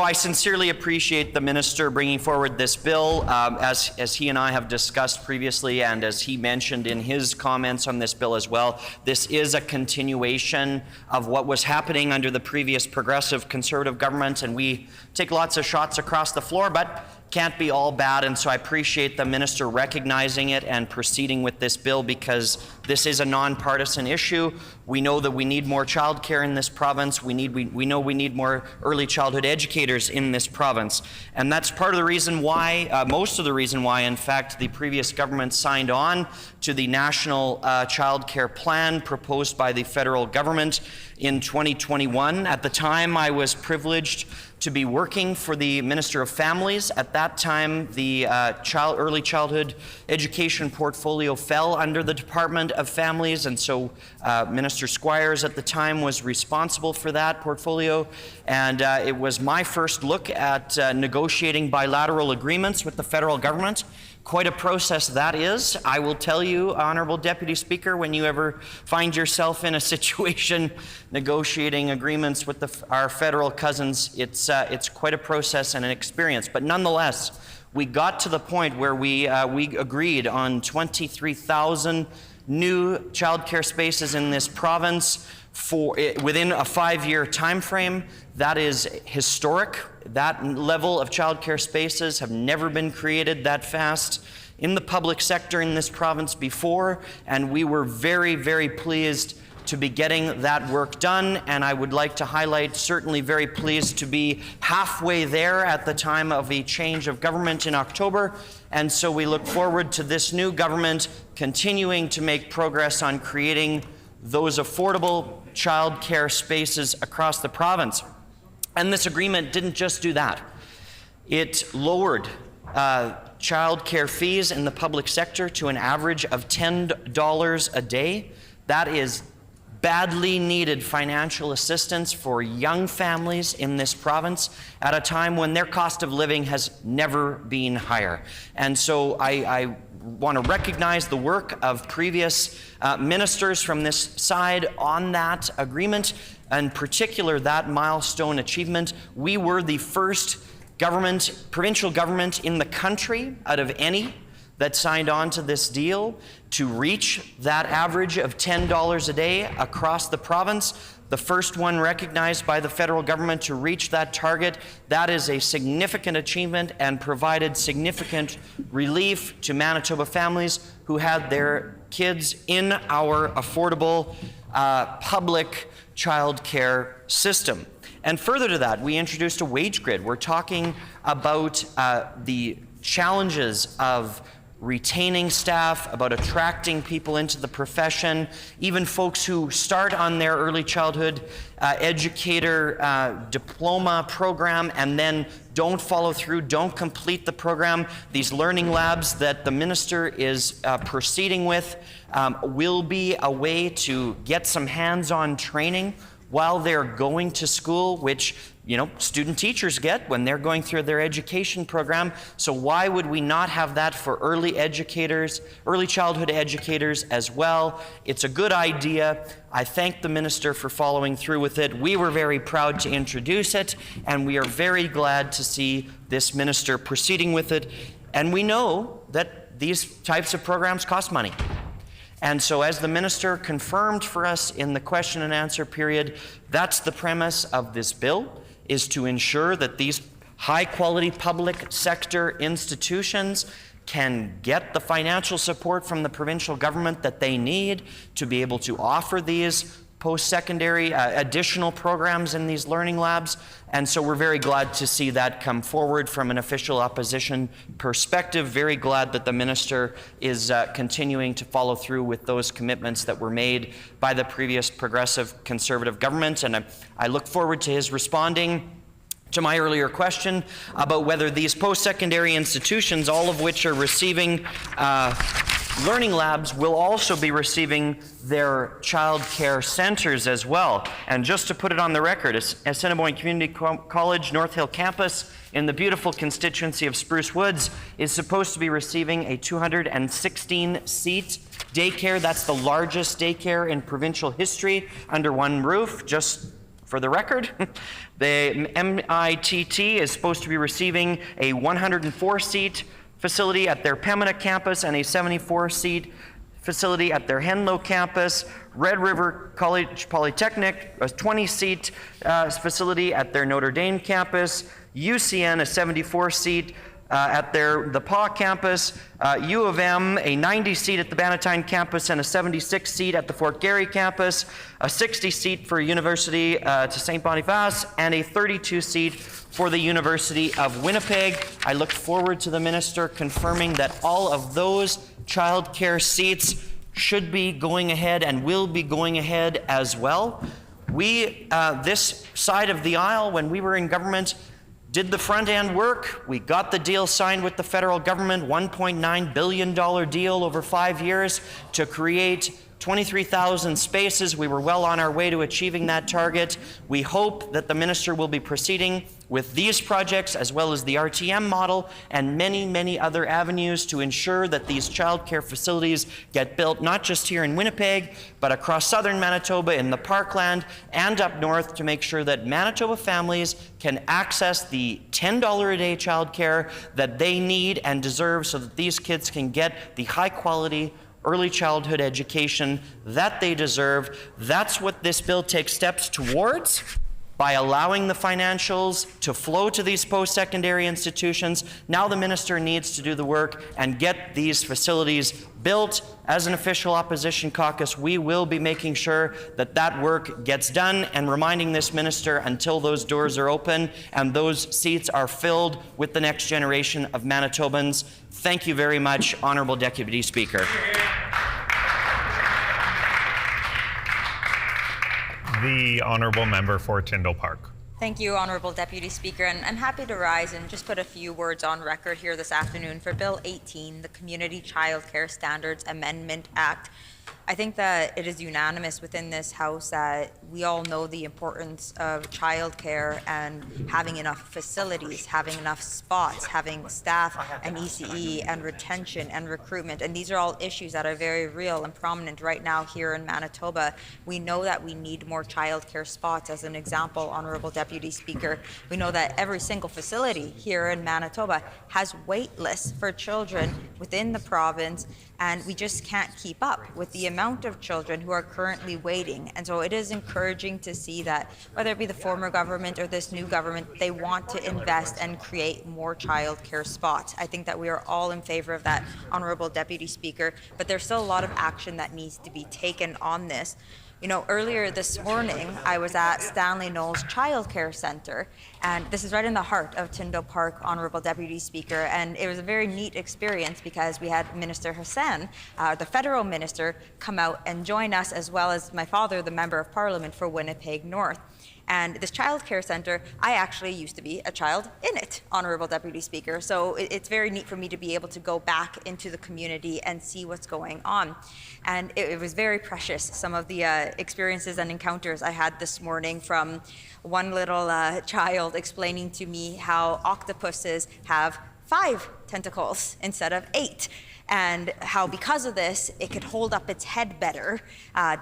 I sincerely appreciate the Minister bringing forward this bill. As he and I have discussed previously, and as he mentioned in his comments on this bill as well, this is a continuation of what was happening under the previous progressive Conservative government, and we take lots of shots across the floor, but can't be all bad, and so I appreciate the Minister recognizing it and proceeding with this bill, because this is a nonpartisan issue. We know that we need more childcare in this province. We know we need more early childhood educators in this province, and that's part of the reason why, most of the reason why, in fact, the previous government signed on to the National Childcare Plan proposed by the federal government in 2021. At the time, I was privileged to be working for the Minister of Families. At that time, the early childhood education portfolio fell under the Department of Families, and so Minister Squires at the time was responsible for that portfolio, and it was my first look at negotiating bilateral agreements with the federal government. Quite a process that is. I will tell you, Honourable Deputy Speaker, when you ever find yourself in a situation negotiating agreements with our federal cousins, it's quite a process and an experience. But nonetheless, we got to the point where we agreed on 23,000 new childcare spaces in this province within a 5-year time frame. That is historic. That level of childcare spaces have never been created that fast in the public sector in this province before, and we were very, very pleased to be getting that work done. And I would like to highlight, certainly very pleased to be halfway there at the time of a change of government in October. And so we look forward to this new government continuing to make progress on creating those affordable childcare spaces across the province. And this agreement didn't just do that. It lowered childcare fees in the public sector to an average of $10 a day. That is badly needed financial assistance for young families in this province at a time when their cost of living has never been higher. And so I want to recognize the work of previous ministers from this side on that agreement, in particular that milestone achievement. We were the first provincial government in the country out of any that signed on to this deal to reach that average of $10 a day across the province. The first one recognized by the federal government to reach that target. That is a significant achievement and provided significant relief to Manitoba families who had their kids in our affordable public childcare system. And further to that, we introduced a wage grid. We're talking about the challenges of retaining staff, about attracting people into the profession, even folks who start on their early childhood educator diploma program and then don't follow through, don't complete the program. These learning labs that the minister is proceeding with will be a way to get some hands-on training while they're going to school, which student teachers get when they're going through their education program. So why would we not have that for early childhood educators as well? It's a good idea. I thank the minister for following through with it. We were very proud to introduce it, and we are very glad to see this minister proceeding with it. And we know that these types of programs cost money. And so as the minister confirmed for us in the question and answer period, that's the premise of this bill, is to ensure that these high-quality public sector institutions can get the financial support from the provincial government that they need to be able to offer these post-secondary additional programs in these learning labs. And so we're very glad to see that come forward from an official opposition perspective. Very glad that the minister is continuing to follow through with those commitments that were made by the previous progressive conservative government. And I look forward to his responding to my earlier question about whether these post-secondary institutions, all of which are receiving learning labs, will also be receiving their child care centers as well. And just to put it on the record, Assiniboine Community College North Hill campus in the beautiful constituency of Spruce Woods is supposed to be receiving a 216-seat daycare. That's the largest daycare in provincial history under one roof, just for the record. The MITT is supposed to be receiving a 104-seat facility at their Pembina campus and a 74-seat facility at their Henlow campus. Red River College Polytechnic, a 20-seat facility at their Notre Dame campus. UCN, a 74-seat at the PA campus. U of M, a 90-seat at the Bannatyne campus and a 76-seat at the Fort Garry campus. A 60-seat for University to St. Boniface and a 32-seat for the University of Winnipeg. I look forward to the minister confirming that all of those childcare seats should be going ahead and will be going ahead as well. We, this side of the aisle, when we were in government, did the front end work. We got the deal signed with the federal government, $1.9 billion deal over 5 years to create 23,000 spaces. We were well on our way to achieving that target. We hope that the minister will be proceeding with these projects as well as the RTM model and many, many other avenues to ensure that these childcare facilities get built not just here in Winnipeg, but across southern Manitoba, in the Parkland, and up north, to make sure that Manitoba families can access the $10 a day childcare that they need and deserve so that these kids can get the high quality early childhood education that they deserve. That's what this bill takes steps towards. by allowing the financials to flow to these post-secondary institutions. Now the minister needs to do the work and get these facilities built. As an official opposition caucus, we will be making sure that that work gets done and reminding this minister until those doors are open and those seats are filled with the next generation of Manitobans. Thank you very much, Honourable Deputy Speaker. The Honourable Member for Tyndall Park. Thank you, Honourable Deputy Speaker, and I'm happy to rise and just put a few words on record here this afternoon for Bill 18, the Community Childcare Standards Amendment Act. I think that it is unanimous within this House that we all know the importance of childcare and having enough facilities, having enough spots, having staff and ECE and retention and recruitment. And these are all issues that are very real and prominent right now here in Manitoba. We know that we need more childcare spots. As an example, Honourable Deputy Speaker, we know that every single facility here in Manitoba has wait lists for children within the province, and we just can't keep up with the amount of children who are currently waiting. And so it is encouraging to see that whether it be the former government or this new government, they want to invest and create more childcare spots. I think that we are all in favor of that, Honourable Deputy Speaker, but there's still a lot of action that needs to be taken on this. You know, earlier this morning, I was at Stanley Knowles Child Care Centre, and this is right in the heart of Tyndall Park, Honourable Deputy Speaker, and it was a very neat experience because we had Minister Hassan, the federal minister, come out and join us, as well as my father, the Member of Parliament for Winnipeg North. And this child care centre, I actually used to be a child in it, Honourable Deputy Speaker. So it's very neat for me to be able to go back into the community and see what's going on. And it was very precious, some of the experiences and encounters I had this morning, from one little child explaining to me how octopuses have 5 tentacles instead of 8. And how because of this, it could hold up its head better,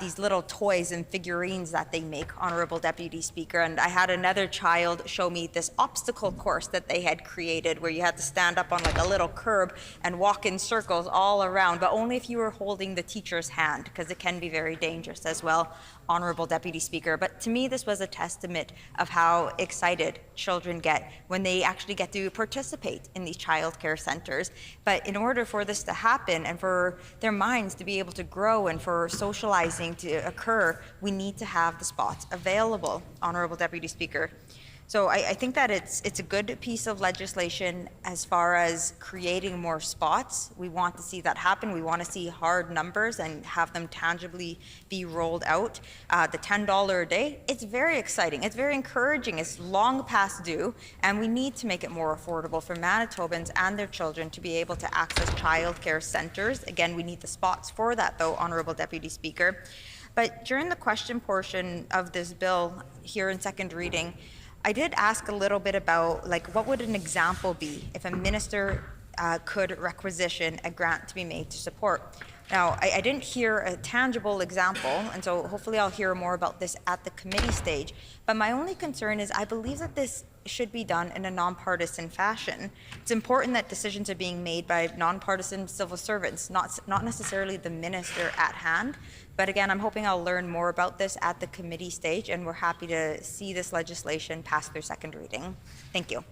these little toys and figurines that they make, Honourable Deputy Speaker. And I had another child show me this obstacle course that they had created, where you had to stand up on like a little curb and walk in circles all around, but only if you were holding the teacher's hand, because it can be very dangerous as well, Honourable Deputy Speaker. But to me, this was a testament of how excited children get when they actually get to participate in these childcare centres. But in order for this to happen and for their minds to be able to grow and for socializing to occur, we need to have the spots available, Honourable Deputy Speaker. So I think that it's a good piece of legislation as far as creating more spots. We want to see that happen. We want to see hard numbers and have them tangibly be rolled out. The $10 a day, it's very exciting. It's very encouraging. It's long past due, and we need to make it more affordable for Manitobans and their children to be able to access childcare centres. Again, we need the spots for that, though, Honourable Deputy Speaker. But during the question portion of this bill here in second reading, I did ask a little bit about, like, what would an example be if a minister could requisition a grant to be made to support? Now, I didn't hear a tangible example, and so hopefully I'll hear more about this at the committee stage. But my only concern is I believe that this should be done in a nonpartisan fashion. It's important that decisions are being made by nonpartisan civil servants, not necessarily the minister at hand. But again, I'm hoping I'll learn more about this at the committee stage, and we're happy to see this legislation pass through second reading. Thank you.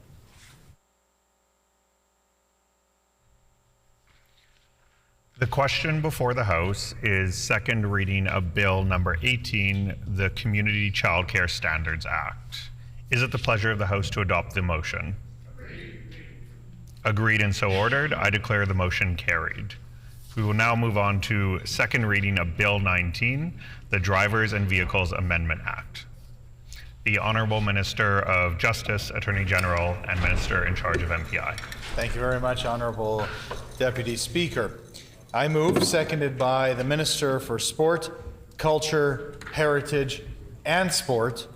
The question before the House is second reading of Bill number 18, the Community Childcare Standards Act. Is it the pleasure of the House to adopt the motion? Agreed and so ordered. I declare the motion carried. We will now move on to second reading of Bill 19, the Drivers and Vehicles Amendment Act. The Honourable Minister of Justice, Attorney General, and Minister in charge of MPI. Thank you very much, Honourable Deputy Speaker. I move, seconded by the Minister for Sport, Culture, Heritage, and Sport,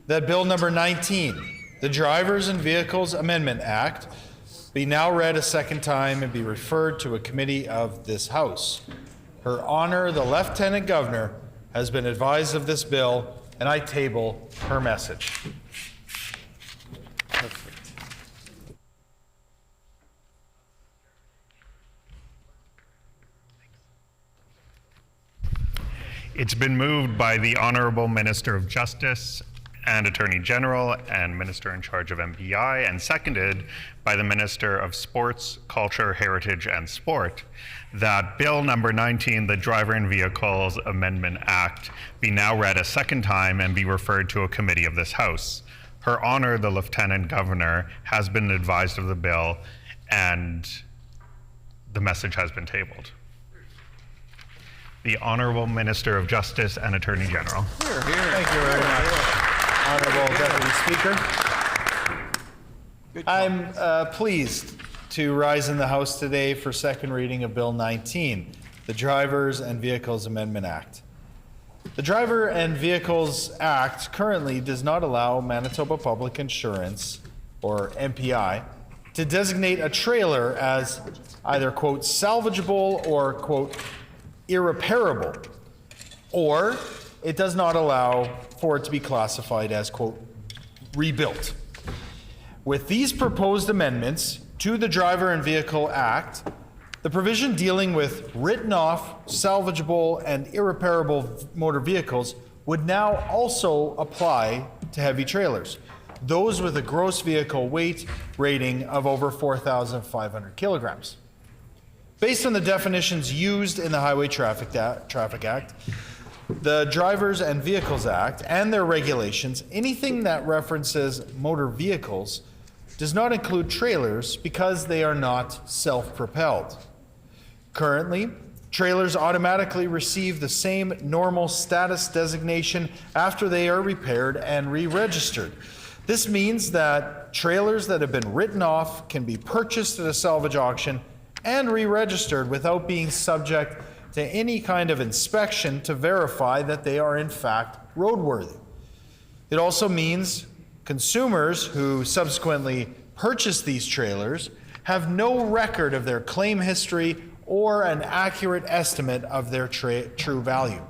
that Bill number 19, the Drivers and Vehicles Amendment Act, be now read a second time and be referred to a committee of this House. Her Honour, the Lieutenant Governor, has been advised of this bill, and I table her message. It's been moved by the Honourable Minister of Justice and Attorney General and Minister in charge of MPI, and seconded by the Minister of Sports, Culture, Heritage, and Sport, that Bill number 19, the Driver and Vehicles Amendment Act, be now read a second time and be referred to a committee of this House. Her Honor, the Lieutenant Governor, has been advised of the bill, and the message has been tabled. The Honorable Minister of Justice and Attorney General. Thank you very much, Honorable Deputy Speaker. I'm pleased to rise in the House today for second reading of Bill 19, the Drivers and Vehicles Amendment Act. The Driver and Vehicles Act currently does not allow Manitoba Public Insurance, or MPI, to designate a trailer as either, quote, salvageable or, quote, irreparable, or it does not allow for it to be classified as, quote, rebuilt. With these proposed amendments to the Driver and Vehicle Act, the provision dealing with written-off, salvageable, and irreparable motor vehicles would now also apply to heavy trailers, those with a gross vehicle weight rating of over 4,500 kilograms. Based on the definitions used in the Highway Traffic Act, the Drivers and Vehicles Act, and their regulations, anything that references motor vehicles does not include trailers because they are not self-propelled. Currently, trailers automatically receive the same normal status designation after they are repaired and re-registered. This means that trailers that have been written off can be purchased at a salvage auction and re-registered without being subject to any kind of inspection to verify that they are in fact roadworthy. It also means consumers who subsequently purchase these trailers have no record of their claim history or an accurate estimate of their true value.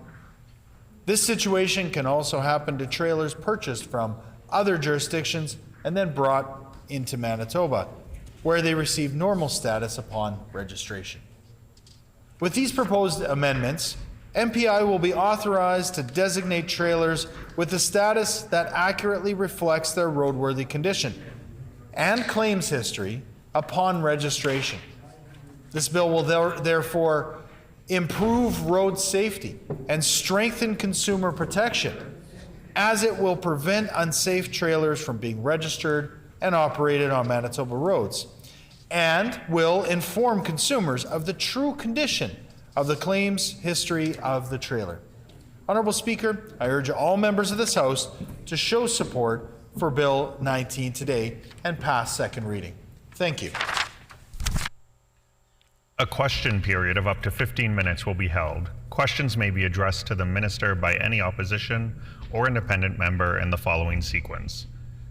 This situation can also happen to trailers purchased from other jurisdictions and then brought into Manitoba, where they receive normal status upon registration. With these proposed amendments, MPI will be authorized to designate trailers with a status that accurately reflects their roadworthy condition and claims history upon registration. This bill will therefore improve road safety and strengthen consumer protection, as it will prevent unsafe trailers from being registered and operated on Manitoba roads, and will inform consumers of the true condition of the claims history of the trailer. Honourable Speaker, I urge all members of this House to show support for Bill 19 today and pass second reading. Thank you. A question period of up to 15 minutes will be held. Questions may be addressed to the Minister by any opposition or independent member in the following sequence.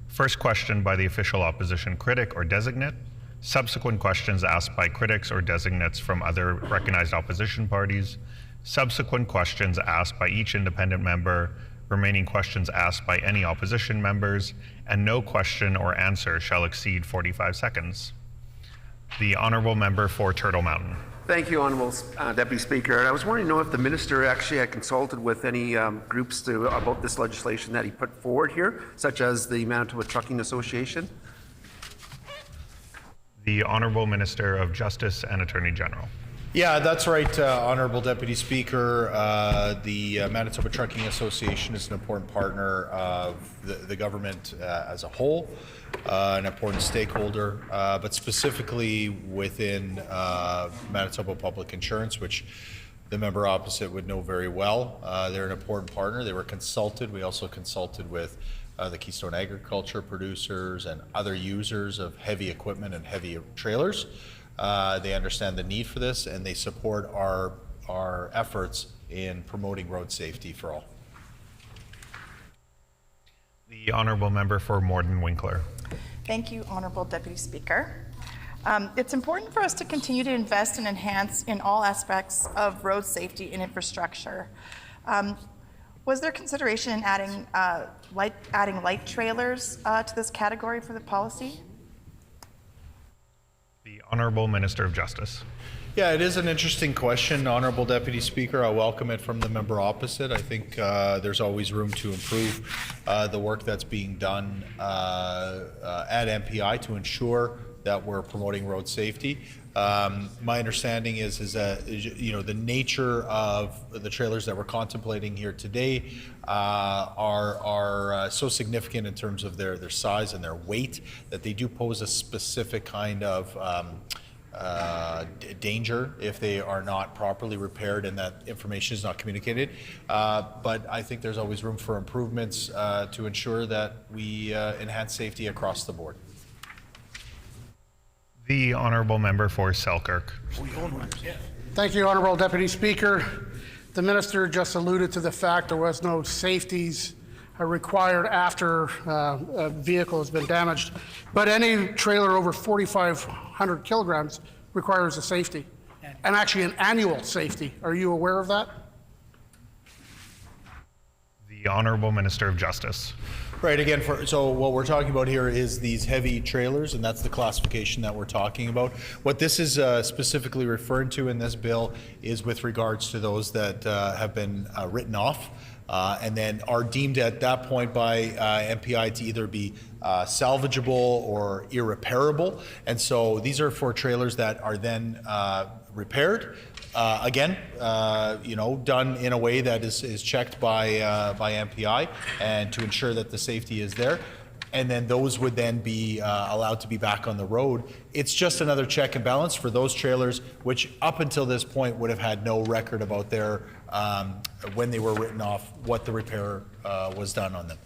First question by the official opposition critic or designate. Subsequent questions asked by critics or designates from other recognized opposition parties. Subsequent questions asked by each independent member. Remaining questions asked by any opposition members. And no question or answer shall exceed 45 seconds. The Honourable Member for Turtle Mountain. Thank you, Honourable Deputy Speaker. I was wanting to know if the Minister actually had consulted with any groups about this legislation that he put forward here, such as the Manitoba Trucking Association. The Honourable Minister of Justice and Attorney General. Yeah, that's right, Honourable Deputy Speaker. The Manitoba Trucking Association is an important partner of the government as a whole, an important stakeholder, but specifically within Manitoba Public Insurance, which the member opposite would know very well. They're an important partner. They were consulted. We also consulted with the Keystone Agriculture producers and other users of heavy equipment and heavy trailers. They understand the need for this, and they support our efforts in promoting road safety for all. The Honourable Member for Morden Winkler. Thank you, Honourable Deputy Speaker. It's important for us to continue to invest and enhance in all aspects of road safety and infrastructure. Was there consideration in adding light trailers to this category for the policy? The Honourable Minister of Justice. Yeah, it is an interesting question, Honourable Deputy Speaker. I welcome it from the member opposite. I think there's always room to improve the work that's being done at MPI to ensure that we're promoting road safety. My understanding is that the nature of the trailers that we're contemplating here today are so significant in terms of their size and their weight that they do pose a specific kind of danger if they are not properly repaired and that information is not communicated. But I think there's always room for improvements to ensure that we enhance safety across the board. The honourable member for Selkirk. Thank you, Honourable Deputy Speaker. The minister just alluded to the fact there was no safeties required after a vehicle has been damaged, but any trailer over 4,500 kilograms requires a safety, and actually an annual safety. Are you aware of that? The Honourable Minister of Justice. Right, again, so what we're talking about here is these heavy trailers, and that's the classification that we're talking about. What this is specifically referring to in this bill is with regards to those that have been written off and then are deemed at that point by MPI to either be salvageable or irreparable. And so these are for trailers that are then repaired. Again, done in a way that is checked by MPI and to ensure that the safety is there. And then those would then be allowed to be back on the road. It's just another check and balance for those trailers, which up until this point would have had no record about their, when they were written off, what the repair was done on them.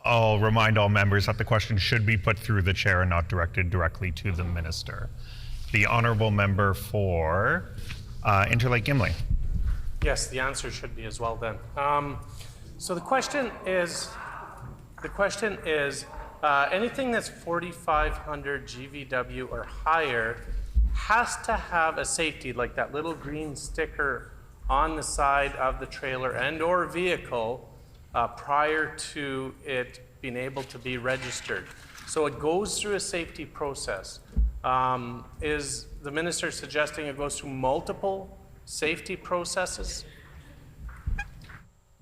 I'll remind all members that the question should be put through the chair and not directed directly to the minister. The honourable member for Interlake Gimli. Yes, the answer should be as well then. So the question is, anything that's 4,500 GVW or higher has to have a safety, like that little green sticker on the side of the trailer and or vehicle prior to it being able to be registered. So it goes through a safety process. Is the minister suggesting it goes through multiple safety processes?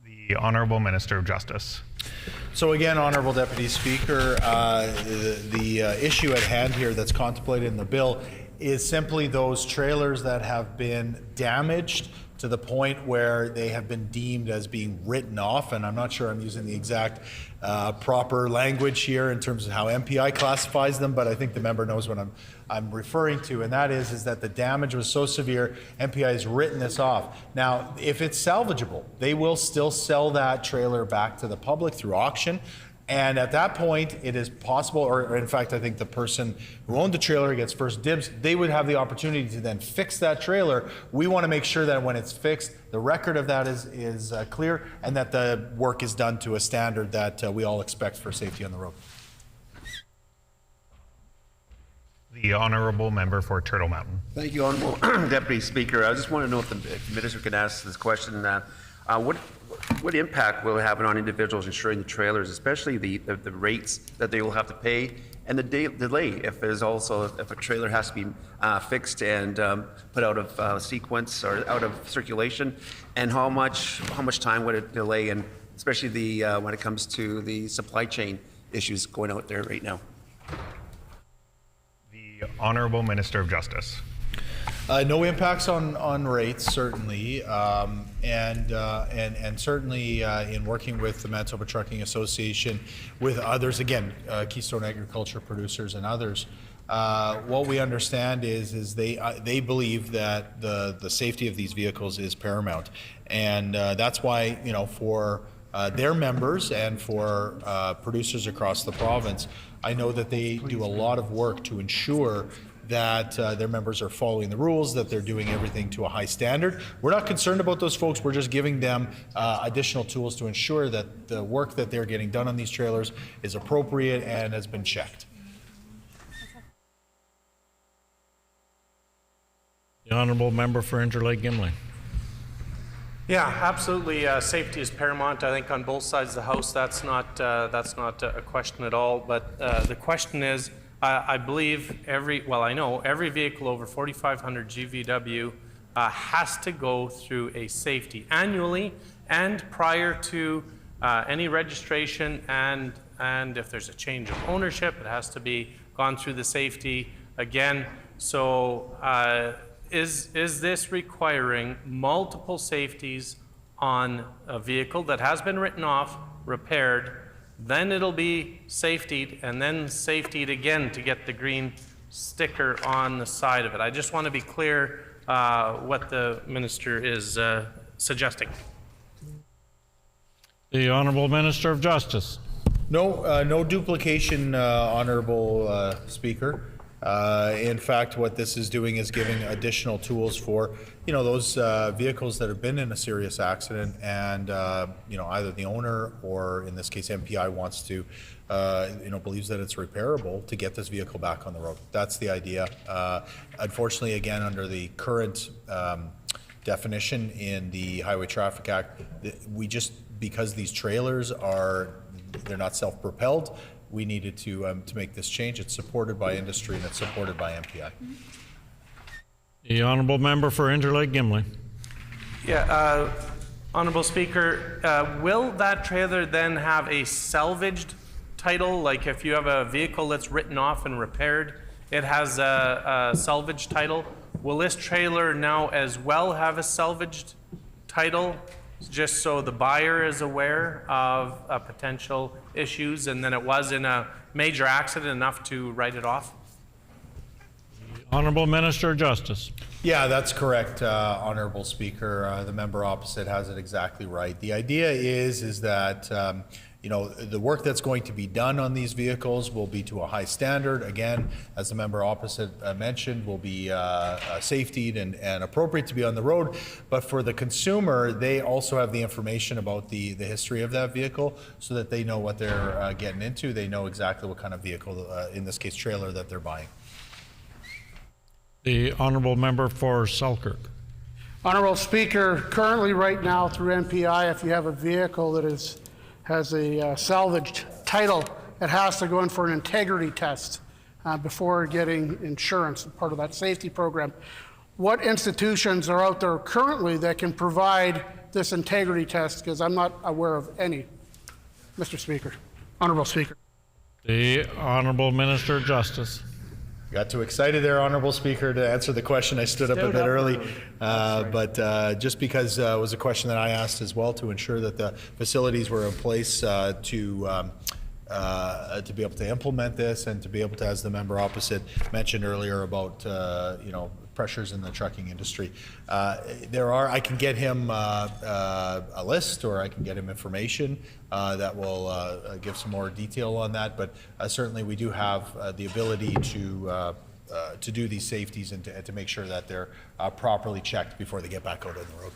The Honourable Minister of Justice. So again, Honourable Deputy Speaker, the issue at hand here that's contemplated in the bill is simply those trailers that have been damaged to the point where they have been deemed as being written off, and I'm not sure I'm using the exact proper language here in terms of how MPI classifies them, but I think the member knows what I'm referring to, and that is that the damage was so severe, MPI has written this off. Now, if it's salvageable, they will still sell that trailer back to the public through auction. And at that point, it is possible, or in fact, I think the person who owned the trailer gets first dibs. They would have the opportunity to then fix that trailer. We want to make sure that when it's fixed, the record of that is clear and that the work is done to a standard that we all expect for safety on the road. The Honourable Member for Turtle Mountain. Thank you, Honourable Deputy Speaker. I just want to know if the minister could ask this question. What impact will it have on individuals insuring the trailers, especially the rates that they will have to pay and the delay if a trailer has to be fixed and put out of sequence or out of circulation, and how much time would it delay, and especially when it comes to the supply chain issues going out there right now? The Honourable Minister of Justice. No impacts on rates, certainly, and certainly in working with the Manitoba Trucking Association, with others, again, Keystone Agriculture producers and others. What we understand is they believe that the safety of these vehicles is paramount, and that's why, for their members and for producers across the province, I know that they do a lot of work to ensure that their members are following the rules, that they're doing everything to a high standard. We're not concerned about those folks. We're just giving them additional tools to ensure that the work that they're getting done on these trailers is appropriate and has been checked. The Honourable Member for Interlake Gimli. Yeah, absolutely. Safety is paramount. I think on both sides of the House, that's not a question at all. But the question is, I believe I know every vehicle over 4,500 GVW has to go through a safety annually and prior to any registration, and if there's a change of ownership, it has to be gone through the safety again. So is this requiring multiple safeties on a vehicle that has been written off, repaired, then it'll be safetied, and then safetied again to get the green sticker on the side of it? I just want to be clear what the minister is suggesting. The Honourable Minister of Justice. No duplication, Honourable Speaker. In fact, what this is doing is giving additional tools for, those vehicles that have been in a serious accident and, either the owner or, in this case, MPI wants to, believes that it's repairable to get this vehicle back on the road. That's the idea. Unfortunately, again, under the current definition in the Highway Traffic Act, because these trailers they're not self-propelled, we needed to make this change. It's supported by industry and it's supported by MPI. The Honourable Member for Interlake Gimli. Yeah, Honourable Speaker, will that trailer then have a salvaged title? Like if you have a vehicle that's written off and repaired, it has a salvage title. Will this trailer now as well have a salvaged title, just so the buyer is aware of potential issues, and then it was in a major accident enough to write it off? Honourable Minister of Justice. Yeah, that's correct, Honourable Speaker. The member opposite has it exactly right. The idea is that the work that's going to be done on these vehicles will be to a high standard. Again, as the member opposite mentioned, will be safetied and appropriate to be on the road. But for the consumer, they also have the information about the history of that vehicle so that they know what they're getting into. They know exactly what kind of vehicle, in this case trailer, that they're buying. The Honourable Member for Selkirk. Honourable Speaker, currently right now through MPI, if you have a vehicle that has a salvaged title, it has to go in for an integrity test before getting insurance, part of that safety program. What institutions are out there currently that can provide this integrity test? Because I'm not aware of any, Mr. Speaker. Honourable Speaker. The Honourable Minister of Justice. Got too excited there, Honourable Speaker, to answer the question. I stood up a bit early, but just because it was a question that I asked as well, to ensure that the facilities were in place to be able to implement this and to be able to, as the member opposite mentioned earlier about pressures in the trucking industry. I can get him a list, or I can get him information that will give some more detail on that, but certainly we do have the ability to do these safeties and to make sure that they're properly checked before they get back out on the road.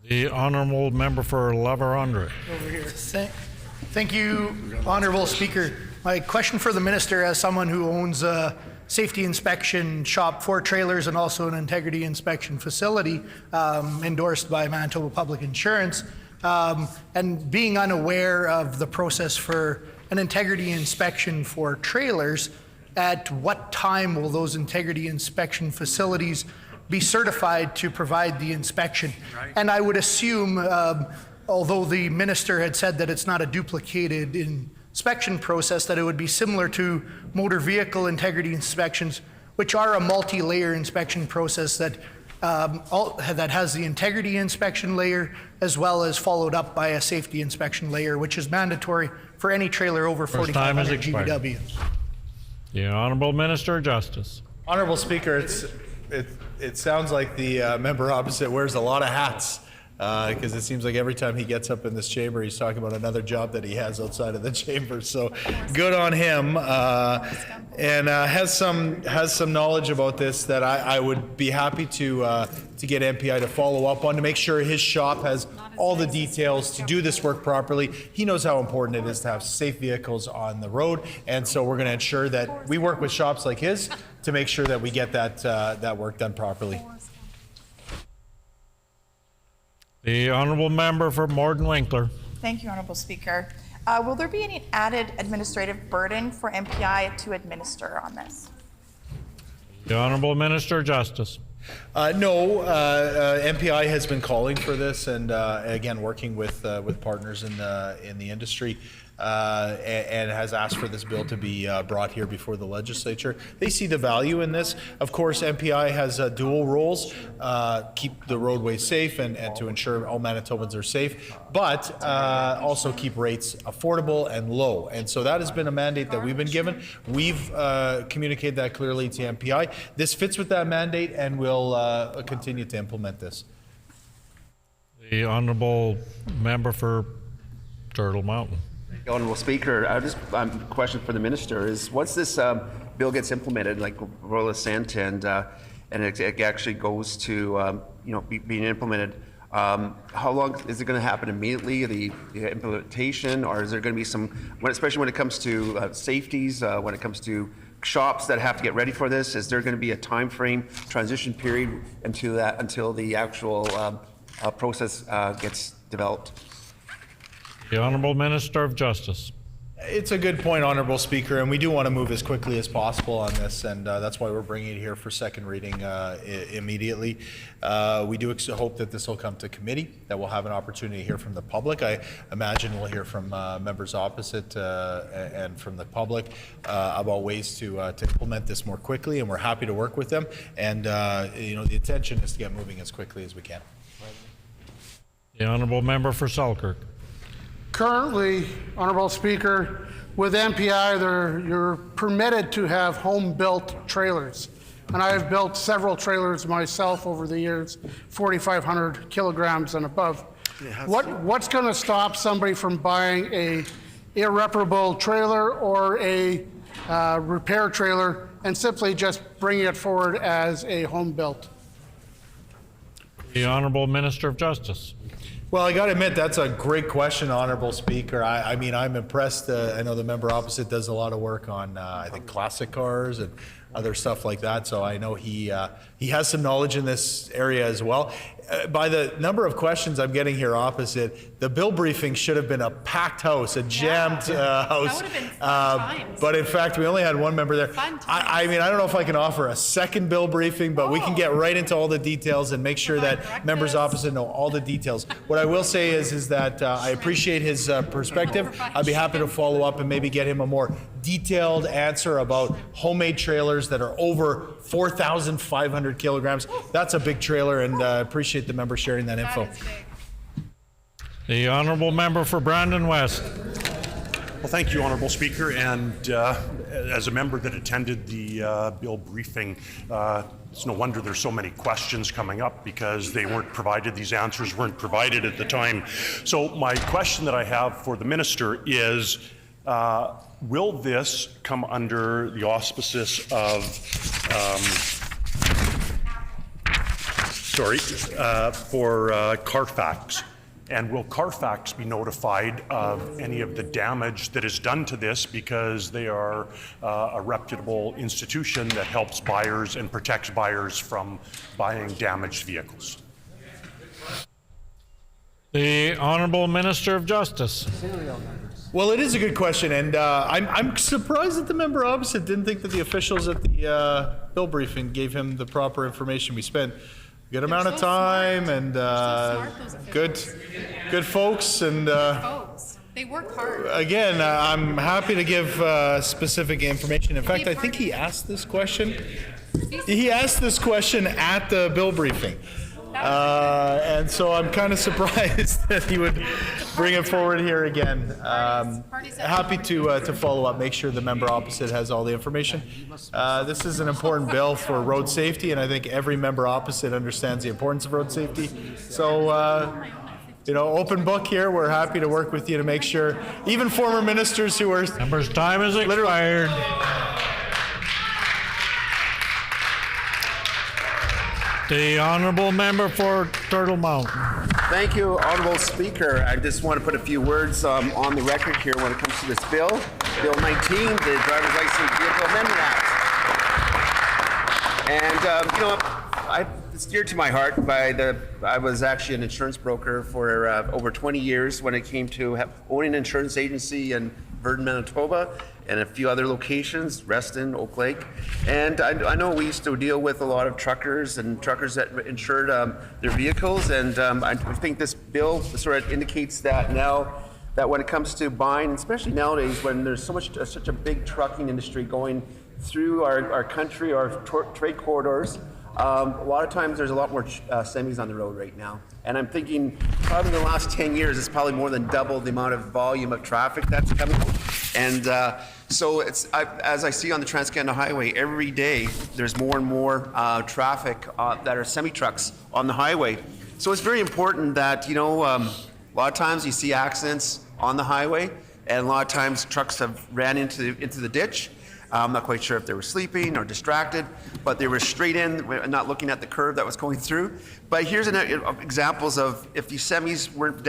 The Honourable Member for La Vérendrye. Over here. Thank you, Honourable Speaker. My question for the Minister, as someone who owns a safety inspection shop for trailers and also an integrity inspection facility endorsed by Manitoba Public Insurance, and being unaware of the process for an integrity inspection for trailers, at what time will those integrity inspection facilities be certified to provide the inspection? Right. And I would assume, although the Minister had said that it's not a duplicated inspection process, that it would be similar to motor vehicle integrity inspections, which are a multi-layer inspection process that that has the integrity inspection layer as well as followed up by a safety inspection layer, which is mandatory for any trailer over 4,500 GVW. The Honourable Minister of Justice. Honourable Speaker, it sounds like the member opposite wears a lot of hats, because it seems like every time he gets up in this chamber, he's talking about another job that he has outside of the chamber. So good on him, and has some knowledge about this that I would be happy to get MPI to follow up on, to make sure his shop has all the details to do this work properly. He knows how important it is to have safe vehicles on the road, and so we're going to ensure that we work with shops like his to make sure that we get that work done properly. The Honourable Member for Morden Winkler. Thank you, Honourable Speaker. Will there be any added administrative burden for MPI to administer on this? The Honourable Minister of Justice. No, MPI has been calling for this, and again working with partners in the industry, and has asked for this bill to be brought here before the legislature. They see the value in this. Of course, MPI has dual roles: keep the roadways safe and to ensure all Manitobans are safe, but also keep rates affordable and low. And so that has been a mandate that we've been given. We've communicated that clearly to MPI. This fits with that mandate, and we'll continue to implement this. The Honourable Member for Turtle Mountain. Honourable Speaker, question for the Minister is, once this bill gets implemented, like Royal Assent, and it actually goes to being implemented, how long is it going to happen immediately, the implementation, or is there going to be some, especially when it comes to safeties, when it comes to shops that have to get ready for this, is there going to be a time frame, transition period until the actual process gets developed? The Honourable Minister of Justice. It's a good point, Honourable Speaker, and we do want to move as quickly as possible on this, and that's why we're bringing it here for second reading immediately. We do hope that this will come to committee, that we'll have an opportunity to hear from the public. I imagine we'll hear from members opposite and from the public about ways to implement this more quickly, and we're happy to work with them. And the intention is to get moving as quickly as we can. The Honourable Member for Selkirk. Currently, Honourable Speaker, with MPI, you're permitted to have home-built trailers. And I have built several trailers myself over the years, 4,500 kilograms and above. What's going to stop somebody from buying a irreparable trailer or a repair trailer and simply just bringing it forward as a home-built? The Honourable Minister of Justice. Well, I got to admit, that's a great question, Honourable Speaker. I mean, I'm impressed. I know the member opposite does a lot of work on, I think, classic cars and other stuff like that. So I know he has some knowledge in this area as well. By the number of questions I'm getting here opposite, the bill briefing should have been a packed house, a jammed house. That would have been fun times. But in fact, we only had one member there. I mean, I don't know if I can offer a second bill briefing, but we can get right into all the details and make sure that members opposite know all the details. What I will say is that I appreciate his perspective. I'd be happy to follow up and maybe get him a more detailed answer about homemade trailers that are over 4,500 kilograms. That's a big trailer, and appreciate the member sharing that info. The Honourable Member for Brandon West. Well, thank you, Honourable Speaker. And as a member that attended the bill briefing, it's no wonder there's so many questions coming up, because they weren't provided, these answers weren't provided at the time. So my question that I have for the Minister is, will this come under the auspices of, for Carfax? And will Carfax be notified of any of the damage that is done to this, because they are a reputable institution that helps buyers and protects buyers from buying damaged vehicles? The Honourable Minister of Justice. Well, it is a good question, and I'm surprised that the member opposite didn't think that the officials at the bill briefing gave him the proper information. We spent a good amount of time, and good folks, and they work hard. Again, I'm happy to give specific information. In fact, I think he asked this question. He asked this question at the bill briefing. And so I'm kind of surprised that he would bring it forward here again. Happy to follow up, make sure the member opposite has all the information. This is an important bill for road safety, and I think every member opposite understands the importance of road safety. So, open book here. We're happy to work with you to make sure, even former ministers who are... Members' time is expired. The Honourable Member for Turtle Mountain. Thank you, Honourable Speaker. I just want to put a few words on the record here when it comes to this bill. Bill 19, the Driver's License Vehicle Amendment Act. And, it's dear to my heart. I was actually an insurance broker for over 20 years when it came to owning an insurance agency in Verdun, Manitoba, and a few other locations, Preston, Oak Lake. And I know we used to deal with a lot of truckers and truckers that insured their vehicles. And I think this bill sort of indicates that now, that when it comes to buying, especially nowadays when there's such a big trucking industry going through our country, our trade corridors, a lot of times there's a lot more semis on the road right now. And I'm thinking probably in the last 10 years, it's probably more than double the amount of volume of traffic that's coming. And so as I see on the Trans-Canada Highway, every day there's more and more traffic that are semi-trucks on the highway. So it's very important that, a lot of times you see accidents on the highway, and a lot of times trucks have ran into the ditch. I'm not quite sure if they were sleeping or distracted, but they were straight in, not looking at the curve that was going through. But here's examples of if these semis weren't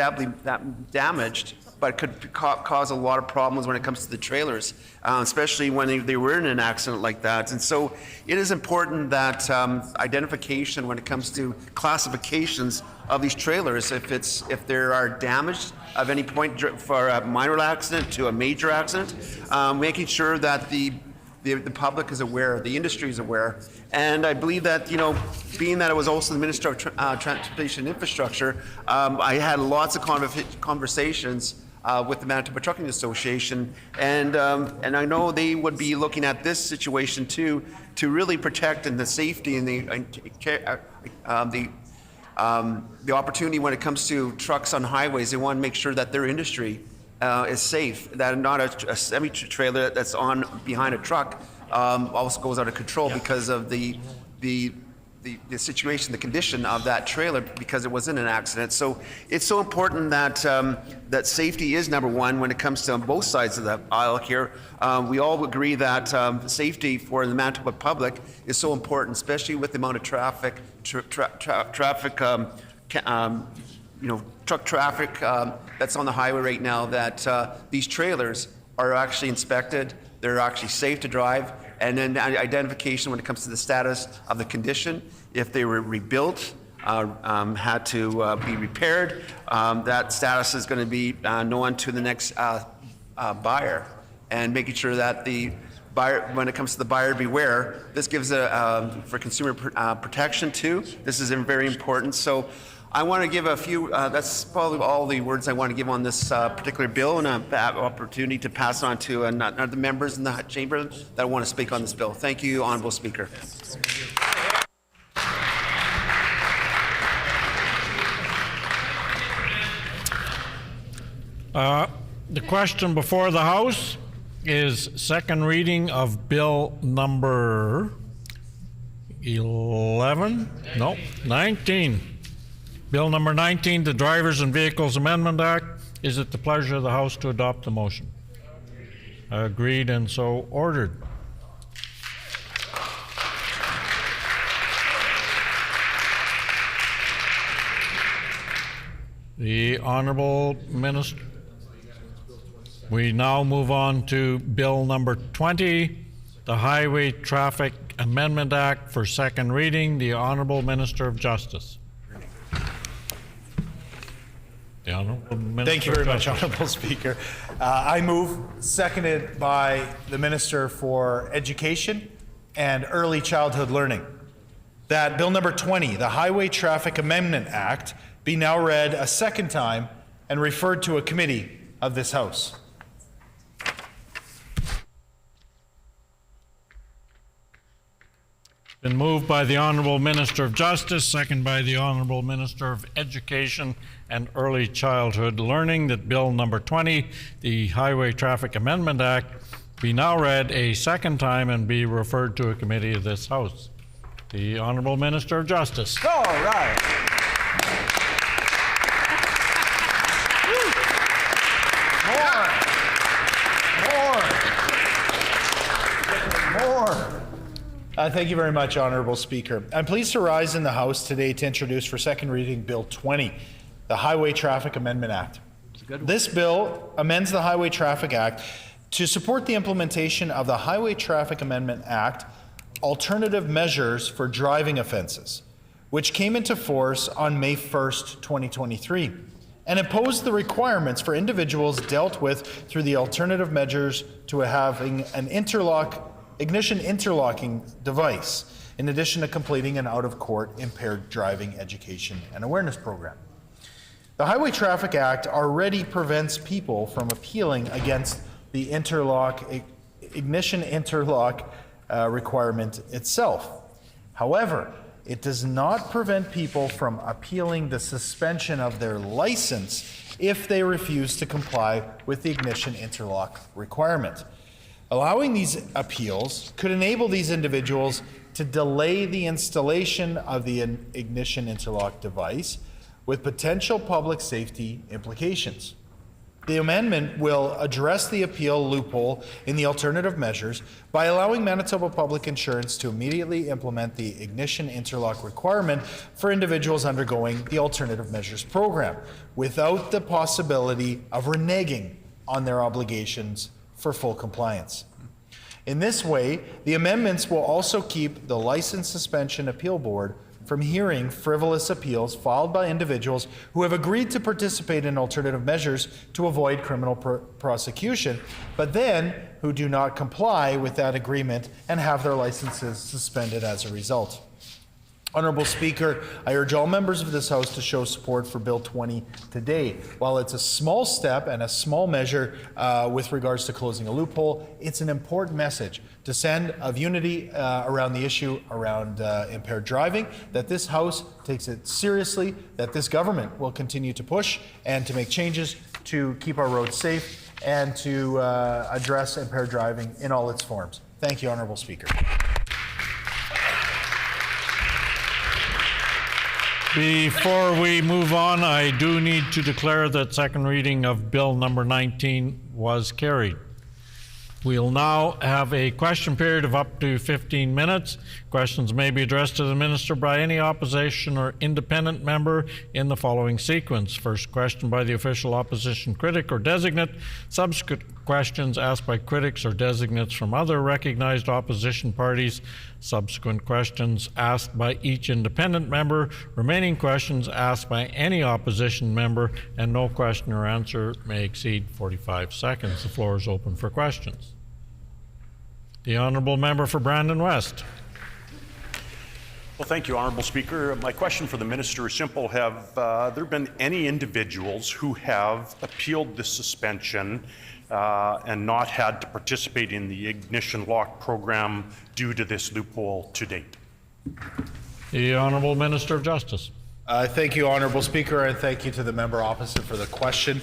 damaged, but it could cause a lot of problems when it comes to the trailers, especially when they were in an accident like that. And so it is important that identification when it comes to classifications of these trailers, if there are damaged of any point for a minor accident to a major accident, making sure that the public is aware, the industry is aware. And I believe that, being that I was also the Minister of Transportation Infrastructure, I had lots of conversations with the Manitoba Trucking Association, and I know they would be looking at this situation too, to really protect the safety and the opportunity when it comes to trucks on highways. They want to make sure that their industry is safe, that not a semi-trailer that's on behind a truck also goes out of control because of the situation, the condition of that trailer, because it was in an accident. So it's so important that that safety is number one when it comes to both sides of the aisle here. We all agree that safety for the Manitoba public is so important, especially with the amount of traffic, truck traffic that's on the highway right now, that these trailers are actually inspected, they're actually safe to drive, and then identification when it comes to the status of the condition. If they were rebuilt, had to be repaired, that status is going to be known to the next buyer, and making sure that the buyer, when it comes to the buyer beware, this gives for consumer protection too. This is very important. So I want to give a few, that's probably all the words I want to give on this particular bill, and an opportunity to pass on to the members in the chamber that want to speak on this bill. Thank you, Honourable Speaker. The question before the House is second reading of Bill number 19. Bill number 19, the Drivers and Vehicles Amendment Act. Is it the pleasure of the House to adopt the motion? Agreed and so ordered. The Honourable Minister. We now move on to Bill number 20, the Highway Traffic Amendment Act for second reading. The Honourable Minister of Justice. Thank you very much, Honourable Speaker. I move, seconded by the Minister for Education and Early Childhood Learning, that Bill number 20, the Highway Traffic Amendment Act, be now read a second time and referred to a committee of this House. Been moved by the Honourable Minister of Justice, second by the Honourable Minister of Education and Early Childhood Learning, that Bill number 20, the Highway Traffic Amendment Act, be now read a second time and be referred to a committee of this House. The Honourable Minister of Justice. All right. Thank you very much, Honourable Speaker. I'm pleased to rise in the House today to introduce for second reading Bill 20, the Highway Traffic Amendment Act. This bill amends the Highway Traffic Act to support the implementation of the Highway Traffic Amendment Act alternative measures for driving offences, which came into force on May 1st, 2023, and imposed the requirements for individuals dealt with through the alternative measures to having an ignition interlocking device, in addition to completing an out-of-court impaired driving education and awareness program. The Highway Traffic Act already prevents people from appealing against the ignition interlock requirement itself. However, it does not prevent people from appealing the suspension of their license if they refuse to comply with the ignition interlock requirement. Allowing these appeals could enable these individuals to delay the installation of the ignition interlock device, with potential public safety implications. The amendment will address the appeal loophole in the alternative measures by allowing Manitoba Public Insurance to immediately implement the ignition interlock requirement for individuals undergoing the alternative measures program, without the possibility of reneging on their obligations for full compliance. In this way, the amendments will also keep the License Suspension Appeal Board from hearing frivolous appeals filed by individuals who have agreed to participate in alternative measures to avoid criminal prosecution, but then who do not comply with that agreement and have their licenses suspended as a result. Honourable Speaker, I urge all members of this House to show support for Bill 20 today. While it's a small step and a small measure with regards to closing a loophole, it's an important message to send of unity around the issue around impaired driving, that this House takes it seriously, that this government will continue to push and to make changes to keep our roads safe and to address impaired driving in all its forms. Thank you, Honourable Speaker. Before we move on, I do need to declare that second reading of Bill number 19 was carried. We'll now have a question period of up to 15 minutes. Questions may be addressed to the minister by any opposition or independent member in the following sequence. First question by the official opposition critic or designate. Subsequent questions asked by critics or designates from other recognized opposition parties. Subsequent questions asked by each independent member. Remaining questions asked by any opposition member, and no question or answer may exceed 45 seconds. The floor is open for questions. The Honourable Member for Brandon West. Well, thank you, Honourable Speaker. My question for the Minister is simple. Have there been any individuals who have appealed this suspension and not had to participate in the ignition lock program due to this loophole to date? The Honourable Minister of Justice. Thank you, Honourable Speaker, and thank you to the member opposite for the question.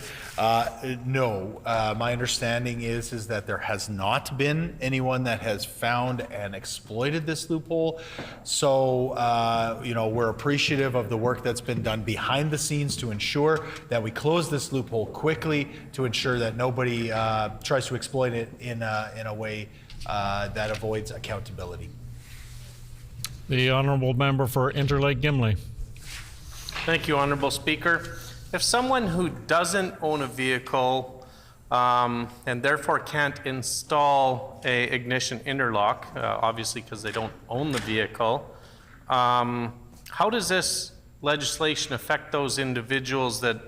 No, my understanding is that there has not been anyone that has found and exploited this loophole. So, we're appreciative of the work that's been done behind the scenes to ensure that we close this loophole quickly, to ensure that nobody tries to exploit it in a way that avoids accountability. The Honourable Member for Interlake Gimli. Thank you, Honourable Speaker. If someone who doesn't own a vehicle and therefore can't install a ignition interlock, obviously because they don't own the vehicle, how does this legislation affect those individuals that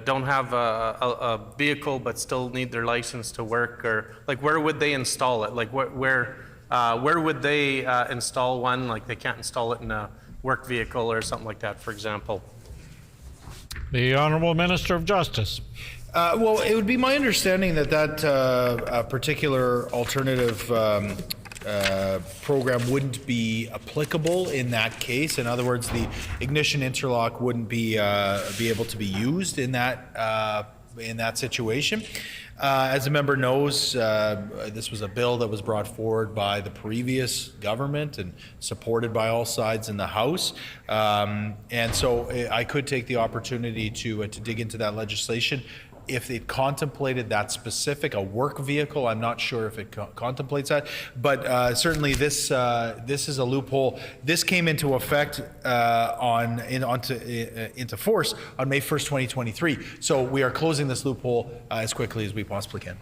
don't have a vehicle but still need their license to work? Or like, where would they install it? Like, where would they install one? Like, they can't install it in a work vehicle or something like that, for example. The Honourable Minister of Justice. Well, it would be my understanding that particular alternative program wouldn't be applicable in that case. In other words, the ignition interlock wouldn't be able to be used in that situation. As the member knows, this was a bill that was brought forward by the previous government and supported by all sides in the House. And so I could take the opportunity to dig into that legislation. If it contemplated that specific, a work vehicle, I'm not sure if it contemplates that, but certainly this is a loophole. This came into effect into force on May 1st, 2023. So we are closing this loophole as quickly as we possibly can.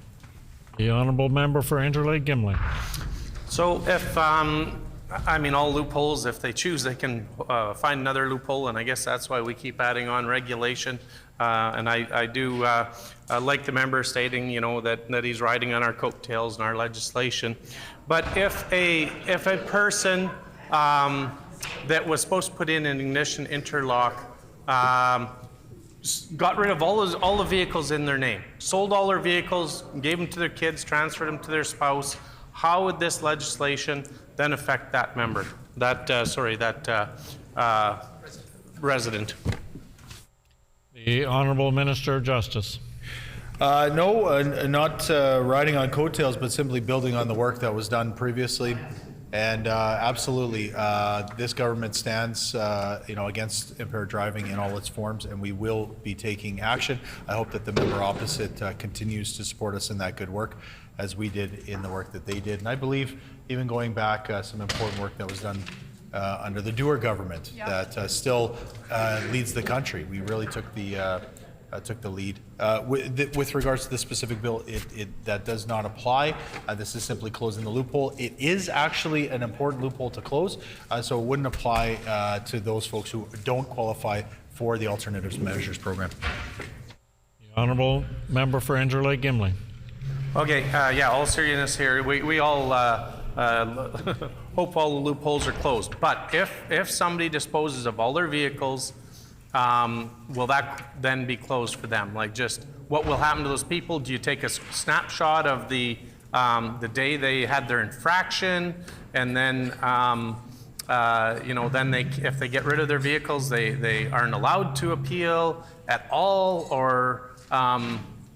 The Honourable Member for Interlake Gimli. So if I mean, all loopholes, if they choose, they can find another loophole, and I guess that's why we keep adding on regulation. And I do like the member stating, you know, that he's riding on our coattails and our legislation. But if a person that was supposed to put in an ignition interlock got rid of all the vehicles in their name, sold all their vehicles, gave them to their kids, transferred them to their spouse, how would this legislation then affect that member, that resident? The Honourable Minister of Justice. No, not riding on coattails, but simply building on the work that was done previously. And absolutely, this government stands, against impaired driving in all its forms, and we will be taking action. I hope that the member opposite continues to support us in that good work, as we did in the work that they did. And I believe, even going back, some important work that was done under the Dewar government that still leads the country. We really took the lead. With regards to the specific bill, that does not apply. This is simply closing the loophole. It is actually an important loophole to close, so it wouldn't apply to those folks who don't qualify for the Alternatives Measures program. The Honourable Member for Inter Lake Gimli. Okay, all seriousness here. We all hope all the loopholes are closed. But if somebody disposes of all their vehicles, will that then be closed for them? Like, just what will happen to those people? Do you take a snapshot of the day they had their infraction, and then then if they get rid of their vehicles, they aren't allowed to appeal at all, or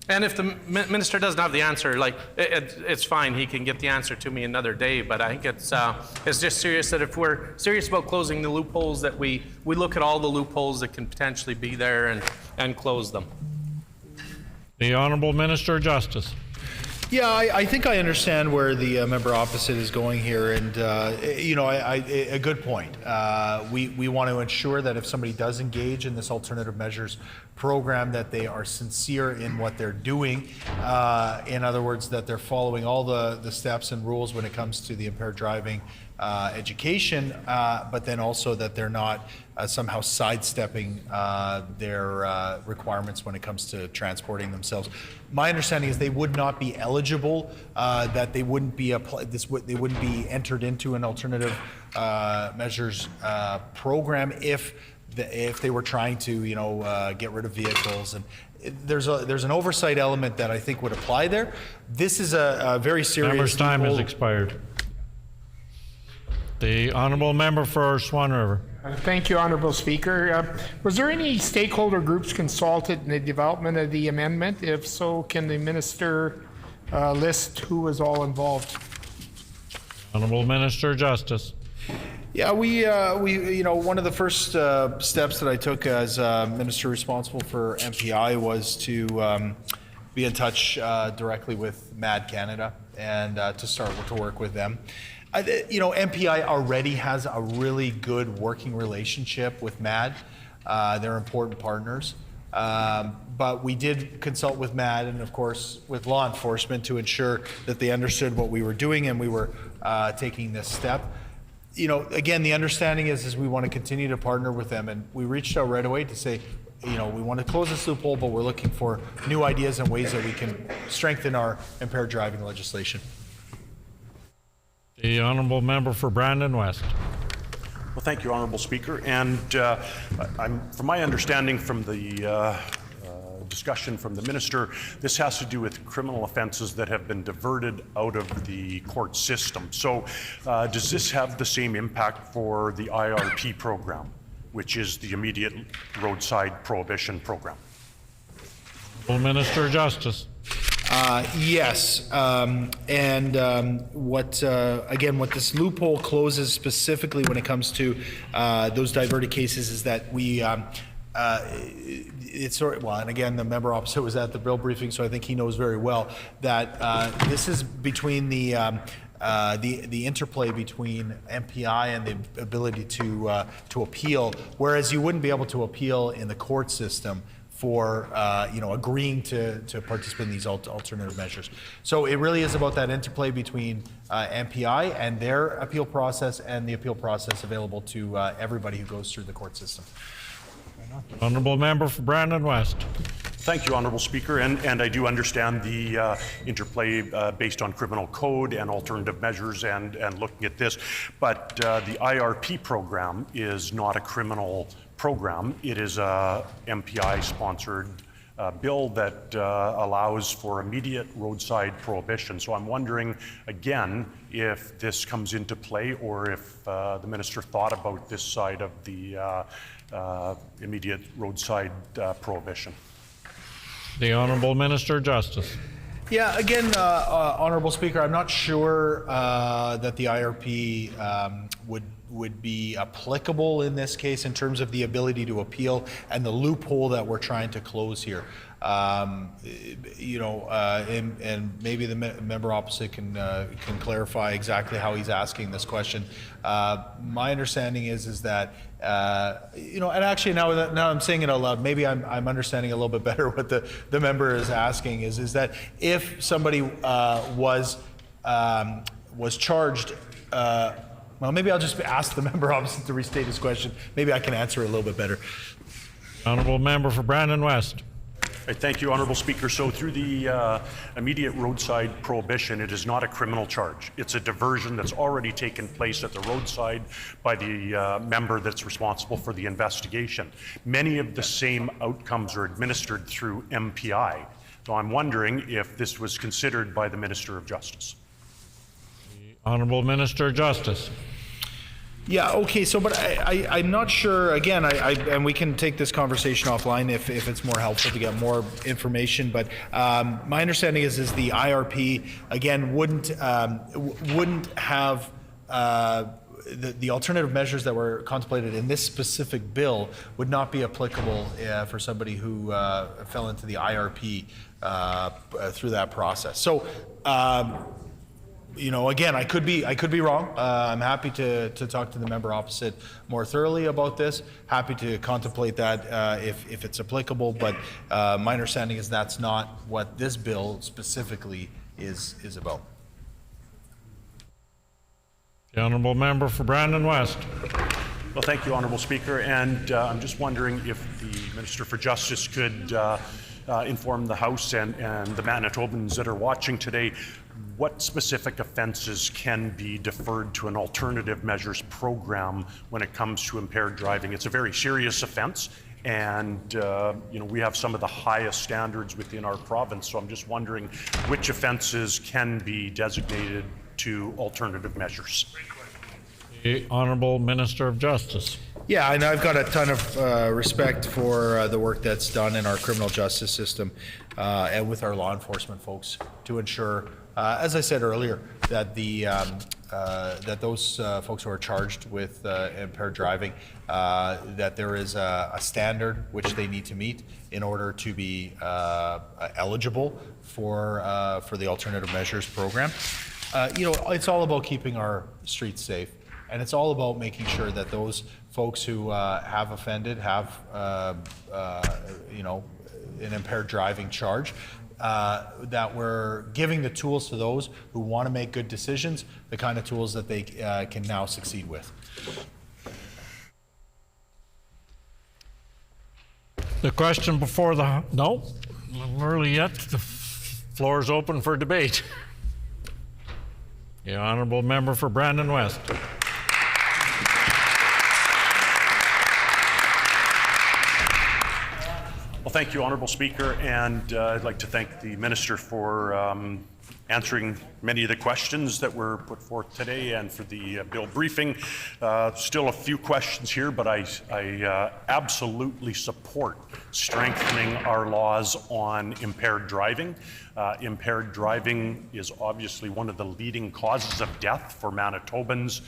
and if the minister doesn't have the answer, like it's fine, he can get the answer to me another day. But I think it's just serious that if we're serious about closing the loopholes, that we look at all the loopholes that can potentially be there and close them. The Honourable Minister of Justice. Yeah, I think I understand where the member opposite is going here, and a good point. We want to ensure that if somebody does engage in this alternative measures program, that they are sincere in what they're doing. In other words, that they're following all the steps and rules when it comes to the impaired driving education, but then also that they're not somehow sidestepping their requirements when it comes to transporting themselves. My understanding is they would not be eligible, that they wouldn't be they wouldn't be entered into an alternative measures program if they were trying to get rid of vehicles. And there's an oversight element that I think would apply there. This is a very serious. Member's time has expired. The Honourable Member for Swan River. Thank you, Honourable Speaker. Was there any stakeholder groups consulted in the development of the amendment? If so, can the minister list who was all involved? Honourable Minister of Justice. Yeah, we one of the first steps that I took as minister responsible for MPI was to be in touch directly with MAD Canada and to start to work with them. MPI already has a really good working relationship with MAD. They're important partners. But we did consult with MAD and, of course, with law enforcement to ensure that they understood what we were doing and we were taking this step. Again, the understanding is we want to continue to partner with them, and we reached out right away to say, we want to close this loophole, but we're looking for new ideas and ways that we can strengthen our impaired driving legislation. The Honourable Member for Brandon West. Well, thank you, Honourable Speaker. And from my understanding from the discussion from the minister, this has to do with criminal offences that have been diverted out of the court system. So does this have the same impact for the IRP program, which is the immediate roadside prohibition program? Minister of Justice. Yes, what this loophole closes specifically when it comes to those diverted cases is that we and again, the member opposite was at the bill briefing, so I think he knows very well that this is between the interplay between MPI and the ability to appeal, whereas you wouldn't be able to appeal in the court system for agreeing to participate in these alternative measures. So it really is about that interplay between MPI and their appeal process and the appeal process available to everybody who goes through the court system. Honourable member for Brandon West. Thank you, Honourable Speaker, and I do understand the interplay based on criminal code and alternative measures and looking at this, but the IRP program is not a criminal program. It is a MPI-sponsored bill that allows for immediate roadside prohibition. So I'm wondering, again, if this comes into play or if the minister thought about this side of the immediate roadside prohibition. The Honourable Minister of Justice. Yeah, again, Honourable Speaker, I'm not sure that the IRP would be applicable in this case in terms of the ability to appeal and the loophole that we're trying to close here. And maybe the member opposite can clarify exactly how he's asking this question. My understanding is that and actually now I'm saying it out loud, maybe I'm understanding a little bit better what the member is asking is that if somebody was charged. Well, maybe I'll just ask the member opposite to restate his question. Maybe I can answer it a little bit better. Honourable member for Brandon West. Thank you, Honourable Speaker. So through the immediate roadside prohibition, it is not a criminal charge. It's a diversion that's already taken place at the roadside by the member that's responsible for the investigation. Many of the same outcomes are administered through MPI. So I'm wondering if this was considered by the Minister of Justice. Honourable Minister of Justice. Yeah, okay, so, but I'm not sure, again, and we can take this conversation offline if it's more helpful to get more information, but my understanding is the IRP, again, wouldn't have the alternative measures that were contemplated in this specific bill would not be applicable for somebody who fell into the IRP through that process. So, again, I could be wrong. I'm happy to talk to the member opposite more thoroughly about this. Happy to contemplate that if it's applicable, but my understanding is that's not what this bill specifically is about. The Honourable Member for Brandon West. Well, thank you, Honourable Speaker, and I'm just wondering if the Minister for Justice could inform the House and the Manitobans that are watching today what specific offences can be deferred to an alternative measures program when it comes to impaired driving. It's a very serious offence, and we have some of the highest standards within our province, so I'm just wondering which offences can be designated to alternative measures. The Honourable Minister of Justice. Yeah, and I've got a ton of respect for the work that's done in our criminal justice system and with our law enforcement folks to ensure, as I said earlier, that that those folks who are charged with impaired driving, that there is a standard which they need to meet in order to be eligible for the alternative measures program. It's all about keeping our streets safe, and it's all about making sure that those folks who have offended, have an impaired driving charge, that we're giving the tools to those who want to make good decisions, the kind of tools that they can now succeed with. The question before the... No, a little early yet. The floor is open for debate. The Honourable Member for Brandon West. Well, thank you, Honourable Speaker, and I'd like to thank the Minister for answering many of the questions that were put forth today and for the bill briefing. Still a few questions here, but I absolutely support strengthening our laws on impaired driving. Impaired driving is obviously one of the leading causes of death for Manitobans,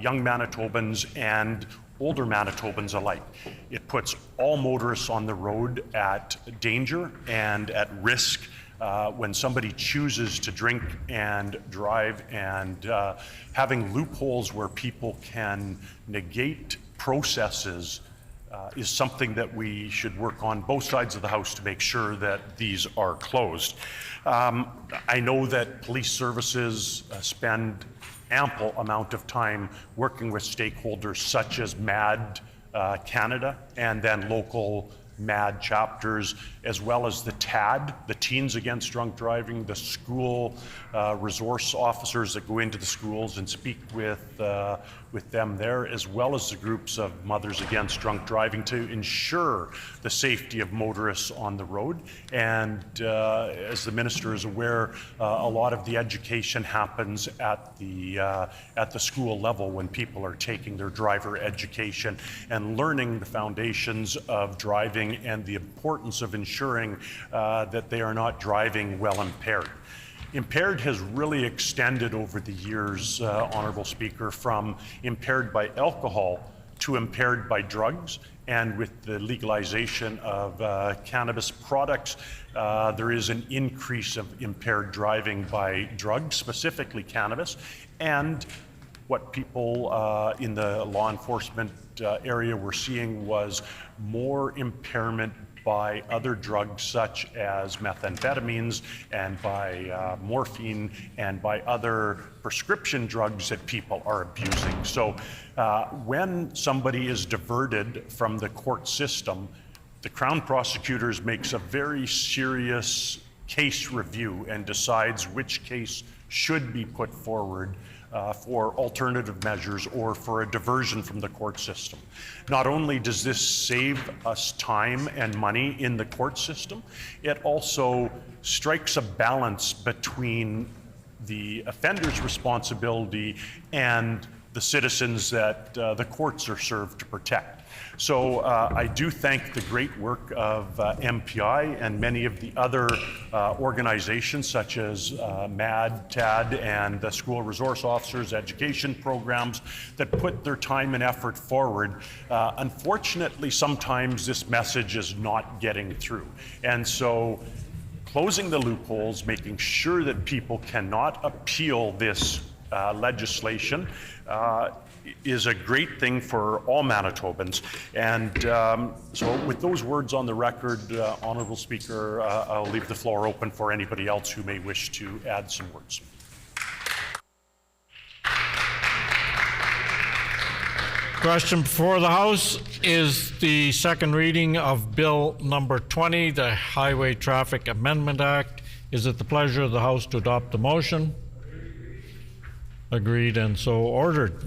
young Manitobans, and older Manitobans alike. It puts all motorists on the road at danger and at risk when somebody chooses to drink and drive, and having loopholes where people can negate processes is something that we should work on both sides of the House to make sure that these are closed. I know that police services spend ample amount of time working with stakeholders such as MAD Canada and then local MAD chapters, as well as the TAD, the Teens Against Drunk Driving, the school resource officers that go into the schools and speak with them there, as well as the groups of Mothers Against Drunk Driving to ensure the safety of motorists on the road. And as the minister is aware, a lot of the education happens at the school level when people are taking their driver education and learning the foundations of driving and the importance of ensuring that they are not driving while impaired. Impaired has really extended over the years, Honourable Speaker, from impaired by alcohol to impaired by drugs. And with the legalization of cannabis products, there is an increase of impaired driving by drugs, specifically cannabis. And what people in the law enforcement area were seeing was more impairment by other drugs such as methamphetamines and by morphine and by other prescription drugs that people are abusing. So when somebody is diverted from the court system, the Crown Prosecutors makes a very serious case review and decides which case should be put forward for alternative measures or for a diversion from the court system. Not only does this save us time and money in the court system, it also strikes a balance between the offender's responsibility and the citizens that the courts are served to protect. So I do thank the great work of MPI and many of the other organizations such as MAD, TAD, and the School Resource Officers Education Programs that put their time and effort forward. Unfortunately, sometimes this message is not getting through. And so closing the loopholes, making sure that people cannot appeal this legislation is a great thing for all Manitobans. And so with those words on the record, Honourable Speaker, I'll leave the floor open for anybody else who may wish to add some words. Question before the House is the second reading of Bill number 20, the Highway Traffic Amendment Act. Is it the pleasure of the House to adopt the motion? Agreed and so ordered.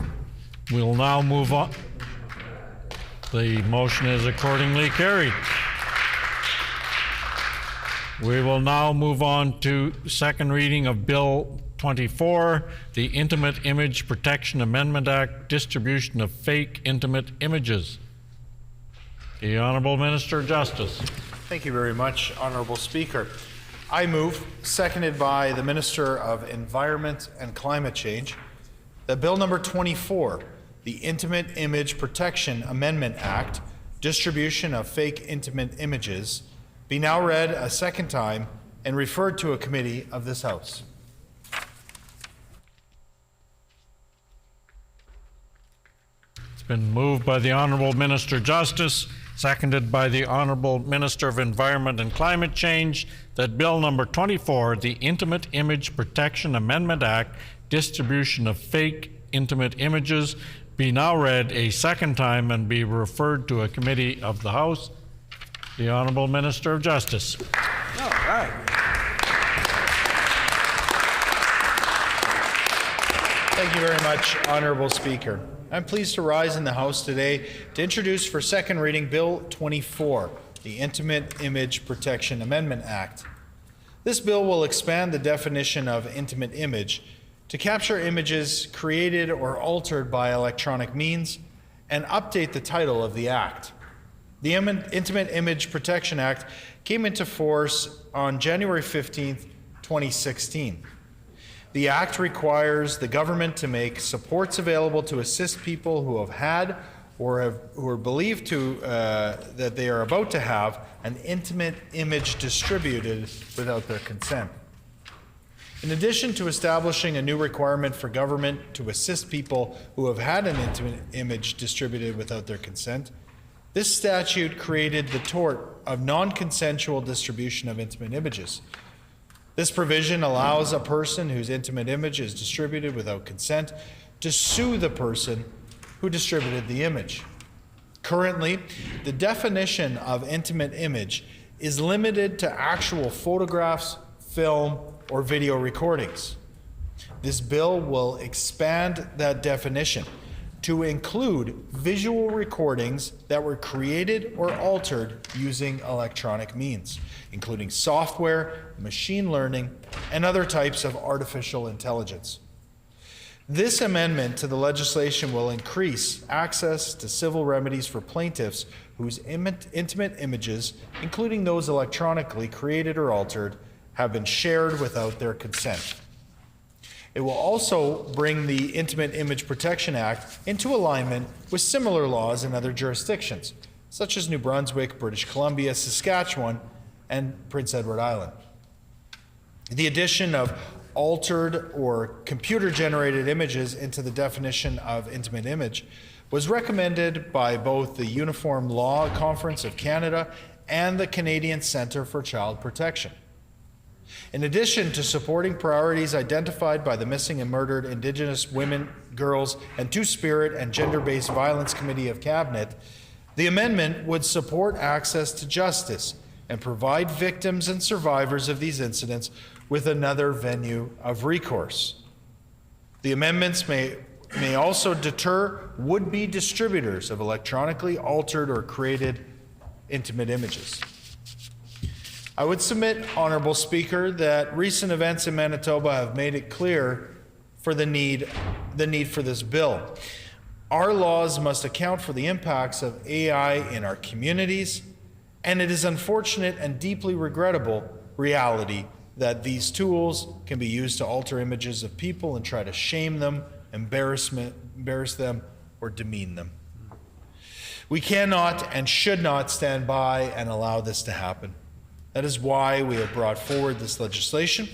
We'll now move on. The motion is accordingly carried. We will now move on to second reading of Bill 24, the Intimate Image Protection Amendment Act, distribution of fake intimate images. The Honourable Minister of Justice. Thank you very much, Honourable Speaker. I move, seconded by the Minister of Environment and Climate Change, that Bill number 24, the Intimate Image Protection Amendment Act, distribution of fake intimate images, be now read a second time and referred to a committee of this House. It's been moved by the Honourable Minister of Justice, seconded by the Honourable Minister of Environment and Climate Change, that Bill number 24, the Intimate Image Protection Amendment Act, distribution of fake intimate images, be now read a second time and be referred to a committee of the House. The Honourable Minister of Justice. All right. Thank you very much, Honourable Speaker. I'm pleased to rise in the House today to introduce for second reading Bill 24, the Intimate Image Protection Amendment Act. This bill will expand the definition of intimate image to capture images created or altered by electronic means and update the title of the Act. The Intimate Image Protection Act came into force on January 15, 2016. The Act requires the government to make supports available to assist people who have had or who are believed to that they are about to have an intimate image distributed without their consent. In addition to establishing a new requirement for government to assist people who have had an intimate image distributed without their consent, This statute created the tort of non-consensual distribution of intimate images. This provision allows a person whose intimate image is distributed without consent to sue the person who distributed the image. Currently, the definition of intimate image is limited to actual photographs, film, or video recordings. This bill will expand that definition to include visual recordings that were created or altered using electronic means, including software, machine learning, and other types of artificial intelligence. This amendment to the legislation will increase access to civil remedies for plaintiffs whose intimate images, including those electronically created or altered, have been shared without their consent. It will also bring the Intimate Image Protection Act into alignment with similar laws in other jurisdictions, such as New Brunswick, British Columbia, Saskatchewan, and Prince Edward Island. The addition of altered or computer-generated images into the definition of intimate image was recommended by both the Uniform Law Conference of Canada and the Canadian Centre for Child Protection. In addition to supporting priorities identified by the Missing and Murdered Indigenous Women, Girls, and Two-Spirit and Gender-Based Violence Committee of Cabinet, the amendment would support access to justice and provide victims and survivors of these incidents with another venue of recourse. The amendments may also deter would-be distributors of electronically altered or created intimate images. I would submit, Honourable Speaker, that recent events in Manitoba have made it clear for the need for this bill. Our laws must account for the impacts of AI in our communities, and it is unfortunate and deeply regrettable reality that these tools can be used to alter images of people and try to shame them, embarrass them, or demean them. We cannot and should not stand by and allow this to happen. That is why we have brought forward this legislation,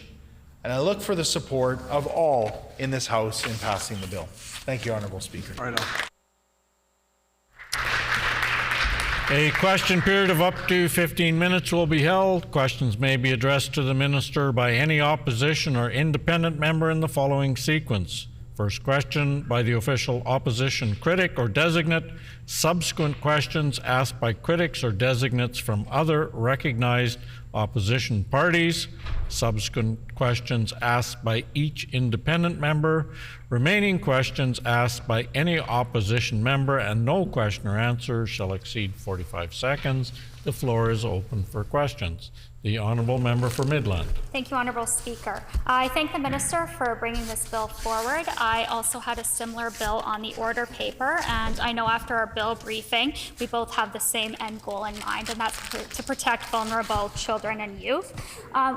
and I look for the support of all in this House in passing the bill. Thank you, Honourable Speaker. A question period of up to 15 minutes will be held. Questions may be addressed to the minister by any opposition or independent member in the following sequence. First question by the official opposition critic or designate. Subsequent questions asked by critics or designates from other recognized opposition parties. Subsequent questions asked by each independent member. Remaining questions asked by any opposition member, and no question or answer shall exceed 45 seconds. The floor is open for questions. The Honourable Member for Midland. Thank you, Honourable Speaker. I thank the Minister for bringing this bill forward. I also had a similar bill on the order paper, and I know after our bill briefing, we both have the same end goal in mind, and that's to protect vulnerable children and youth.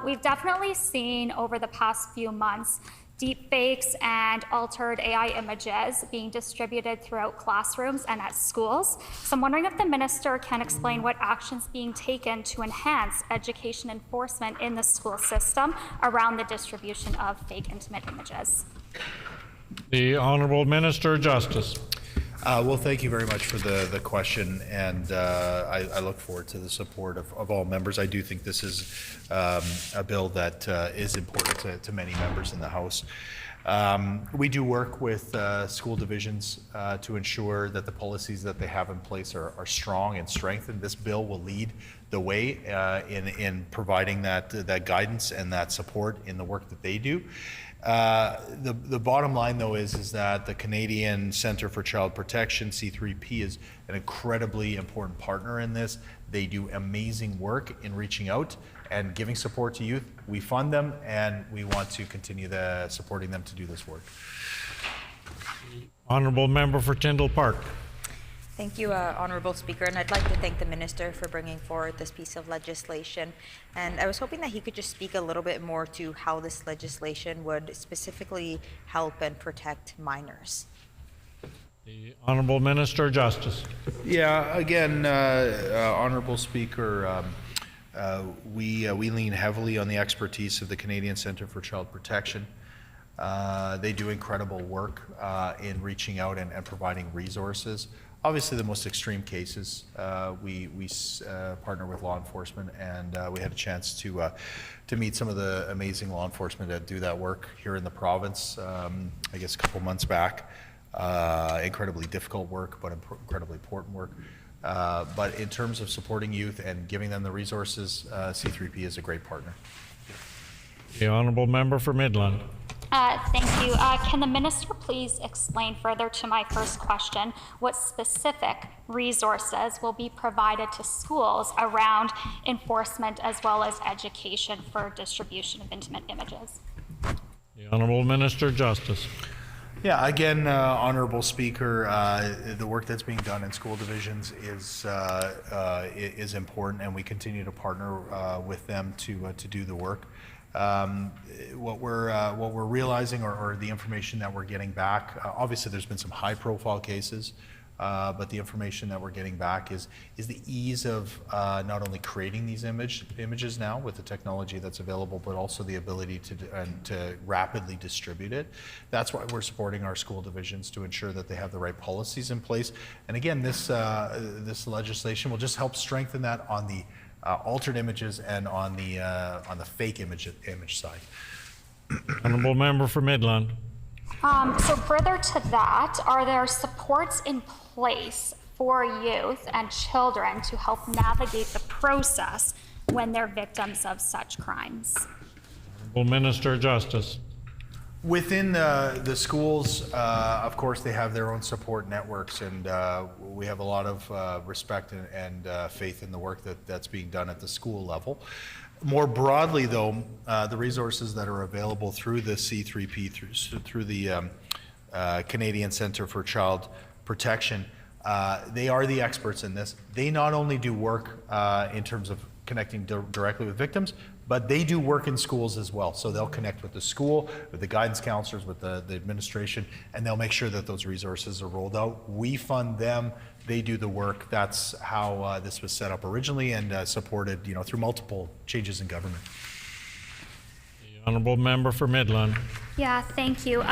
We've definitely seen over the past few months deepfakes and altered AI images being distributed throughout classrooms and at schools. So I'm wondering if the Minister can explain what actions being taken to enhance education enforcement in the school system around the distribution of fake intimate images. The Honourable Minister of Justice. Well, thank you very much for the question, and I look forward to the support of all members. I do think this is a bill that is important to many members in the House. We do work with school divisions to ensure that the policies that they have in place are strong and strengthened. This bill will lead the way in providing that guidance and that support in the work that they do. The bottom line, though, is that the Canadian Centre for Child Protection, C3P, is an incredibly important partner in this. They do amazing work in reaching out and giving support to youth. We fund them, and we want to continue supporting them to do this work. Honourable Member for Tyndall Park. Thank you, Honourable Speaker, and I'd like to thank the Minister for bringing forward this piece of legislation. And I was hoping that he could just speak a little bit more to how this legislation would specifically help and protect minors. The Honourable Minister of Justice. Yeah, again, Honourable Speaker, we lean heavily on the expertise of the Canadian Centre for Child Protection. They do incredible work in reaching out and providing resources. obviously the most extreme cases. We partner with law enforcement, and we had a chance to meet some of the amazing law enforcement that do that work here in the province, I guess a couple months back. Incredibly difficult work, but incredibly important work. But in terms of supporting youth and giving them the resources, C3P is a great partner. The honourable member for Midland. Thank you. Can the minister please explain further to my first question what specific resources will be provided to schools around enforcement as well as education for distribution of intimate images? The Honourable Minister Justice. Yeah, again, Honourable Speaker, the work that's being done in school divisions is important, and we continue to partner with them to do the work. What we're realizing, or the information that we're getting back, obviously there's been some high-profile cases, but the information that we're getting back is the ease of not only creating these images now with the technology that's available, but also the ability to rapidly distribute it. That's why we're supporting our school divisions to ensure that they have the right policies in place. And again, this legislation will just help strengthen that on the altered images and on the fake image side. Honourable member for Midland. So further to that, are there supports in place for youth and children to help navigate the process when they're victims of such crimes? Honourable Minister Justice. Within the schools, of course, they have their own support networks, and we have a lot of respect and faith in the work that's being done at the school level. More broadly, though, the resources that are available through the C3P, through the Canadian Centre for Child Protection, they are the experts in this. They not only do work in terms of connecting directly with victims, but they do work in schools as well. So they'll connect with the school, with the guidance counselors, with the administration, and they'll make sure that those resources are rolled out. We fund them, they do the work. That's how this was set up originally, and supported, through multiple changes in government. The honourable member for Midland. Yeah, thank you.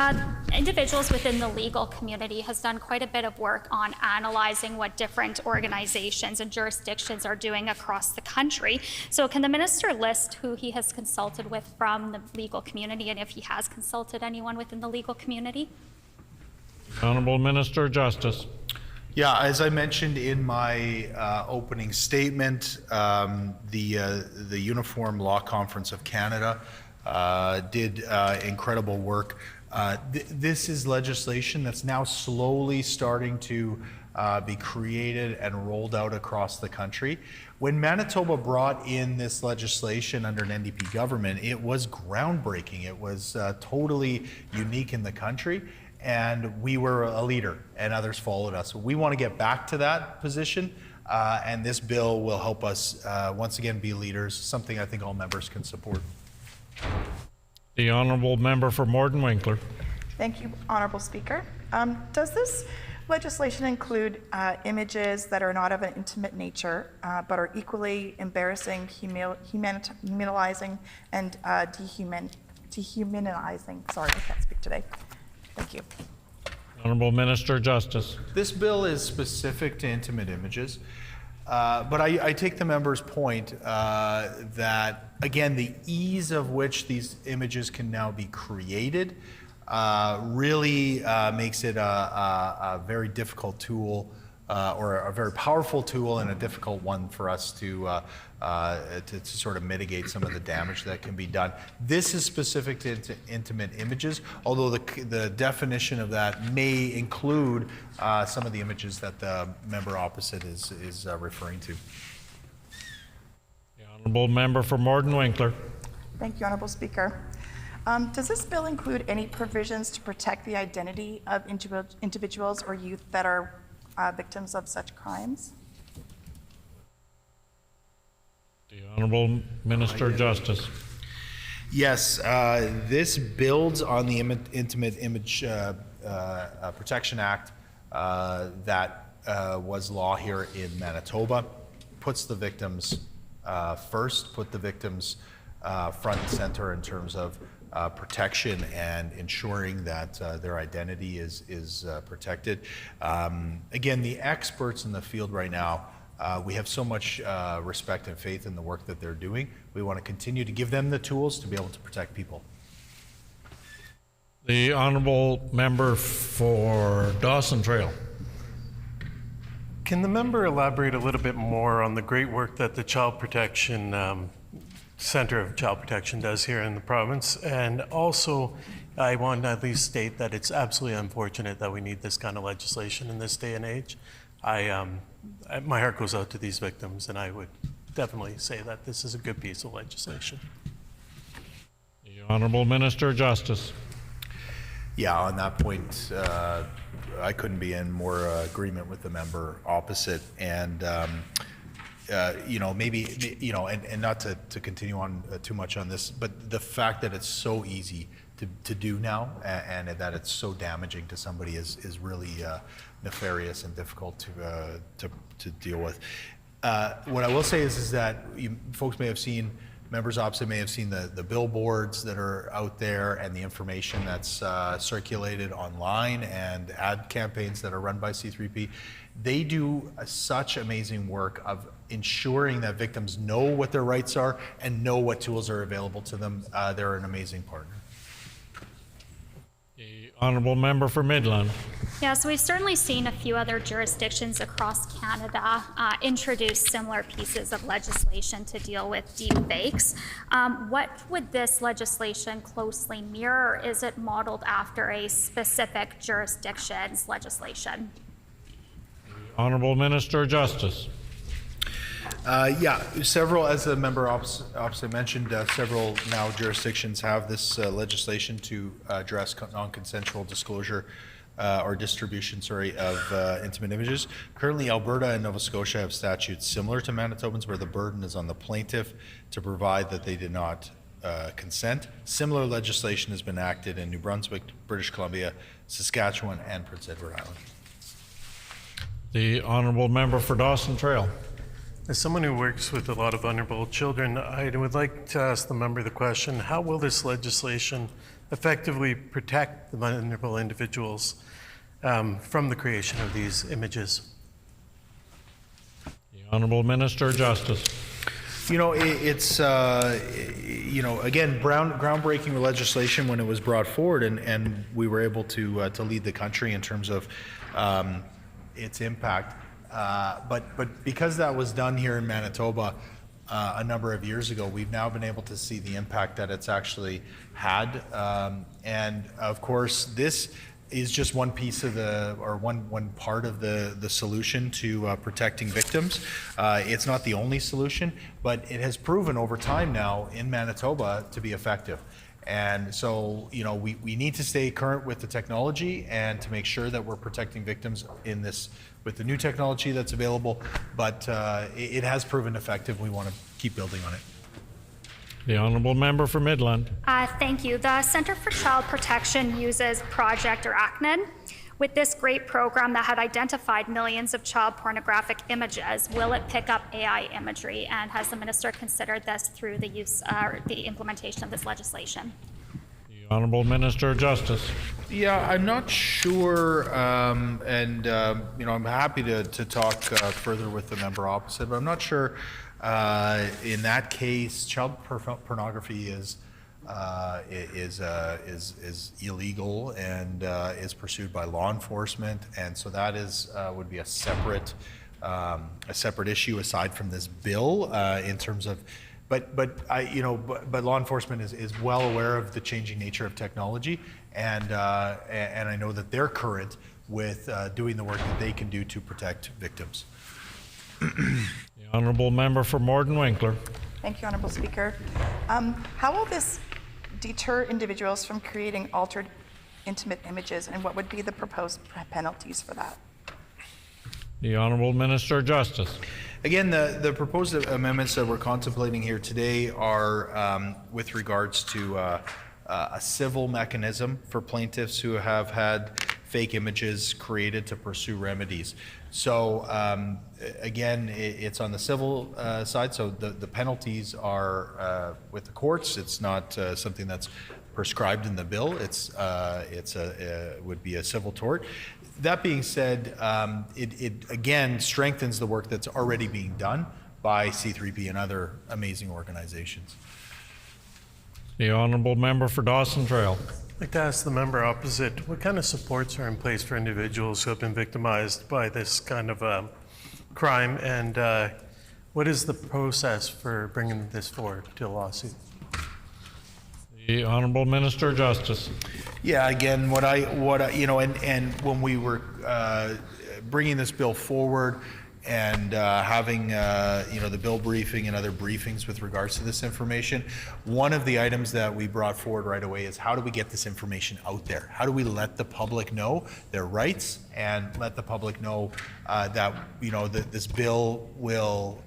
Individuals within the legal community has done quite a bit of work on analyzing what different organizations and jurisdictions are doing across the country. So can the minister list who he has consulted with from the legal community, and if he has consulted anyone within the legal community? Honourable Minister Justice. Yeah, as I mentioned in my opening statement, the Uniform Law Conference of Canada did incredible work. This is legislation that's now slowly starting to be created and rolled out across the country. When Manitoba brought in this legislation under an NDP government, it was groundbreaking. It was totally unique in the country, and we were a leader, and others followed us. We want to get back to that position, and this bill will help us once again be leaders, something I think all members can support. The honourable member for Morden Winkler. Thank you, Honourable Speaker. Does this legislation include images that are not of an intimate nature, but are equally embarrassing, humanizing, and dehumanizing? Sorry, I can't speak today. Thank you. Honourable Minister Justice. This bill is specific to intimate images. But I take the member's point that, again, the ease of which these images can now be created really makes it a very difficult tool, or a very powerful tool, and a difficult one for us to sort of mitigate some of the damage that can be done. This is specific to intimate images, although the definition of that may include some of the images that the member opposite is referring to. The honourable member for Morden Winkler. Thank you, Honourable Speaker. Does this bill include any provisions to protect the identity of individuals or youth that are victims of such crimes? The Honourable Minister Justice. Yes, this builds on the Intimate Image Protection Act that was law here in Manitoba. Puts the victims first, put the victims front and center in terms of protection and ensuring that their identity is protected. Again, the experts in the field right now, we have so much respect and faith in the work that they're doing. We want to continue to give them the tools to be able to protect people. The honourable member for Dawson Trail. Can the member elaborate a little bit more on the great work that the Child Protection Center of Child Protection does here in the province? And also, I want to at least state that it's absolutely unfortunate that we need this kind of legislation in this day and age. My heart goes out to these victims, and I would definitely say that this is a good piece of legislation. The Honourable Minister of Justice. Yeah, on that point, I couldn't be in more agreement with the member opposite. And you know, maybe, you know, and not to continue on too much on this, but the fact that it's so easy to do now and that it's so damaging to somebody is really nefarious and difficult to deal with. What I will say is that folks may have seen, members opposite may have seen the billboards that are out there and the information that's circulated online and ad campaigns that are run by C3P. They do such amazing work of ensuring that victims know what their rights are and know what tools are available to them. They're an amazing partner. The Honourable Member for Midland. Yeah, so we've certainly seen a few other jurisdictions across Canada introduce similar pieces of legislation to deal with deep fakes. What would this legislation closely mirror? Is it modeled after a specific jurisdiction's legislation? Honourable Minister of Justice. Yeah, several, as the member opposite mentioned, several now jurisdictions have this legislation to address non-consensual disclosure or distribution, of intimate images. Currently, Alberta and Nova Scotia have statutes similar to Manitobans where the burden is on the plaintiff to provide that they did not consent. Similar legislation has been enacted in New Brunswick, British Columbia, Saskatchewan, and Prince Edward Island. The Honourable Member for Dawson Trail. As someone who works with a lot of vulnerable children, I would like to ask the member the question, how will this legislation effectively protect the vulnerable individuals from the creation of these images? The Honourable Minister of Justice. You know, it's, you know, again, groundbreaking legislation when it was brought forward, and we were able to lead the country in terms of its impact. But because that was done here in Manitoba a number of years ago, we've now been able to see the impact that it's actually had. And of course, this is just one piece of one part of the solution to protecting victims. It's not the only solution, but it has proven over time now in Manitoba to be effective. And so, you know, we need to stay current with the technology and to make sure that we're protecting victims in this with the new technology that's available, but it has proven effective. We want to keep building on it. The Honourable Member for Midland. Thank you. The Centre for Child Protection uses Project or ACNID. With this great program that had identified millions of child pornographic images, will it pick up AI imagery? And has the Minister considered this through the use or the implementation of this legislation? The Honourable Minister of Justice. Yeah, I'm not sure, and you know, I'm happy to talk further with the member opposite, but I'm not sure in that case, child pornography is illegal and is pursued by law enforcement, and so that would be a separate issue aside from this bill in terms of. But law enforcement is well aware of the changing nature of technology, and I know that they're current with doing the work that they can do to protect victims. The Honourable Member for Morden Winkler. Thank you, Honourable Speaker. How will this deter individuals from creating altered intimate images, and what would be the proposed penalties for that? The Honourable Minister of Justice. Again, the proposed amendments that we're contemplating here today are with regards to a civil mechanism for plaintiffs who have had fake images created to pursue remedies. So again, it's on the civil side, so the penalties are with the courts. It's not something that's prescribed in the bill. Would be a civil tort. That being said, it again strengthens the work that's already being done by C3P and other amazing organizations. The honourable member for Dawson Trail. I'd like to ask the member opposite, what kind of supports are in place for individuals who have been victimized by this kind of crime, and what is the process for bringing this forward to a lawsuit? The Honourable Minister of Justice. Yeah, again, what I and when we were bringing this bill forward and having the bill briefing and other briefings with regards to this information, one of the items that we brought forward right away is how do we get this information out there? How do we let the public know their rights and let the public know that that this bill will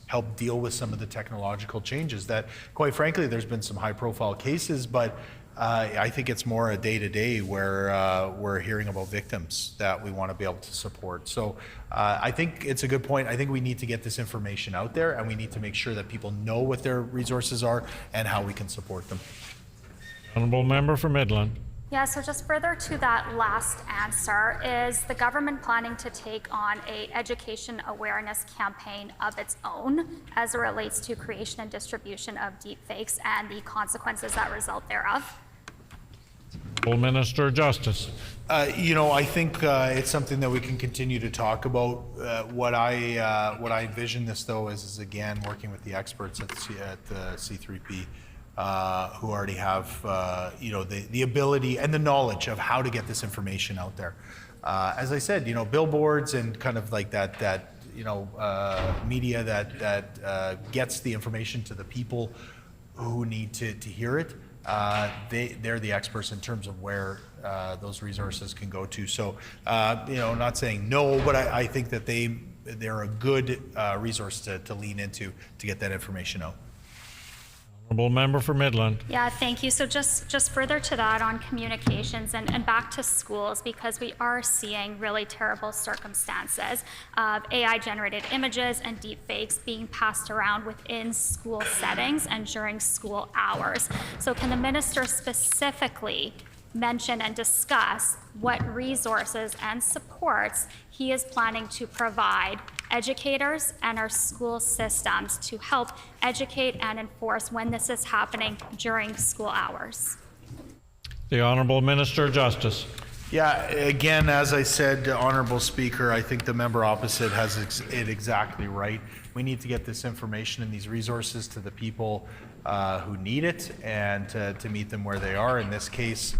help deal with some of the technological changes that, quite frankly, there's been some high-profile cases, but I think it's more a day-to-day where we're hearing about victims that we want to be able to support. So I think it's a good point. I think we need to get this information out there, and we need to make sure that people know what their resources are and how we can support them. Honourable member for Midland. Yeah, so just further to that last answer, is the government planning to take on a education awareness campaign of its own as it relates to creation and distribution of deepfakes and the consequences that result thereof? Honourable Minister of Justice. I think it's something that we can continue to talk about. What I envision this though is again working with the experts at the C3P. Who already have the ability and the knowledge of how to get this information out there. As I said, billboards and kind of like that media that gets the information to the people who need to hear it. They're the experts in terms of where those resources can go to. So, not saying no, but I think that they're a good resource to lean into to get that information out. Honourable member for Midland. Yeah, thank you. So just further to that on communications and back to schools, because we are seeing really terrible circumstances of AI-generated images and deepfakes being passed around within school settings and during school hours. So can the minister specifically mention and discuss what resources and supports he is planning to provide educators and our school systems to help educate and enforce when this is happening during school hours? The Honourable Minister of Justice. Yeah, again, as I said, Honourable Speaker, I think the member opposite has it exactly right. We need to get this information and these resources to the people who need it and to meet them where they are, in this case,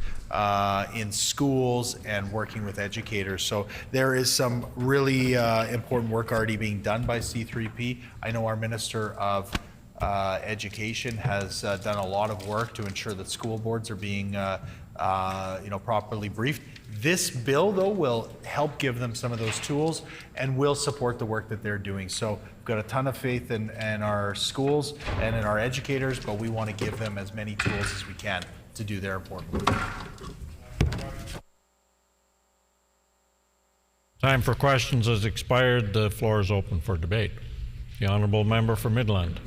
in schools and working with educators. So there is some really important work already being done by C3P. I know our Minister of Education has done a lot of work to ensure that school boards are being properly briefed. This bill, though, will help give them some of those tools and will support the work that they're doing. So we've got a ton of faith in our schools and in our educators, but we want to give them as many tools as we can to do their important work. Time for questions has expired. The floor is open for debate. The Honourable Member for Midland.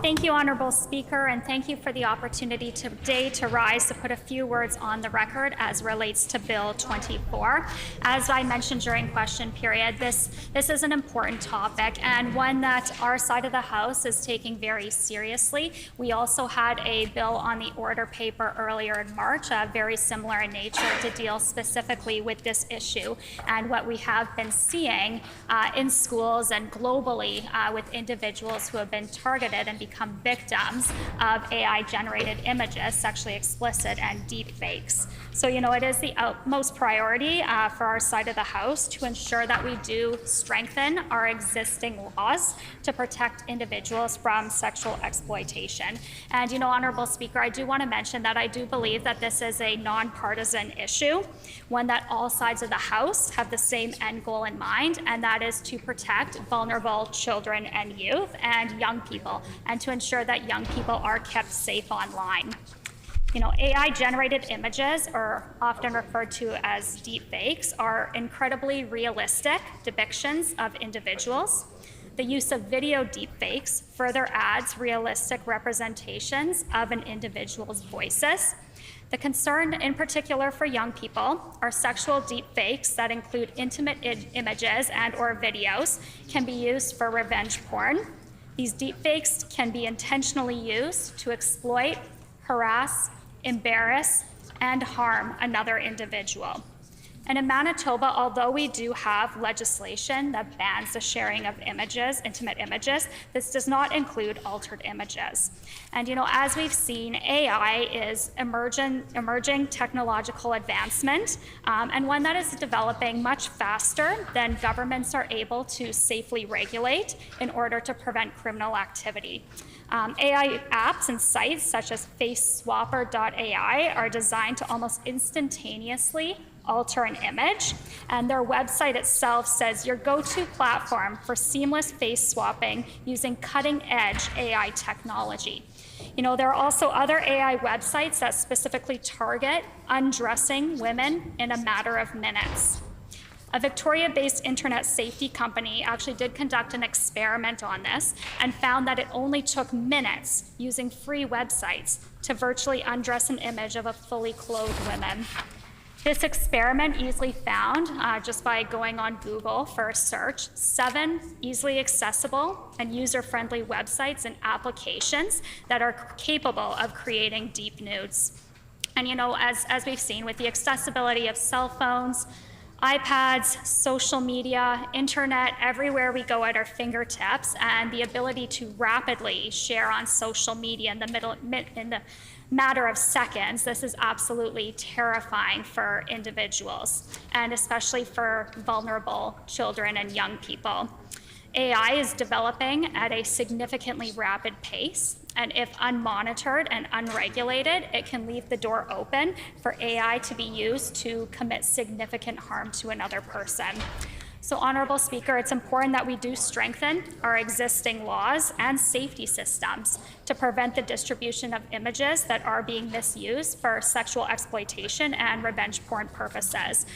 Thank you, Honourable Speaker, and thank you for the opportunity today to rise to put a few words on the record as relates to Bill 24. As I mentioned during question period, this is an important topic and one that our side of the House is taking very seriously. We also had a bill on the order paper earlier in March, very similar in nature, to deal specifically with this issue and what we have been seeing in schools and globally with individuals who have been targeted and become victims of AI-generated images, sexually explicit and deep fakes. So, it is the utmost priority for our side of the House to ensure that we do strengthen our existing laws to protect individuals from sexual exploitation. And, Honourable Speaker, I do want to mention that I do believe that this is a nonpartisan issue, one that all sides of the House have the same end goal in mind, and that is to protect vulnerable children and youth and young people, and to ensure that young people are kept safe online. AI-generated images, or often referred to as deepfakes, are incredibly realistic depictions of individuals. the use of video deepfakes further adds realistic representations of an individual's voices. The concern in particular for young people are sexual deepfakes that include intimate images and or videos can be used for revenge porn. These deepfakes can be intentionally used to exploit, harass, embarrass, and harm another individual. And in Manitoba, although we do have legislation that bans the sharing of images, intimate images, this does not include altered images. And as we've seen, AI is emerging technological advancement, and one that is developing much faster than governments are able to safely regulate in order to prevent criminal activity. AI apps and sites such as FaceSwapper.ai are designed to almost instantaneously alter an image, and their website itself says your go-to platform for seamless face swapping using cutting-edge AI technology. There are also other AI websites that specifically target undressing women in a matter of minutes. A Victoria-based internet safety company actually did conduct an experiment on this and found that it only took minutes using free websites to virtually undress an image of a fully clothed woman. This experiment easily found, just by going on Google for a search, 7 easily accessible and user-friendly websites and applications that are capable of creating deep nudes. And as we've seen with the accessibility of cell phones, iPads, social media, internet, everywhere we go at our fingertips, and the ability to rapidly share on social media in the matter of seconds, this is absolutely terrifying for individuals, and especially for vulnerable children and young people. AI is developing at a significantly rapid pace, and if unmonitored and unregulated, it can leave the door open for AI to be used to commit significant harm to another person. So, Honourable Speaker, it's important that we do strengthen our existing laws and safety systems to prevent the distribution of images that are being misused for sexual exploitation and revenge porn purposes.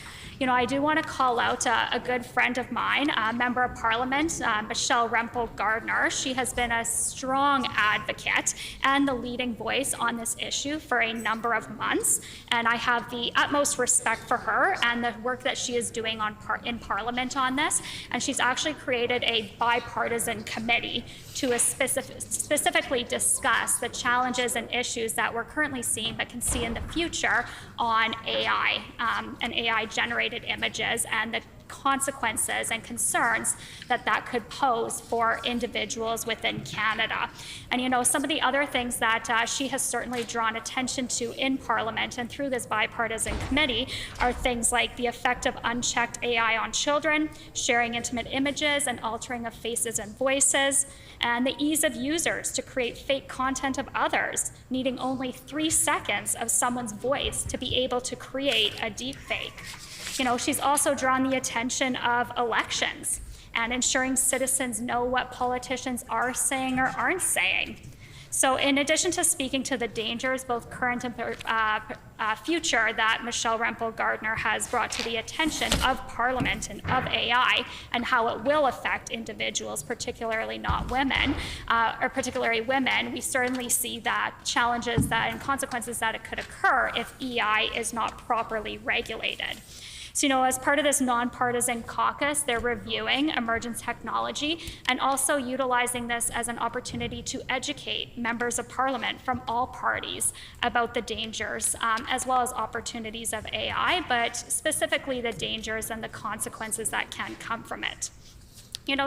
I do want to call out a good friend of mine, a Member of Parliament, Michelle Rempel-Gardner. She has been a strong advocate and the leading voice on this issue for a number of months, and I have the utmost respect for her and the work that she is doing in Parliament on this, and she's actually created a bipartisan committee to specifically discuss the challenges and issues that we're currently seeing but can see in the future on AI and AI-generated images and the consequences and concerns that could pose for individuals within Canada. And some of the other things that she has certainly drawn attention to in Parliament and through this bipartisan committee are things like the effect of unchecked AI on children, sharing intimate images and altering of faces and voices, and the ease of users to create fake content of others, needing only 3 seconds of someone's voice to be able to create a deep fake. She's also drawn the attention of elections and ensuring citizens know what politicians are saying or aren't saying. So in addition to speaking to the dangers, both current and future, that Michelle Rempel-Gardner has brought to the attention of Parliament and of AI and how it will affect individuals, particularly not women, or particularly women, we certainly see that challenges and consequences that it could occur if AI is not properly regulated. So, as part of this nonpartisan caucus, they're reviewing emerging technology and also utilizing this as an opportunity to educate members of Parliament from all parties about the dangers, as well as opportunities of AI, but specifically the dangers and the consequences that can come from it.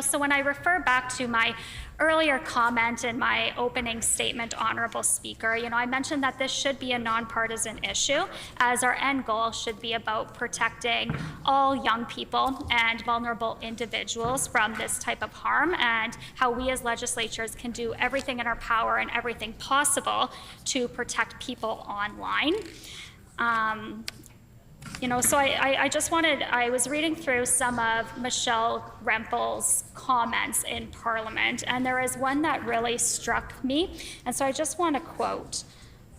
So when I refer back to my earlier comment in my opening statement, Honourable Speaker, I mentioned that this should be a nonpartisan issue, as our end goal should be about protecting all young people and vulnerable individuals from this type of harm, and how we as legislatures can do everything in our power and everything possible to protect people online. So I was reading through some of Michelle Rempel's comments in Parliament, and there is one that really struck me, and so I just want to quote.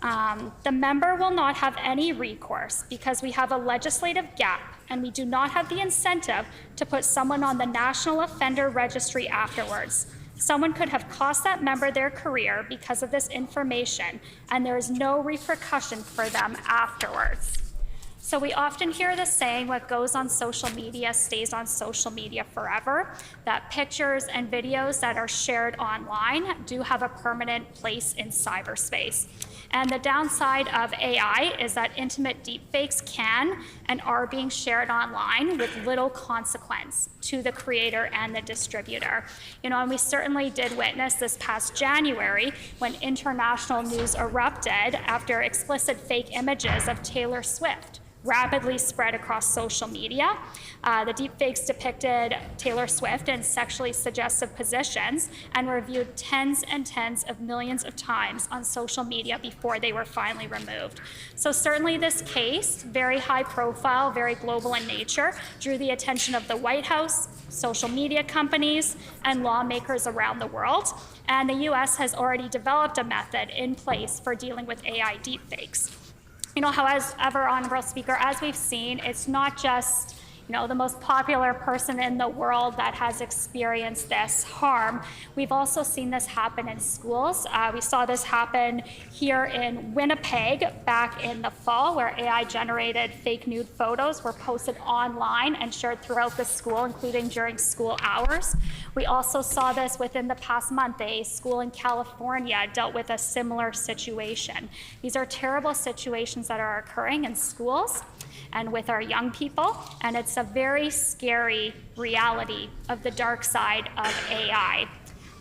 The member will not have any recourse because we have a legislative gap and we do not have the incentive to put someone on the National Offender Registry afterwards. Someone could have cost that member their career because of this information, and there is no repercussion for them afterwards. So we often hear the saying, what goes on social media stays on social media forever, that pictures and videos that are shared online do have a permanent place in cyberspace. And the downside of AI is that intimate deepfakes can and are being shared online with little consequence to the creator and the distributor. And we certainly did witness this past January when international news erupted after explicit fake images of Taylor Swift rapidly spread across social media. The deepfakes depicted Taylor Swift in sexually suggestive positions and were viewed tens and tens of millions of times on social media before they were finally removed. So certainly this case, very high profile, very global in nature, drew the attention of the White House, social media companies, and lawmakers around the world. And the US has already developed a method in place for dealing with AI deepfakes. However, Honorable Speaker, as we've seen, it's not just the most popular person in the world that has experienced this harm. We've also seen this happen in schools. We saw this happen here in Winnipeg back in the fall, where AI-generated fake nude photos were posted online and shared throughout the school, including during school hours. We also saw this within the past month. A school in California dealt with a similar situation. These are terrible situations that are occurring in schools and with our young people, and it's a very scary reality of the dark side of AI.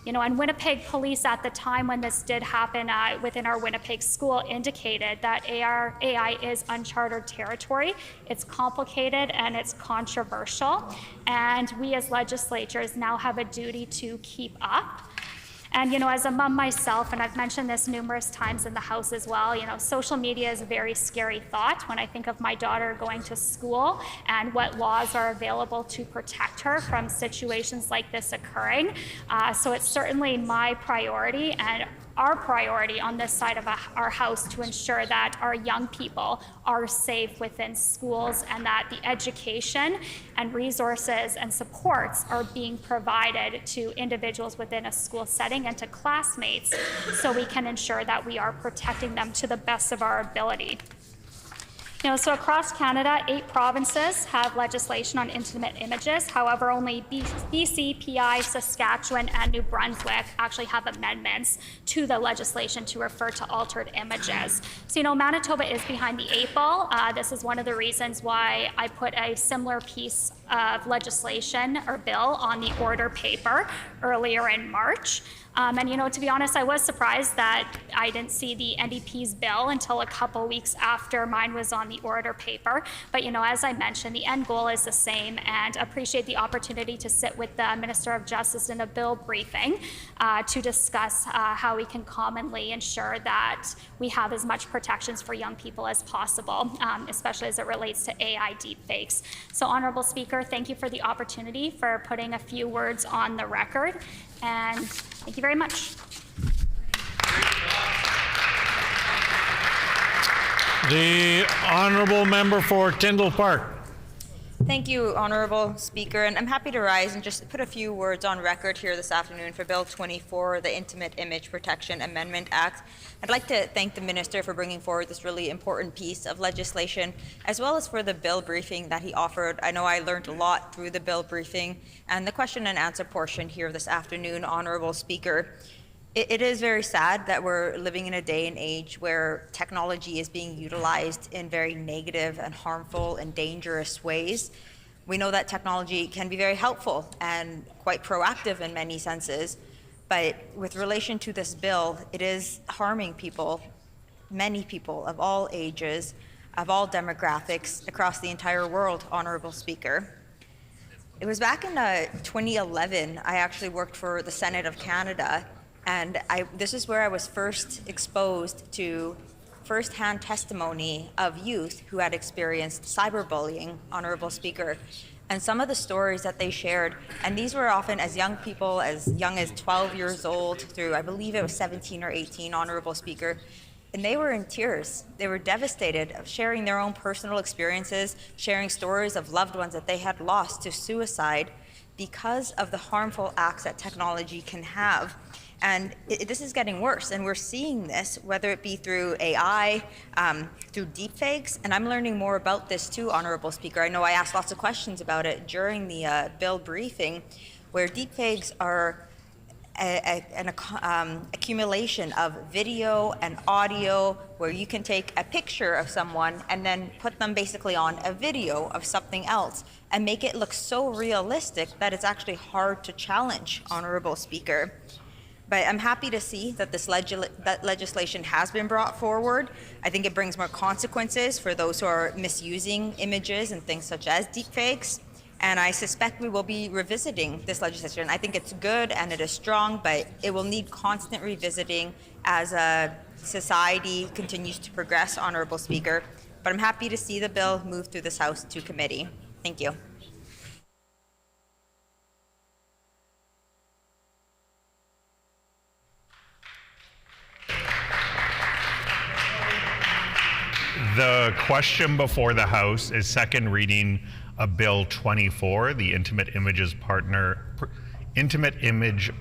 And Winnipeg police at the time when this did happen within our Winnipeg school indicated that AI is uncharted territory. It's complicated and it's controversial, and we as legislators now have a duty to keep up. And as a mom myself, and I've mentioned this numerous times in the House as well, social media is a very scary thought when I think of my daughter going to school and what laws are available to protect her from situations like this occurring. So it's certainly my priority and our priority on this side of our House to ensure that our young people are safe within schools and that the education and resources and supports are being provided to individuals within a school setting and to classmates so we can ensure that we are protecting them to the best of our ability. So across Canada, 8 provinces have legislation on intimate images. However, only BC, PI, Saskatchewan, and New Brunswick actually have amendments to the legislation to refer to altered images. So, Manitoba is behind the 8 ball. This is one of the reasons why I put a similar piece of legislation or bill on the order paper earlier in March. And to be honest, I was surprised that I didn't see the NDP's bill until a couple weeks after mine was on the order paper. But as I mentioned, the end goal is the same, and appreciate the opportunity to sit with the Minister of Justice in a bill briefing to discuss how we can commonly ensure that we have as much protections for young people as possible, especially as it relates to AI deepfakes. So, Honorable Speaker, thank you for the opportunity for putting a few words on the record, and thank you very much. The Honourable Member for Tyndall Park. Thank you, Honourable Speaker, and I'm happy to rise and just put a few words on record here this afternoon for Bill 24, the Intimate Image Protection Amendment Act. I'd like to thank the Minister for bringing forward this really important piece of legislation, as well as for the bill briefing that he offered. I know I learned a lot through the bill briefing and the question and answer portion here this afternoon, Honourable Speaker. It is very sad that we're living in a day and age where technology is being utilized in very negative and harmful and dangerous ways. We know that technology can be very helpful and quite proactive in many senses, but with relation to this bill, it is harming people, many people of all ages, of all demographics across the entire world, Honourable Speaker. It was back in 2011, I actually worked for the Senate of Canada, and this is where I was first exposed to firsthand testimony of youth who had experienced cyberbullying, Honourable Speaker, and some of the stories that they shared, and these were often as young people, as young as 12 years old through, I believe it was 17 or 18, Honourable Speaker. and they were in tears. They were devastated of sharing their own personal experiences, sharing stories of loved ones that they had lost to suicide because of the harmful acts that technology can have. And this is getting worse, and we're seeing this, whether it be through AI, through deepfakes, and I'm learning more about this too, Honourable Speaker. I know I asked lots of questions about it during the bill briefing, where deepfakes are an accumulation of video and audio where you can take a picture of someone and then put them basically on a video of something else and make it look so realistic that it's actually hard to challenge, Honourable Speaker. But I'm happy to see that this legislation has been brought forward. I think it brings more consequences for those who are misusing images and things such as deepfakes. And I suspect we will be revisiting this legislation. I think it's good and it is strong, but it will need constant revisiting as a society continues to progress, Honourable Speaker. But I'm happy to see the bill move through this House to committee. Thank you. The question before the House is second reading of Bill 24, the Intimate Image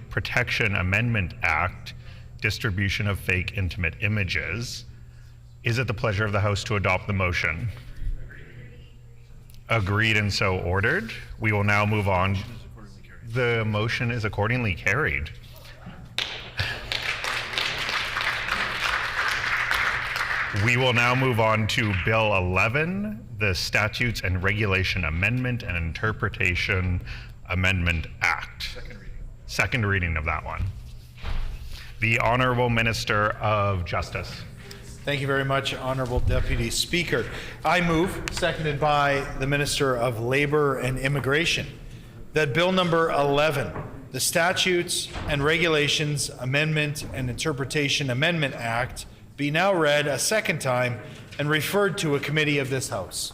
Protection Amendment Act, distribution of fake intimate images. Is it the pleasure of the House to adopt the motion? Agreed and so ordered. We will now move on. The motion is accordingly carried. We will now move on to Bill 11, the Statutes and Regulation Amendment and Interpretation Amendment Act. Second reading of that one. The Honourable Minister of Justice. Thank you very much, Honourable Deputy Speaker. I move, seconded by the Minister of Labour and Immigration, that Bill number 11, the Statutes and Regulations Amendment and Interpretation Amendment Act, be now read a second time and referred to a committee of this House.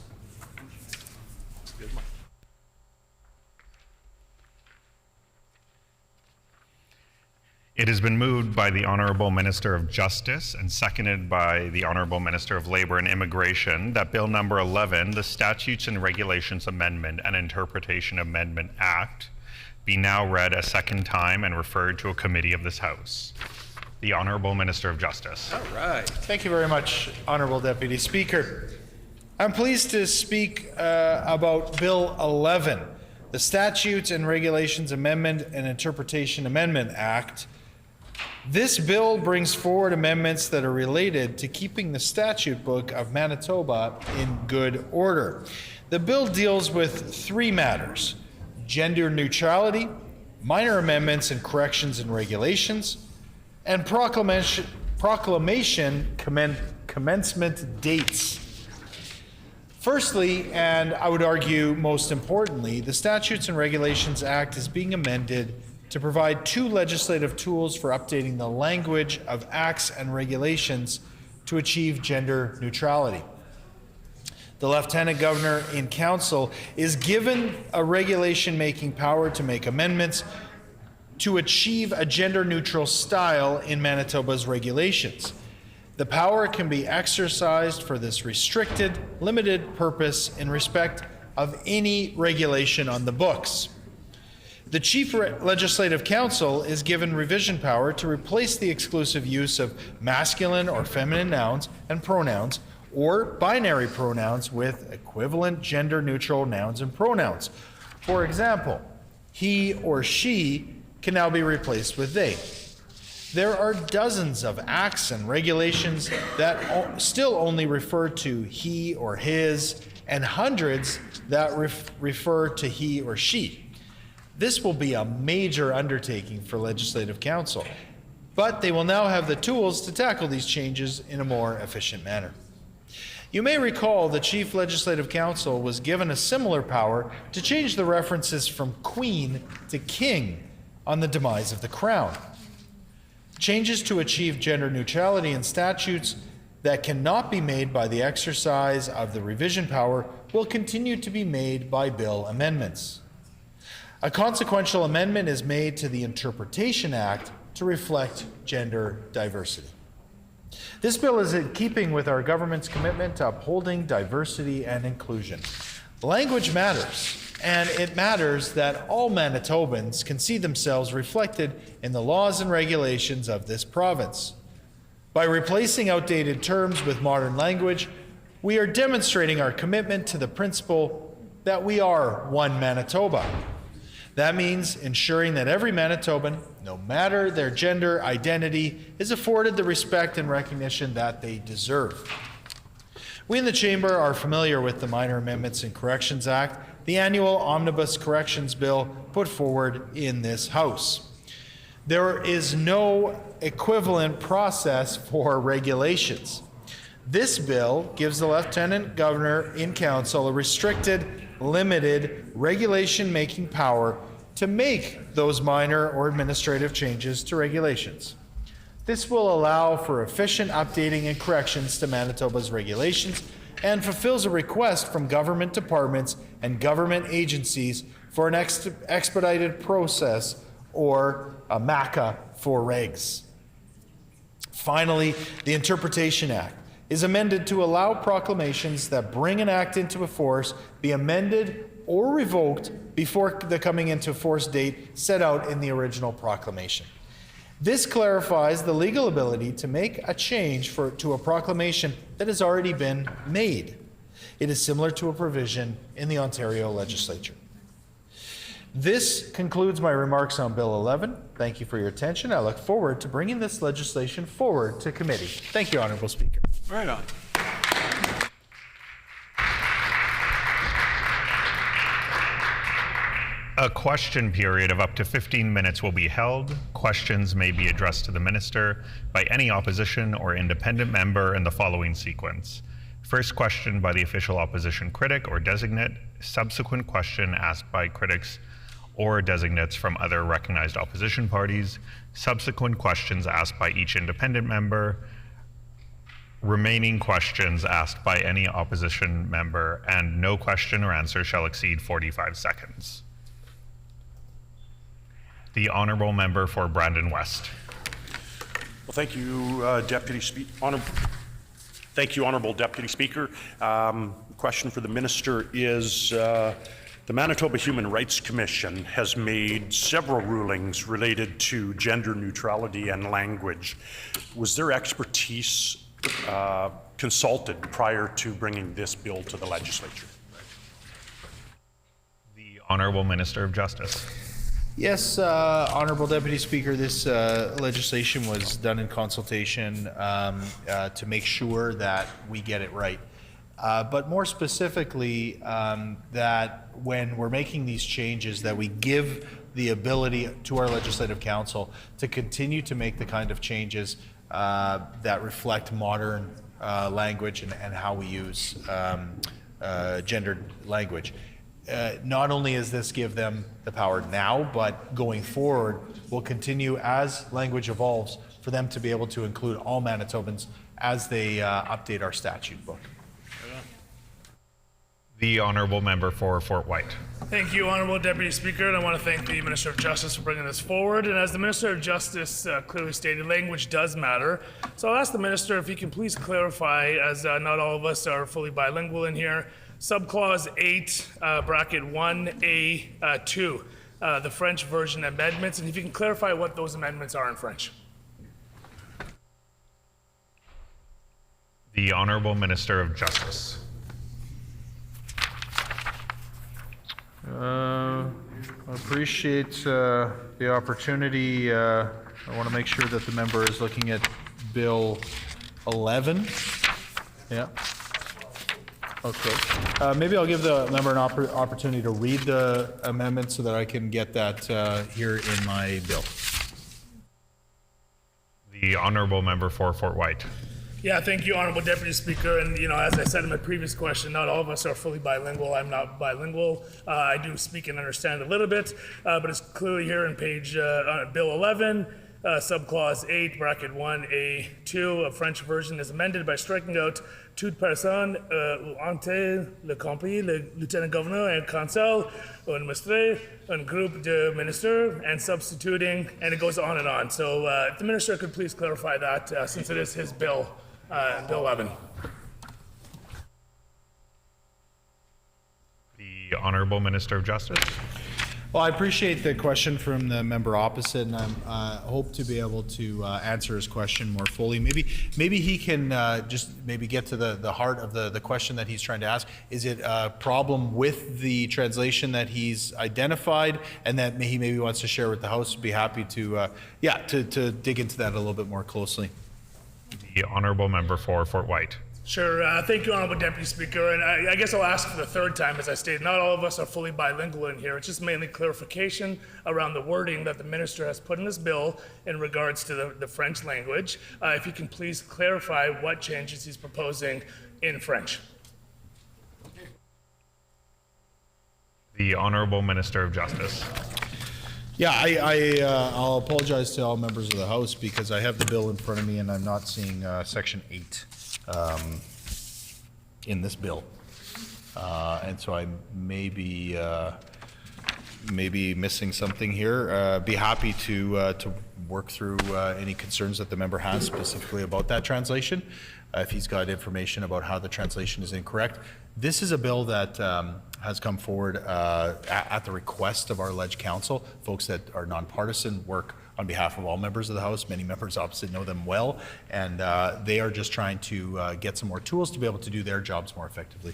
It has been moved by the Honourable Minister of Justice and seconded by the Honourable Minister of Labour and Immigration that Bill number 11, the Statutes and Regulations Amendment and Interpretation Amendment Act, be now read a second time and referred to a committee of this House. The Honourable Minister of Justice. All right. Thank you very much, Honourable Deputy Speaker. I'm pleased to speak about Bill 11, the Statutes and Regulations Amendment and Interpretation Amendment Act. This bill brings forward amendments that are related to keeping the statute book of Manitoba in good order. The bill deals with three matters: gender neutrality, minor amendments and corrections and regulations, and proclamation commencement dates. Firstly, and I would argue most importantly, the Statutes and Regulations Act is being amended to provide two legislative tools for updating the language of acts and regulations to achieve gender neutrality. The Lieutenant Governor in Council is given a regulation-making power to make amendments to achieve a gender-neutral style in Manitoba's regulations. The power can be exercised for this restricted, limited purpose in respect of any regulation on the books. The Chief Legislative Council is given revision power to replace the exclusive use of masculine or feminine nouns and pronouns or binary pronouns with equivalent gender-neutral nouns and pronouns. For example, he or she can now be replaced with they. There are dozens of acts and regulations that still only refer to he or his, and hundreds that refer to he or she. This will be a major undertaking for Legislative Council, but they will now have the tools to tackle these changes in a more efficient manner. You may recall the Chief Legislative Council was given a similar power to change the references from Queen to King on the demise of the Crown. Changes to achieve gender neutrality in statutes that cannot be made by the exercise of the revision power will continue to be made by bill amendments. A consequential amendment is made to the Interpretation Act to reflect gender diversity. This bill is in keeping with our government's commitment to upholding diversity and inclusion. Language matters, and it matters that all Manitobans can see themselves reflected in the laws and regulations of this province. By replacing outdated terms with modern language, we are demonstrating our commitment to the principle that we are one Manitoba. That means ensuring that every Manitoban, no matter their gender identity, is afforded the respect and recognition that they deserve. We in the Chamber are familiar with the Minor Amendments in Corrections Act, the annual Omnibus Corrections Bill put forward in this House. There is no equivalent process for regulations. This bill gives the Lieutenant Governor in Council a restricted, limited regulation-making power to make those minor or administrative changes to regulations. This will allow for efficient updating and corrections to Manitoba's regulations and fulfills a request from government departments and government agencies for an expedited process, or a MACA for regs. Finally, the Interpretation Act is amended to allow proclamations that bring an act into force be amended or revoked before the coming into force date set out in the original proclamation. This clarifies the legal ability to make a change to a proclamation that has already been made. It is similar to a provision in the Ontario Legislature. This concludes my remarks on Bill 11. Thank you for your attention. I look forward to bringing this legislation forward to committee. Thank you, Honourable Speaker. Right on. A question period of up to 15 minutes will be held. Questions may be addressed to the minister by any opposition or independent member in the following sequence. First question by the official opposition critic or designate. Subsequent question asked by critics or designates from other recognized opposition parties. Subsequent questions asked by each independent member. Remaining questions asked by any opposition member, and no question or answer shall exceed 45 seconds. The Honourable Member for Brandon West. Well, thank you, Thank you, Honourable Deputy Speaker. Question for the Minister is, the Manitoba Human Rights Commission has made several rulings related to gender neutrality and language. Was their expertise consulted prior to bringing this bill to the Legislature? The Honourable Minister of Justice. Yes, Honourable Deputy Speaker, this legislation was done in consultation to make sure that we get it right. But more specifically, that when we're making these changes, that we give the ability to our Legislative Council to continue to make the kind of changes that reflect modern language and how we use gendered language. Not only does this give them the power now, but going forward, will continue as language evolves for them to be able to include all Manitobans as they update our statute book. The Honourable Member for Fort White. Thank you, Honourable Deputy Speaker, and I want to thank the Minister of Justice for bringing this forward. And as the Minister of Justice clearly stated, language does matter. So I'll ask the Minister if he can please clarify, as not all of us are fully bilingual in here, subclause 8, bracket 1A2, the French version amendments, and if you can clarify what those amendments are in French. The Honourable Minister of Justice. I appreciate the opportunity. I want to make sure that the member is looking at Bill 11. Yeah. Okay. Maybe I'll give the member an opportunity to read the amendment so that I can get that here in my bill. The Honourable Member for Fort White. Yeah, thank you, Honourable Deputy Speaker. And, you know, as I said in my previous question, not all of us are fully bilingual. I'm not bilingual. I do speak and understand a little bit, but it's clearly here in page Bill 11. subclause 8, bracket 1A2 of French version is amended by striking out toute personne ou ante le compris, le lieutenant governor, un conseil, un ministre, un groupe de ministers, and substituting, and it goes on and on. So if the minister could please clarify that, since it is his bill, Bill 11. The Honourable Minister of Justice. Well, I appreciate the question from the member opposite, and I hope to be able to answer his question more fully. Maybe he can just maybe get to the heart of the question that he's trying to ask. Is it a problem with the translation that he's identified, and that he maybe wants to share with the House? Be happy to to dig into that a little bit more closely. The Honourable Member for Fort White. Sure. Thank you, Honourable Deputy Speaker. And I guess I'll ask for the third time, as I stated. Not all of us are fully bilingual in here. It's just mainly clarification around the wording that the minister has put in this bill in regards to the French language. If you can please clarify what changes he's proposing in French. The Honourable Minister of Justice. Yeah, I'll apologize to all members of the House because I have the bill in front of me and I'm not seeing Section 8 in this bill. And so I may be missing something here. Be happy to work through any concerns that the member has specifically about that translation. If he's got information about how the translation is incorrect. This is a bill that has come forward at the request of our Leg Council, folks that are nonpartisan, work on behalf of all members of the House. Many members opposite know them well, and they are just trying to get some more tools to be able to do their jobs more effectively.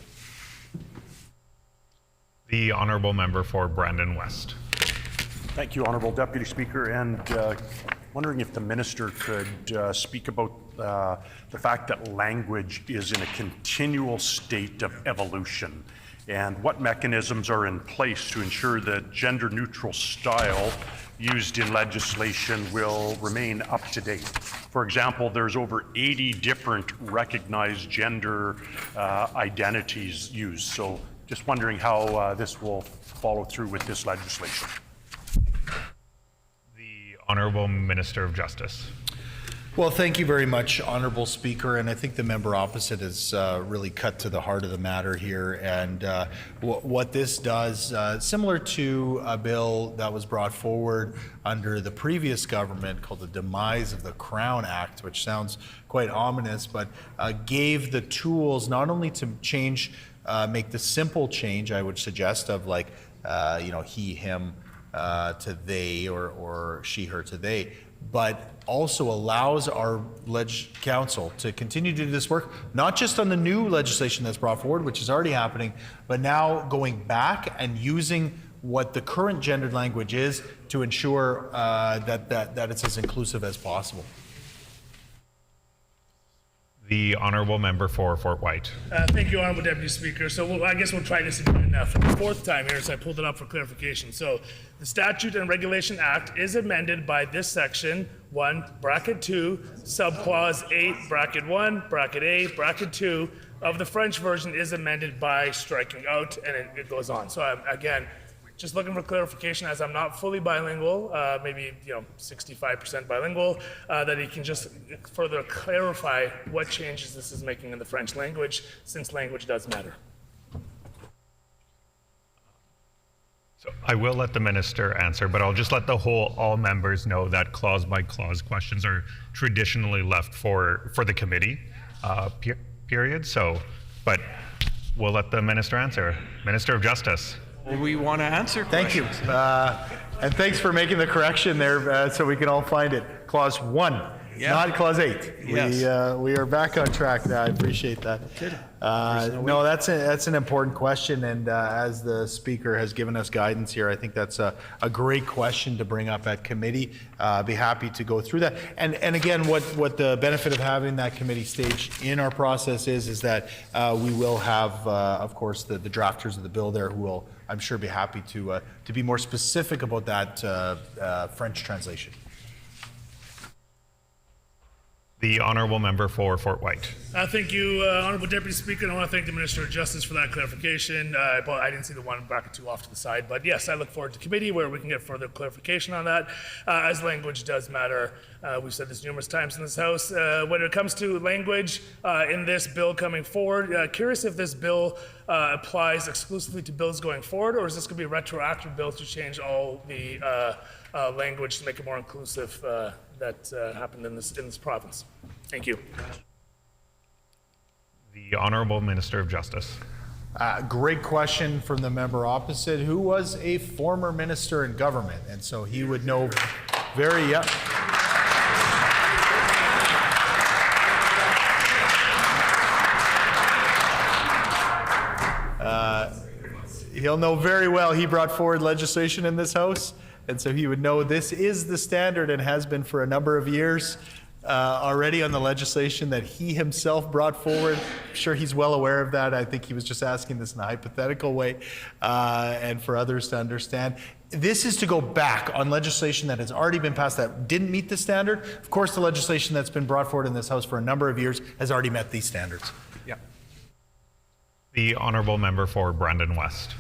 The Honourable Member for Brandon West. Thank you, Honourable Deputy Speaker, and wondering if the Minister could speak about the fact that language is in a continual state of evolution, and what mechanisms are in place to ensure that gender-neutral style used in legislation will remain up to date. For example, there's over 80 different recognized gender identities used, so just wondering how this will follow through with this legislation. The Honourable Minister of Justice. Well, thank you very much, Honourable Speaker, and I think the member opposite has really cut to the heart of the matter here. And what this does, similar to a bill that was brought forward under the previous government called the Demise of the Crown Act, which sounds quite ominous, but gave the tools not only to change, make the simple change, I would suggest, of like, he, him to they, or she, her to they, but also allows our Council to continue to do this work, not just on the new legislation that's brought forward, which is already happening, but now going back and using what the current gendered language is to ensure that it's as inclusive as possible. The Honourable Member for Fort White. Thank you, Honourable Deputy Speaker. So I guess we'll try this again for the fourth time here, so I pulled it up for clarification. So the Statute and Regulation Act is amended by this section 1, bracket 2, subclause 8, bracket 1, bracket A, bracket 2 of the French version is amended by striking out, and it goes on. So again, just looking for clarification, as I'm not fully bilingual, maybe 65% bilingual, that he can just further clarify what changes this is making in the French language, since language does matter. So I will let the Minister answer, but I'll just let all members know that clause by clause questions are traditionally left for the committee, period. So, but we'll let the Minister answer. Minister of Justice. We want to answer questions. Thank you. And thanks for making the correction there so we can all find it. Clause 1, not Clause 8. Yes. We are back on track now. I appreciate that. No, that's an important question, and as the Speaker has given us guidance here, I think that's a great question to bring up at committee. Be happy to go through that. And again, what the benefit of having that committee stage in our process is that we will have, of course, the drafters of the bill there who will, I'm sure, be happy to be more specific about that French translation. The Honourable Member for Fort White. Thank you, Honourable Deputy Speaker, and I want to thank the Minister of Justice for that clarification. But I didn't see the one bracket too off to the side. But yes, I look forward to committee where we can get further clarification on that, as language does matter. We've said this numerous times in this House. When it comes to language in this bill coming forward, curious if this bill applies exclusively to bills going forward, or is this going to be a retroactive bill to change all the language to make it more inclusive that happened in this province? Thank you. The Honourable Minister of Justice. Great question from the member opposite, who was a former minister in government, and so he would know very, he'll know very well he brought forward legislation in this House, and so he would know this is the standard and has been for a number of years already on the legislation that he himself brought forward. I'm sure he's well aware of that. I think he was just asking this in a hypothetical way, and for others to understand. This is to go back on legislation that has already been passed that didn't meet the standard. Of course, the legislation that's been brought forward in this House for a number of years has already met these standards. Yeah. The Honourable Member for Brandon West.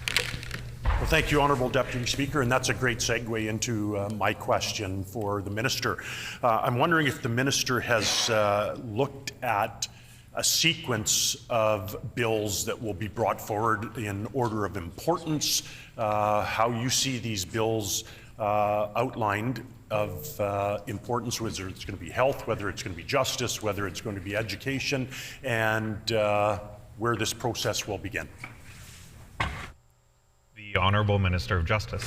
Well, thank you, Honourable Deputy Speaker, and that's a great segue into my question for the Minister. I'm wondering if the Minister has looked at a sequence of bills that will be brought forward in order of importance, how you see these bills outlined of importance, whether it's going to be health, whether it's going to be justice, whether it's going to be education, and where this process will begin. The Honourable Minister of Justice.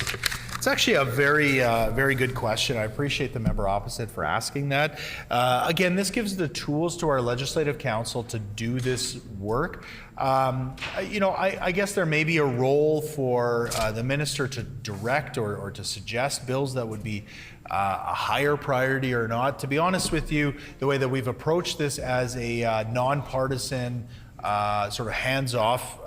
It's actually a very good question. I appreciate the member opposite for asking that. Again, this gives the tools to our Legislative Council to do this work. I guess there may be a role for the minister to direct or to suggest bills that would be a higher priority or not. To be honest with you, the way that we've approached this as a nonpartisan sort of hands-off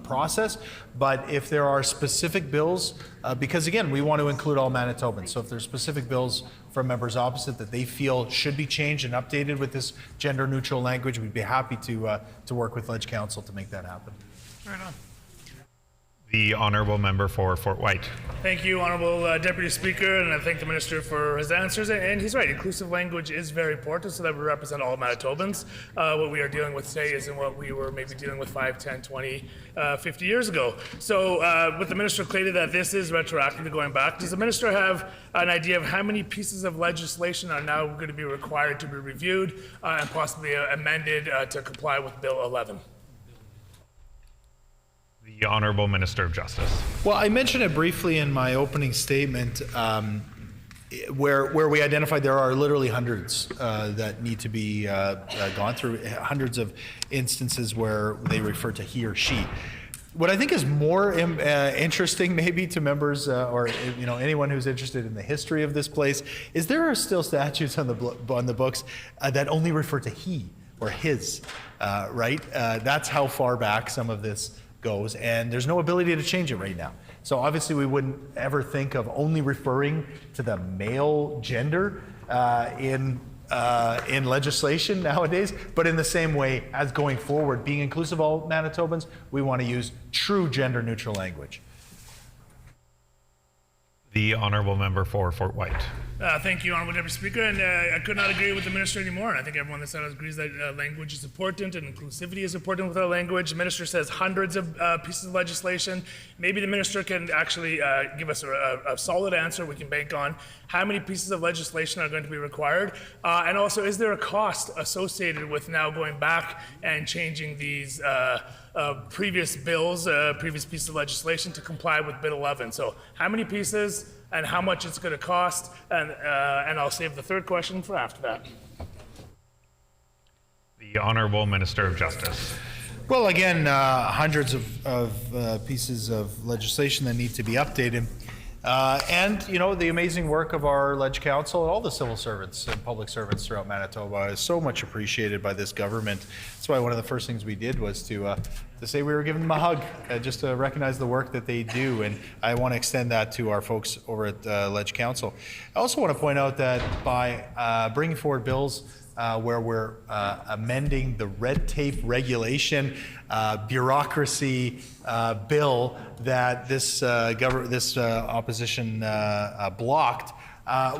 process. But if there are specific bills, because again, we want to include all Manitobans. So if there's specific bills from members opposite that they feel should be changed and updated with this gender-neutral language, we'd be happy to work with Leg Council to make that happen. Right on. The Honourable Member for Fort White. Thank you, Honourable Deputy Speaker, and I thank the Minister for his answers. And he's right, inclusive language is very important so that we represent all Manitobans. What we are dealing with today isn't what we were maybe dealing with 5, 10, 20, 50 years ago. So with the Minister claiming that this is retroactive going back, does the Minister have an idea of how many pieces of legislation are now going to be required to be reviewed and possibly amended to comply with Bill 11? The Honourable Minister of Justice. Well, I mentioned it briefly in my opening statement, where we identified there are literally hundreds that need to be gone through, hundreds of instances where they refer to he or she. What I think is more interesting, maybe to members or anyone who's interested in the history of this place, is there are still statutes on the books that only refer to he or his, right? That's how far back some of this goes, and there's no ability to change it right now. So obviously we wouldn't ever think of only referring to the male gender in legislation nowadays, but in the same way as going forward, being inclusive of all Manitobans, we want to use true gender neutral language. The Honourable Member for Fort White. Thank you, Honourable Deputy Speaker, and I could not agree with the Minister anymore. And I think everyone that's agrees that language is important and inclusivity is important with our language. The Minister says hundreds of pieces of legislation. Maybe the Minister can actually give us a solid answer we can bank on. How many pieces of legislation are going to be required? And also, is there a cost associated with now going back and changing these previous bills, previous pieces of legislation to comply with Bill 11? So how many pieces and how much it's going to cost? And I'll save the third question for after that. The Honourable Minister of Justice. Well, again, hundreds of pieces of legislation that need to be updated. And, you know, the amazing work of our Ledge Council and all the civil servants and public servants throughout Manitoba is so much appreciated by this government. That's why one of the first things we did was to say we were giving them a hug, just to recognize the work that they do. And I want to extend that to our folks over at Ledge Council. I also want to point out that by bringing forward bills where we're amending the red tape regulation bureaucracy bill that this opposition blocked,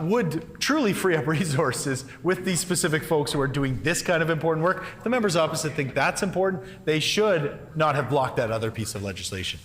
would truly free up resources with these specific folks who are doing this kind of important work. The members opposite think that's important. They should not have blocked that other piece of legislation.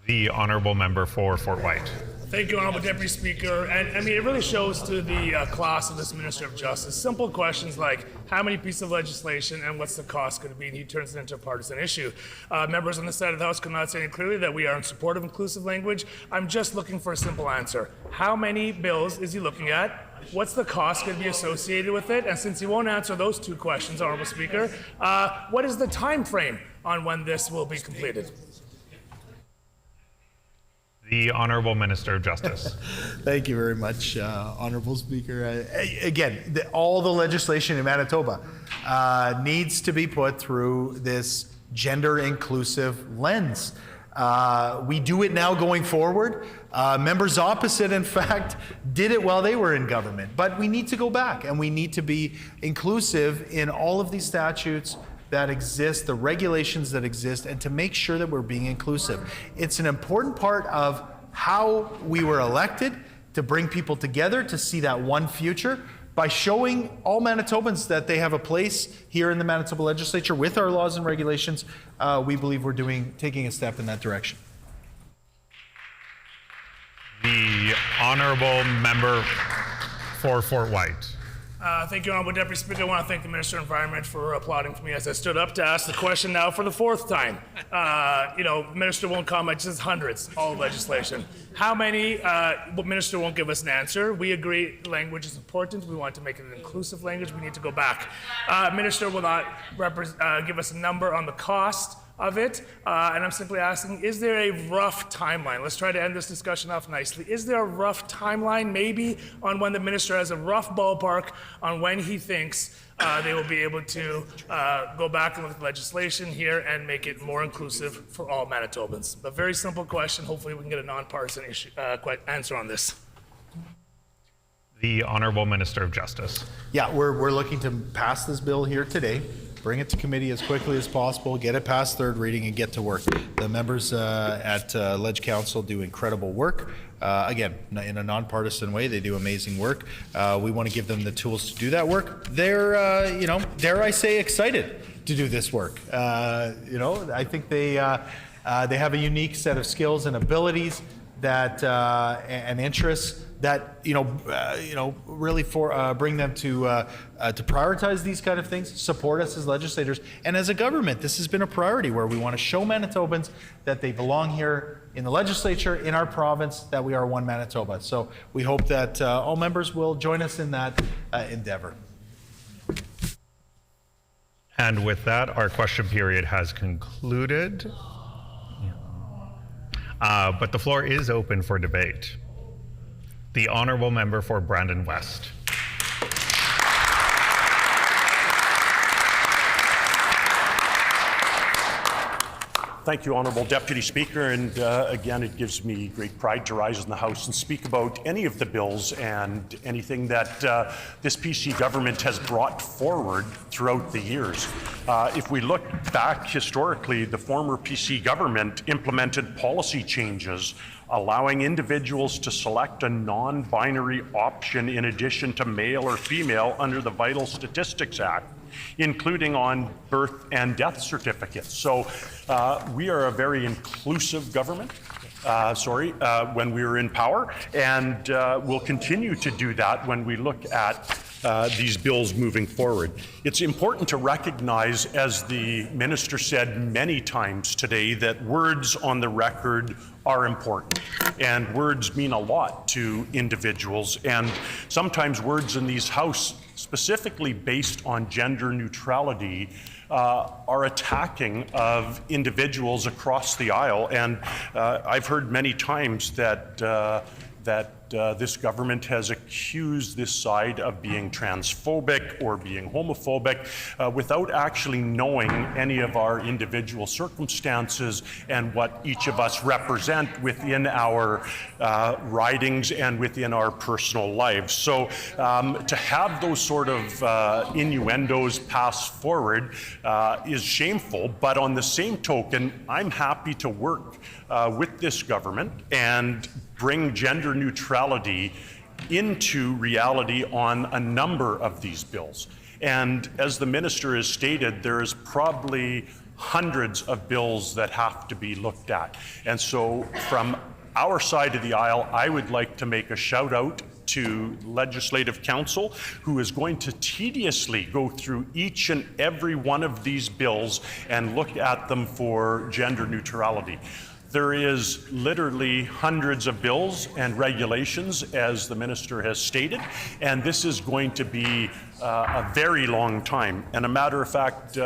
The honourable member for Fort White. Thank you, Honourable Deputy Speaker. And I mean, it really shows to the class of this Minister of Justice. Simple questions like how many pieces of legislation and what's the cost going to be, and he turns it into a partisan issue. Members on this side of the House cannot say clearly that we are in support of inclusive language. I'm just looking for a simple answer. How many bills is he looking at? What's the cost going to be associated with it? And since he won't answer those two questions, Honourable Speaker, what is the time frame on when this will be completed? The Honourable Minister of Justice. Thank you very much, Honourable Speaker. Again, all the legislation in Manitoba needs to be put through this gender-inclusive lens. We do it now going forward. Members opposite, in fact, did it while they were in government. But we need to go back, and we need to be inclusive in all of these statutes that exist, the regulations that exist, and to make sure that we're being inclusive. It's an important part of how we were elected, to bring people together, to see that one future, by showing all Manitobans that they have a place here in the Manitoba Legislature with our laws and regulations. We believe we're taking a step in that direction. The honourable member for Fort White. Thank you, Honourable Deputy Speaker. I want to thank the Minister of Environment for applauding for me as I stood up to ask the question now for the fourth time. You know, the Minister won't comment, just hundreds, all legislation. How many? The Minister won't give us an answer. We agree language is important. We want to make it an inclusive language. We need to go back. Minister will not give us a number on the cost of it, and I'm simply asking, is there a rough timeline? Let's try to end this discussion off nicely. Is there a rough timeline, maybe, on when the Minister has a rough ballpark on when he thinks they will be able to go back and look at the legislation here and make it more inclusive for all Manitobans? A very simple question. Hopefully we can get a nonpartisan answer on this. The Honourable Minister of Justice. Yeah, we're looking to pass this bill here today, bring it to committee as quickly as possible, get it past third reading, and get to work. The members at Ledge Council do incredible work. Again, in a nonpartisan way, they do amazing work. We want to give them the tools to do that work. They're, you know, dare I say, excited to do this work. You know, I think they have a unique set of skills and abilities that and interests that really bring them to prioritize these kind of things, support us as legislators, and as a government. This has been a priority where we want to show Manitobans that they belong here in the legislature, in our province, that we are one Manitoba. So we hope that all members will join us in that endeavor. And with that, our question period has concluded. But the floor is open for debate. The Honourable Member for Brandon West. Thank you, Honourable Deputy Speaker, and again, it gives me great pride to rise in the House and speak about any of the bills and anything that this PC government has brought forward throughout the years. If we look back historically, the former PC government implemented policy changes allowing individuals to select a non-binary option in addition to male or female under the Vital Statistics Act, including on birth and death certificates. So we are a very inclusive government, when we were in power, and we'll continue to do that when we look at these bills moving forward. It's important to recognize, as the minister said many times today, that words on the record are important, and words mean a lot to individuals, and sometimes words in these House, specifically based on gender neutrality, are attacking of individuals across the aisle. And I've heard many times that this government has accused this side of being transphobic or being homophobic without actually knowing any of our individual circumstances and what each of us represent within our ridings and within our personal lives. So to have those sort of innuendos pass forward is shameful, but on the same token, I'm happy to work with this government and bring gender neutrality into reality on a number of these bills. And as the minister has stated, there is probably hundreds of bills that have to be looked at. And so from our side of the aisle, I would like to make a shout out to Legislative Council, who is going to tediously go through each and every one of these bills and look at them for gender neutrality. There is literally hundreds of bills and regulations, as the minister has stated, and this is going to be a very long time. And a matter of fact,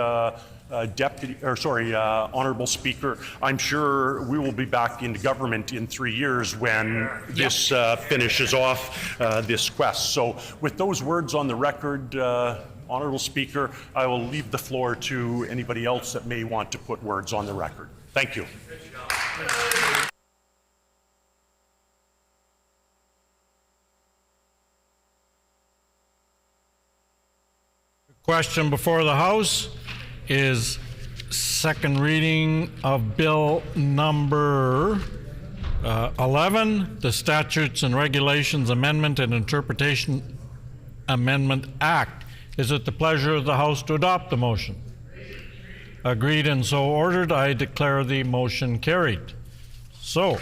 Honourable Speaker, I'm sure we will be back in government in 3 years when this finishes off this quest. So with those words on the record, Honourable Speaker, I will leave the floor to anybody else that may want to put words on the record. Thank you. Question before the House is second reading of Bill number 11, the Statutes and Regulations Amendment and Interpretation Amendment Act. Is it the pleasure of the House to adopt the motion? Agreed and so ordered. I declare the motion carried. So,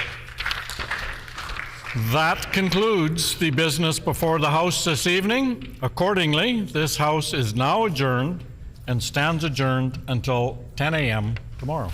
that concludes the business before the House this evening. Accordingly, this House is now adjourned and stands adjourned until 10 a.m. tomorrow.